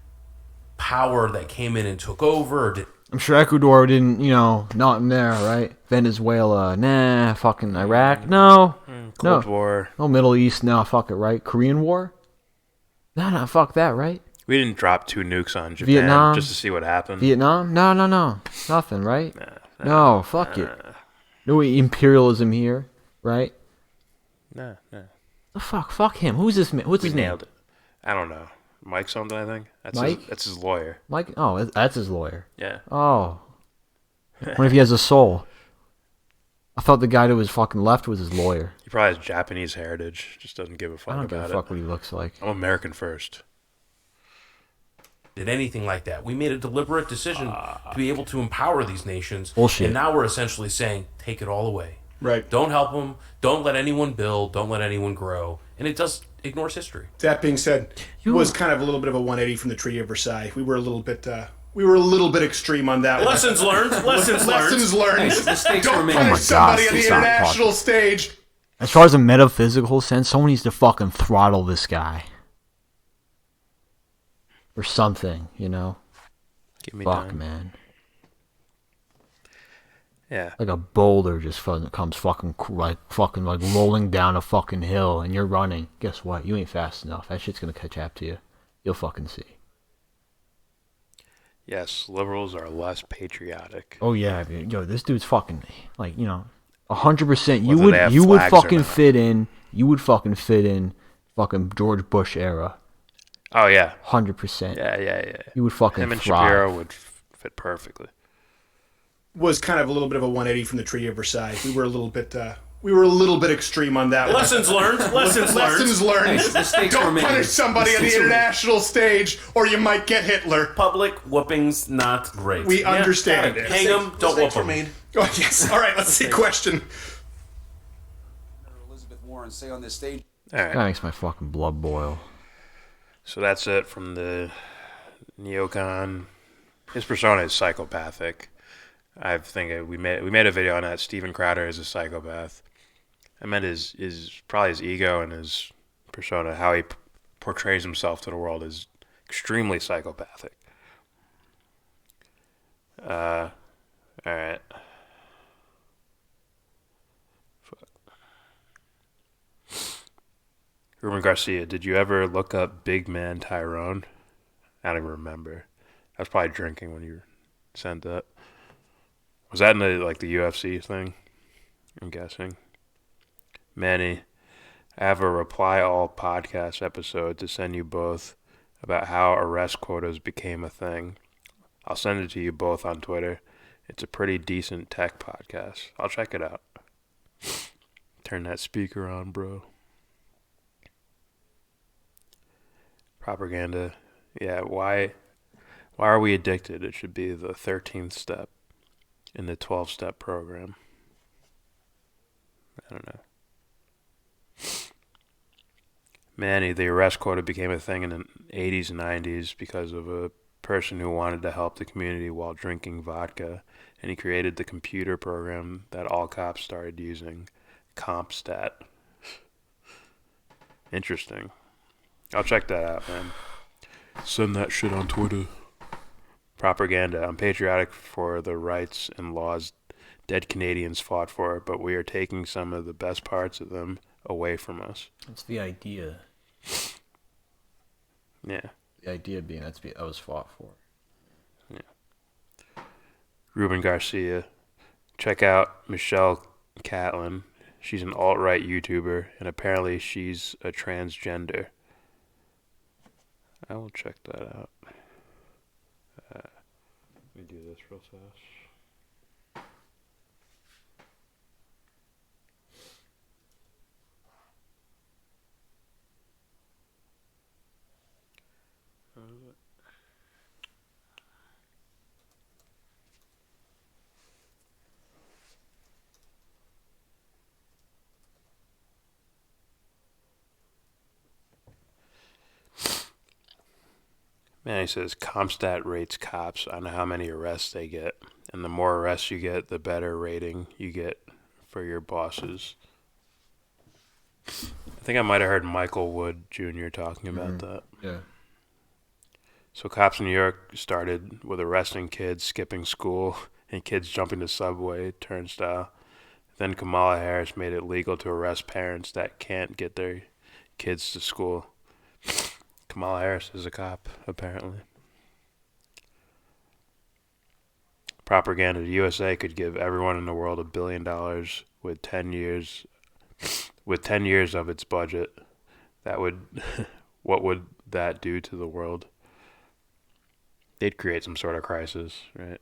power that came in and took over. Or I'm sure Ecuador didn't, not in there, right? Venezuela, nah. Fucking Iraq, no. Cold War. No Middle East, no. Fuck it, right? Korean War? No, fuck that, right? We didn't drop 2 nukes on Japan Vietnam? just to see what happened. Vietnam? No. Nothing, right? No, fuck it. No imperialism here, right? No. The fuck? Fuck him. Who's this man? What's his name? Nailed it. I don't know. Mike something, I think. Mike? That's his lawyer. Mike? Oh, that's his lawyer. Yeah. Oh. I wonder if he has a soul. I thought the guy that was fucking left was his lawyer. He probably has Japanese heritage. Just doesn't give a fuck I don't about give a fuck what he looks like. I'm American first. did anything like that. We made a deliberate decision to be able to empower these nations. Bullshit. And now we're essentially saying, take it all away. Right. Don't help them. Don't let anyone build. Don't let anyone grow. And it just ignores history. That being said, it was kind of a little bit of a 180 from the Treaty of Versailles. We were a little bit extreme on that. Lessons learned. Lessons learned. Hey, mistakes don't were made. punish Oh my somebody God, on the it's not international possible. stage. As far as a metaphysical sense, someone needs to fucking throttle this guy. Or something, you know? Give me Fuck, time. man. Yeah. Like a boulder just comes fucking rolling down a fucking hill and you're running. Guess what? You ain't fast enough. That shit's gonna catch up to you. You'll fucking see. Yes, liberals are less patriotic. Oh yeah, I mean, yo, this dude's fucking 100%. Whether they You have would flags or fucking not. fit in. You would fucking fit in. Fucking George Bush era. Oh yeah. 100%. Yeah. You would fucking Him and thrive. Shapiro would fit perfectly. Was kind of a little bit of a 180 from the Treaty of Versailles. We were a little bit extreme on that. Lessons learned. Lessons learned. Hey, mistakes were don't made. punish somebody on the Mistakes were made. international stage, or you might get Hitler. Public whoopings not great. We understand it. Hang them, don't whoop Mistakes were them. made. Oh yes. All right. Let's see. Question. Elizabeth Warren say on this stage. All right. That makes my fucking blood boil. So that's it from the neocon. His persona is psychopathic. I think we made a video on that. Steven Crowder is a psychopath. I meant probably his ego and his persona, how he portrays himself to the world is extremely psychopathic. All right. Ruben Garcia, did you ever look up Big Man Tyrone? I don't even remember. I was probably drinking when you sent that. Was that in the UFC thing? I'm guessing. Manny, I have a Reply All podcast episode to send you both about how arrest quotas became a thing. I'll send it to you both on Twitter. It's a pretty decent tech podcast. I'll check it out. Turn that speaker on, bro. Propaganda. Yeah, why are we addicted? It should be the 13th step in the 12-step program. I don't know. Manny, the arrest quota became a thing in the 80s and 90s because of a person who wanted to help the community while drinking vodka, and he created the computer program that all cops started using, CompStat. Interesting. I'll check that out, man. Send that shit on Twitter. Propaganda. I'm patriotic for the rights and laws dead Canadians fought for, but we are taking some of the best parts of them away from us. It's the idea. Yeah. The idea being that was fought for. Yeah. Ruben Garcia. Check out Michelle Catlin. She's an alt-right YouTuber, and apparently she's a transgender. I will check that out. Let me do this real fast. How is it? Man, he says CompStat rates cops on how many arrests they get. And the more arrests you get, the better rating you get for your bosses. I think I might have heard Michael Wood Jr. talking about that. Yeah. So cops in New York started with arresting kids skipping school and kids jumping the subway turnstile. Then Kamala Harris made it legal to arrest parents that can't get their kids to school. Kamala Harris is a cop, apparently. Propaganda. The USA could give everyone in the world $1 billion with 10 years. With 10 years of its budget, that would, what would that do to the world? They'd create some sort of crisis, right?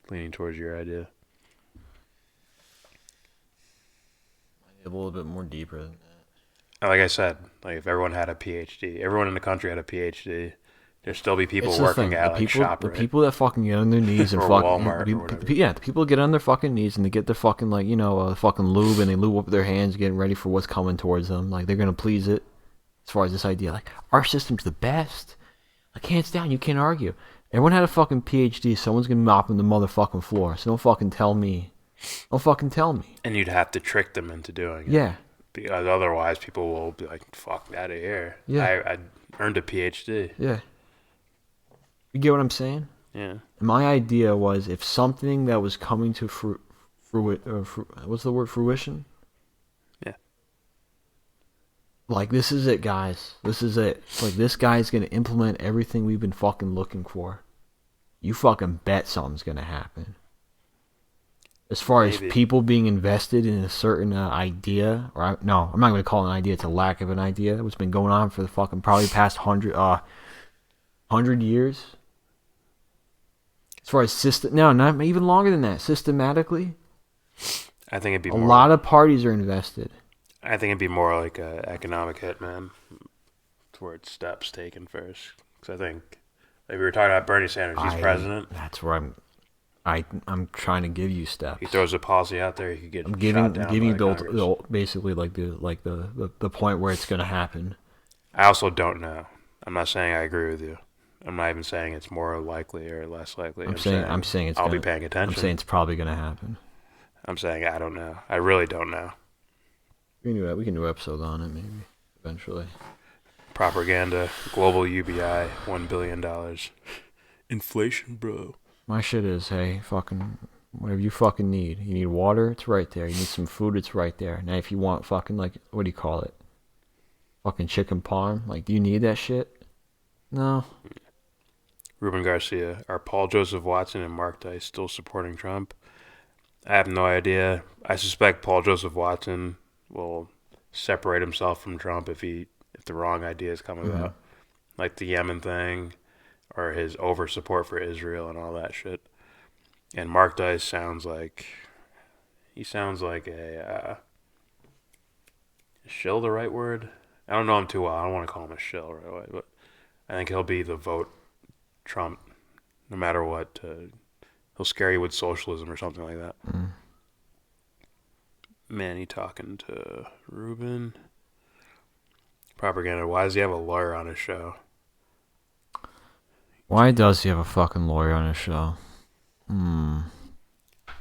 Leaning towards your idea. A little bit more deeper than that. Like I said, if everyone had a PhD, everyone in the country had a PhD, there'd still be people working at ShopRite. The people that fucking get on their knees and or fucking Walmart or whatever. Yeah, the people get on their fucking knees and they get their fucking fucking lube and they lube up their hands, getting ready for what's coming towards them. Like they're gonna please it. As far as this idea, our system's the best. Hands down, you can't argue. Everyone had a fucking PhD. Someone's gonna mop them the motherfucking floor. So don't fucking tell me. Don't fucking tell me. And you'd have to trick them into doing it. Yeah. Because otherwise, people will be like, "Fuck out of here." Yeah. I earned a PhD. Yeah. You get what I'm saying? Yeah. My idea was if something that was coming to what's the word? Fruition? Yeah. This is it, guys. This is it. This guy's going to implement everything we've been fucking looking for. You fucking bet something's going to happen. As far as people being invested in a certain idea, I'm not going to call it an idea. It's a lack of an idea. It's been going on for the fucking probably past 100 years. As far as not even longer than that. Systematically, I think it'd be a lot of parties are invested. I think it'd be more like an economic hit, man, towards steps taken first. Because I think, we were talking about Bernie Sanders. He's president. That's where I'm trying to give you steps. He throws a policy out there. He could get. I'm giving you basically the point where it's going to happen. I also don't know. I'm not saying I agree with you. I'm not even saying it's more likely or less likely. I'm saying it's. I'll be paying attention. I'm saying it's probably going to happen. I'm saying I don't know. I really don't know. We can do an episode on it maybe eventually. Propaganda. Global UBI. $1 billion. Inflation, bro. My shit is, hey, fucking, whatever you fucking need. You need water, it's right there. You need some food, it's right there. Now, if you want fucking, like, what do you call it? Fucking chicken parm? Like, do you need that shit? No. Ruben Garcia, are Paul Joseph Watson and Mark Dice still supporting Trump? I have no idea. I suspect Paul Joseph Watson will separate himself from Trump if the wrong ideas come about, like the Yemen thing, or his over support for Israel and all that shit. And Mark Dice sounds like a shill, the right word? I don't know him too well. I don't want to call him a shill right away, but I think he'll be the vote Trump, no matter what. He'll scare you with socialism or something like that. Manny talking to Ruben. Propaganda. Why does he have a lawyer on his show? Why does he have a fucking lawyer on his show?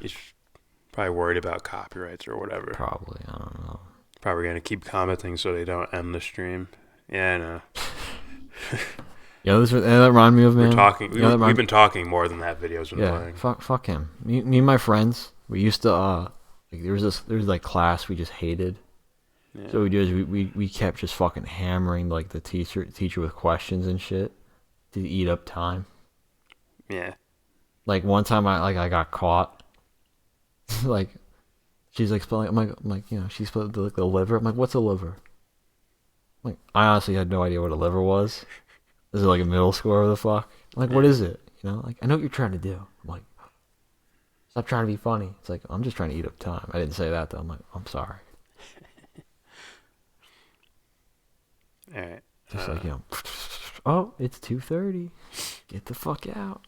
He's probably worried about copyrights or whatever. Probably. I don't know. Probably going to keep commenting so they don't end the stream. Yeah, I know. Yeah, that reminded me of, man. We've been talking more than that video's been playing. Fuck him. Me and my friends, we used to, there was like class we just hated. Yeah. So we do is we kept just fucking hammering like the teacher with questions and shit to eat up time. Yeah. Like one time I got caught. Like she's like spelling. I'm like she spelled the liver. I'm like, what's a liver? I'm like, I honestly had no idea what a liver was. This is like a middle school or the fuck. I'm like, what is it? Like I know what you're trying to do. I'm like, stop trying to be funny. It's like, I'm just trying to eat up time. I didn't say that though. I'm like, I'm sorry. All right. Just like, oh, it's 2:30. Get the fuck out.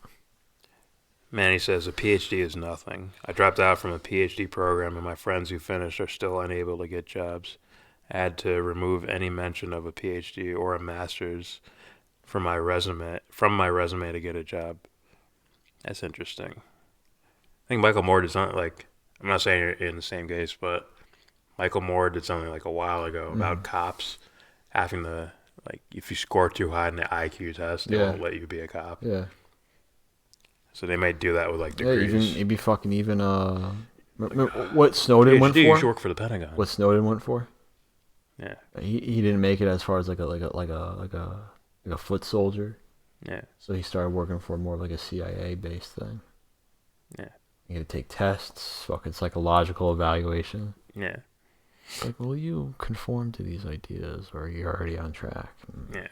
Manny says a PhD is nothing. I dropped out from a PhD program and my friends who finished are still unable to get jobs. I had to remove any mention of a PhD or a master's from my resume to get a job. That's interesting. I think Michael Moore did something like, I'm not saying you're in the same case, but Michael Moore did something like a while ago about cops having to, like, if you score too high in the IQ test, they won't let you be a cop. Yeah. So they might do that with like degrees. Yeah, it'd be fucking even. What Snowden went for? You should work for the Pentagon. What Snowden went for? Yeah. He didn't make it as far as like a foot soldier. Yeah. So he started working for more like a CIA based thing. Yeah. You had to take tests, fucking psychological evaluation. Yeah. Like, will you conform to these ideas, or are you already on track? Yeah.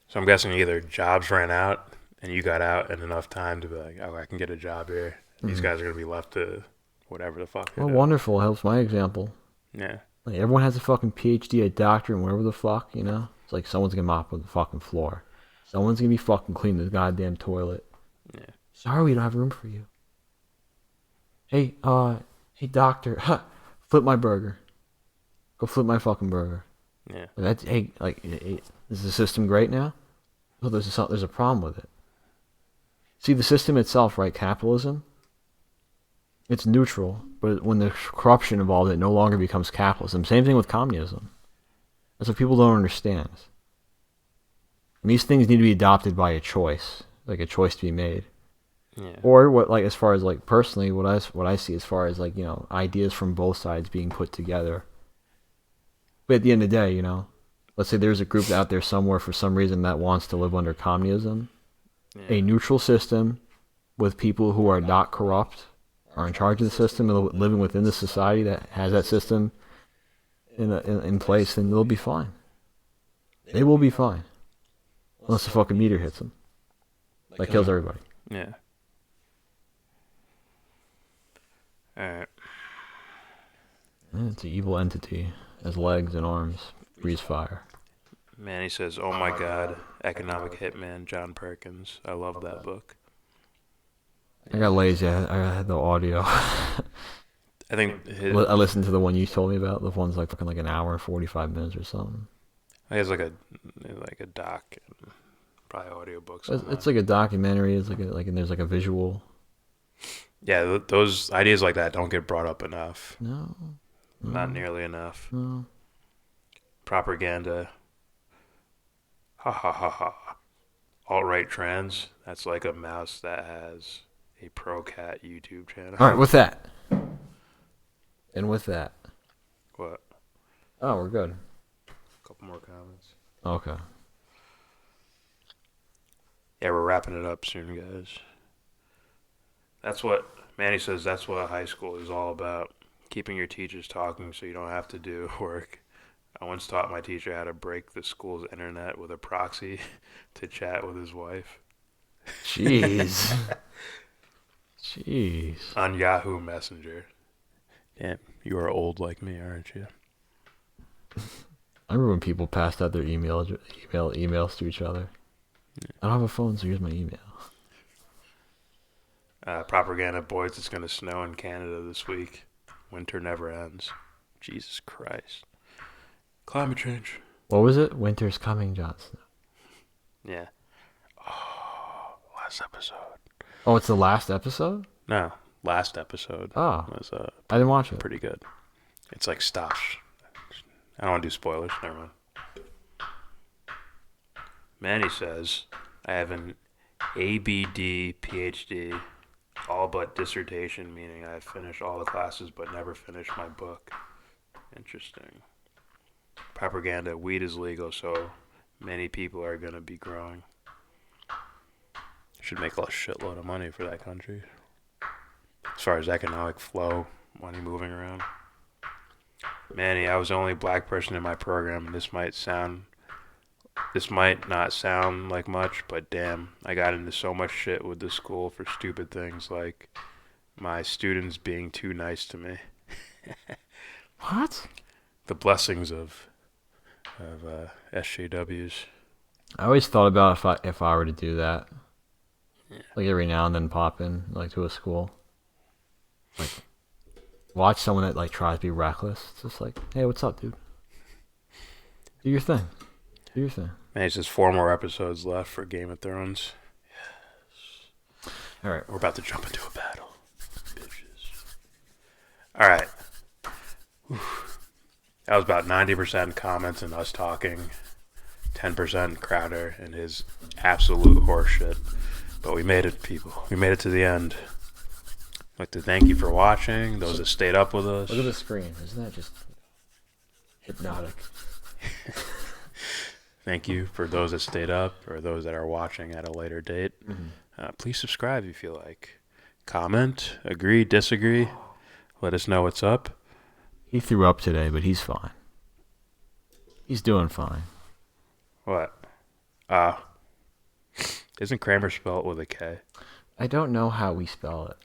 So I'm guessing either jobs ran out and you got out in enough time to be like, oh, I can get a job here. These guys are going to be left to whatever the fuck. Well, wonderful. Helps my example. Yeah. Like, everyone has a fucking PhD, a doctorate, and whatever the fuck, It's like someone's going to mop the fucking floor. Someone's going to be fucking cleaning the goddamn toilet. Yeah. Sorry, we don't have room for you. Hey, doctor, flip my burger. Go flip my fucking burger. Yeah. Is the system great now? Well, there's a problem with it. See, the system itself, right? Capitalism. It's neutral, but when there's corruption involved, it no longer becomes capitalism. Same thing with communism. That's what people don't understand. And these things need to be adopted by a choice, like a choice to be made. Yeah. Or what, like, as far as like personally, what I see as far as like, ideas from both sides being put together. But at the end of the day, let's say there's a group out there somewhere for some reason that wants to live under communism. Yeah. A neutral system with people who are not corrupt, are in charge of the system, and living within the society that has that system in place, then they'll be fine. They will be fine. Unless the fucking meteor hits them. That kills everybody. Yeah. Alright. It's an evil entity. Has legs and arms. Breathes fire. Manny says, oh my god, Economic Hitman, John Perkins. I love that book. I got lazy. I had the audio. I think I listened to the one you told me about. The one's like fucking like an hour and 45 minutes or something. I think it's like a doc, and probably audiobooks. It's like a documentary. It's and there's like a visual. Yeah, those ideas like that don't get brought up enough. No. Not nearly enough. No. Propaganda. Ha ha ha ha. alt-right trans. That's like a mouse that has a pro-cat YouTube channel. All right, with that. And with that. What? Oh, we're good. A couple more comments. Okay. Yeah, we're wrapping it up soon, guys. That's what Manny says. That's what high school is all about. Keeping your teachers talking so you don't have to do work. I once taught my teacher how to break the school's internet with a proxy to chat with his wife. Jeez. Jeez. On Yahoo Messenger. Damn, you are old like me, aren't you? I remember when people passed out their emails to each other. I don't have a phone, so here's my email. Propaganda boys, it's going to snow in Canada this week. Winter never ends. Jesus Christ. Climate change. What was it? Winter's coming, Johnson. Yeah. Oh, last episode. Oh, it's the last episode? No, last episode. Oh. Was, I didn't watch it. Pretty good. It's like stops. I don't want to do spoilers. Never mind. Manny says, I have an ABD PhD, all but dissertation, meaning I have finished all the classes but never finished my book. Interesting. Propaganda, weed is legal, so many people are going to be growing. Should make a shitload of money for that country. As far as economic flow, money moving around. Manny, I was the only black person in my program, and this might not sound like much, but damn, I got into so much shit with the school for stupid things like my students being too nice to me. What? The blessings of SJWs. I always thought about if I were to do that. Yeah. Like every now and then pop in like to a school. Like watch someone that like tries to be reckless. It's just like, hey, what's up, dude? Do your thing. Do your thing. Man, it's just 4 more episodes left for Game of Thrones. Yes. All right. We're about to jump into a battle. Bitches. All right. Whew. That was about 90% comments and us talking. 10% Crowder and his absolute horseshit. But we made it, people. We made it to the end. I'd like to thank you for watching. Those that stayed up with us. Look at the screen. Isn't that just hypnotic? Thank you for those that stayed up or those that are watching at a later date. Mm-hmm. Please subscribe if you like. Comment, agree, disagree. Let us know what's up. He threw up today, but he's fine. He's doing fine. What? Isn't Kramer spelled with a K? I don't know how we spell it.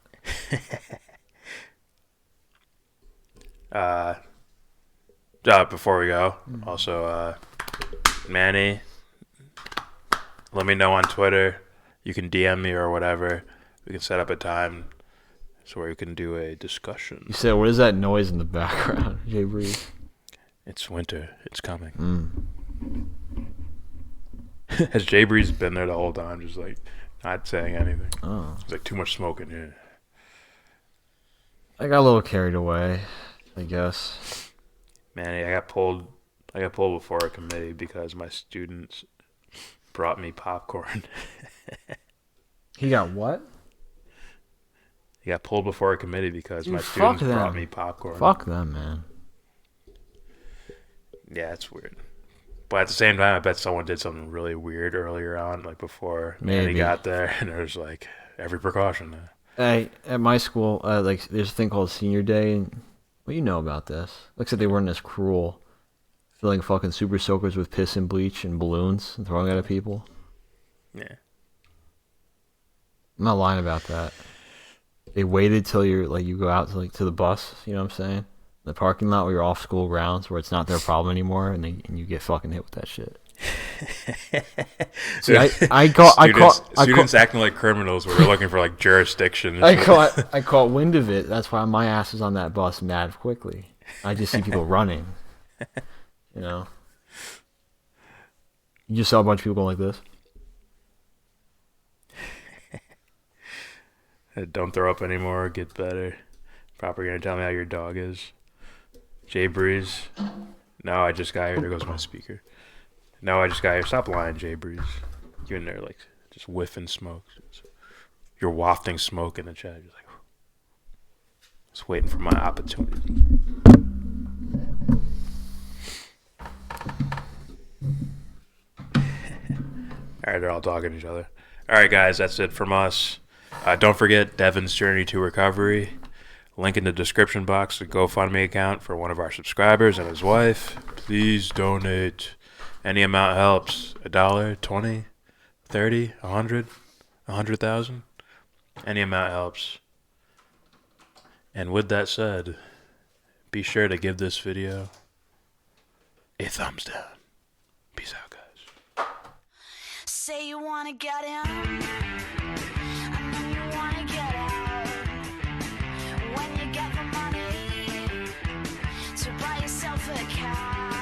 Before we go, also, Manny, let me know on Twitter. You can DM me or whatever. We can set up a time so where we can do a discussion. You said, what is that noise in the background, Jay Breeze? It's winter. It's coming. Has Jay Breeze been there the whole time, just like not saying anything? Oh. It's like too much smoke in here. I got a little carried away, I guess. Manny, I got pulled before a committee because my students brought me popcorn. He got what? He got pulled before a committee because my students brought me popcorn. Fuck them, man. Yeah, it's weird. But at the same time, I bet someone did something really weird earlier on, like before Manny got there, and there's like every precaution. Hey, at my school, like there's a thing called Senior Day, and well, you know about this. Looks like they weren't as cruel, filling fucking super soakers with piss and bleach and balloons and throwing it at people. Yeah, I'm not lying about that. They waited till you go out to the bus. You know what I'm saying? The parking lot where you're off school grounds, where it's not their problem anymore, and you get fucking hit with that shit. See, I caught students acting like criminals when we're looking for like jurisdiction. I caught wind of it. That's why my ass was on that bus mad quickly. I just see people running. You know, you just saw a bunch of people going like this. Don't throw up anymore. Get better. Proper gonna tell me how your dog is. Jay Breeze. No, I just got here. There goes my speaker. No, I just got here. Stop lying, Jay Breeze. You in there like Just whiffing smoke. You're wafting smoke in the chat. You're like, just waiting for my opportunity. All right, they're all talking to each other. All right, guys, that's it from us. Don't forget Devon's Journey to Recovery. Link in the description box, a GoFundMe account for one of our subscribers and his wife. Please donate. Any amount helps. $1, $20, $30, $100, $100,000. Any amount helps. And with that said, be sure to give this video a thumbs down. Peace out, guys. Say you wanna get in, and then you wanna get out. When you get the money to buy yourself a car.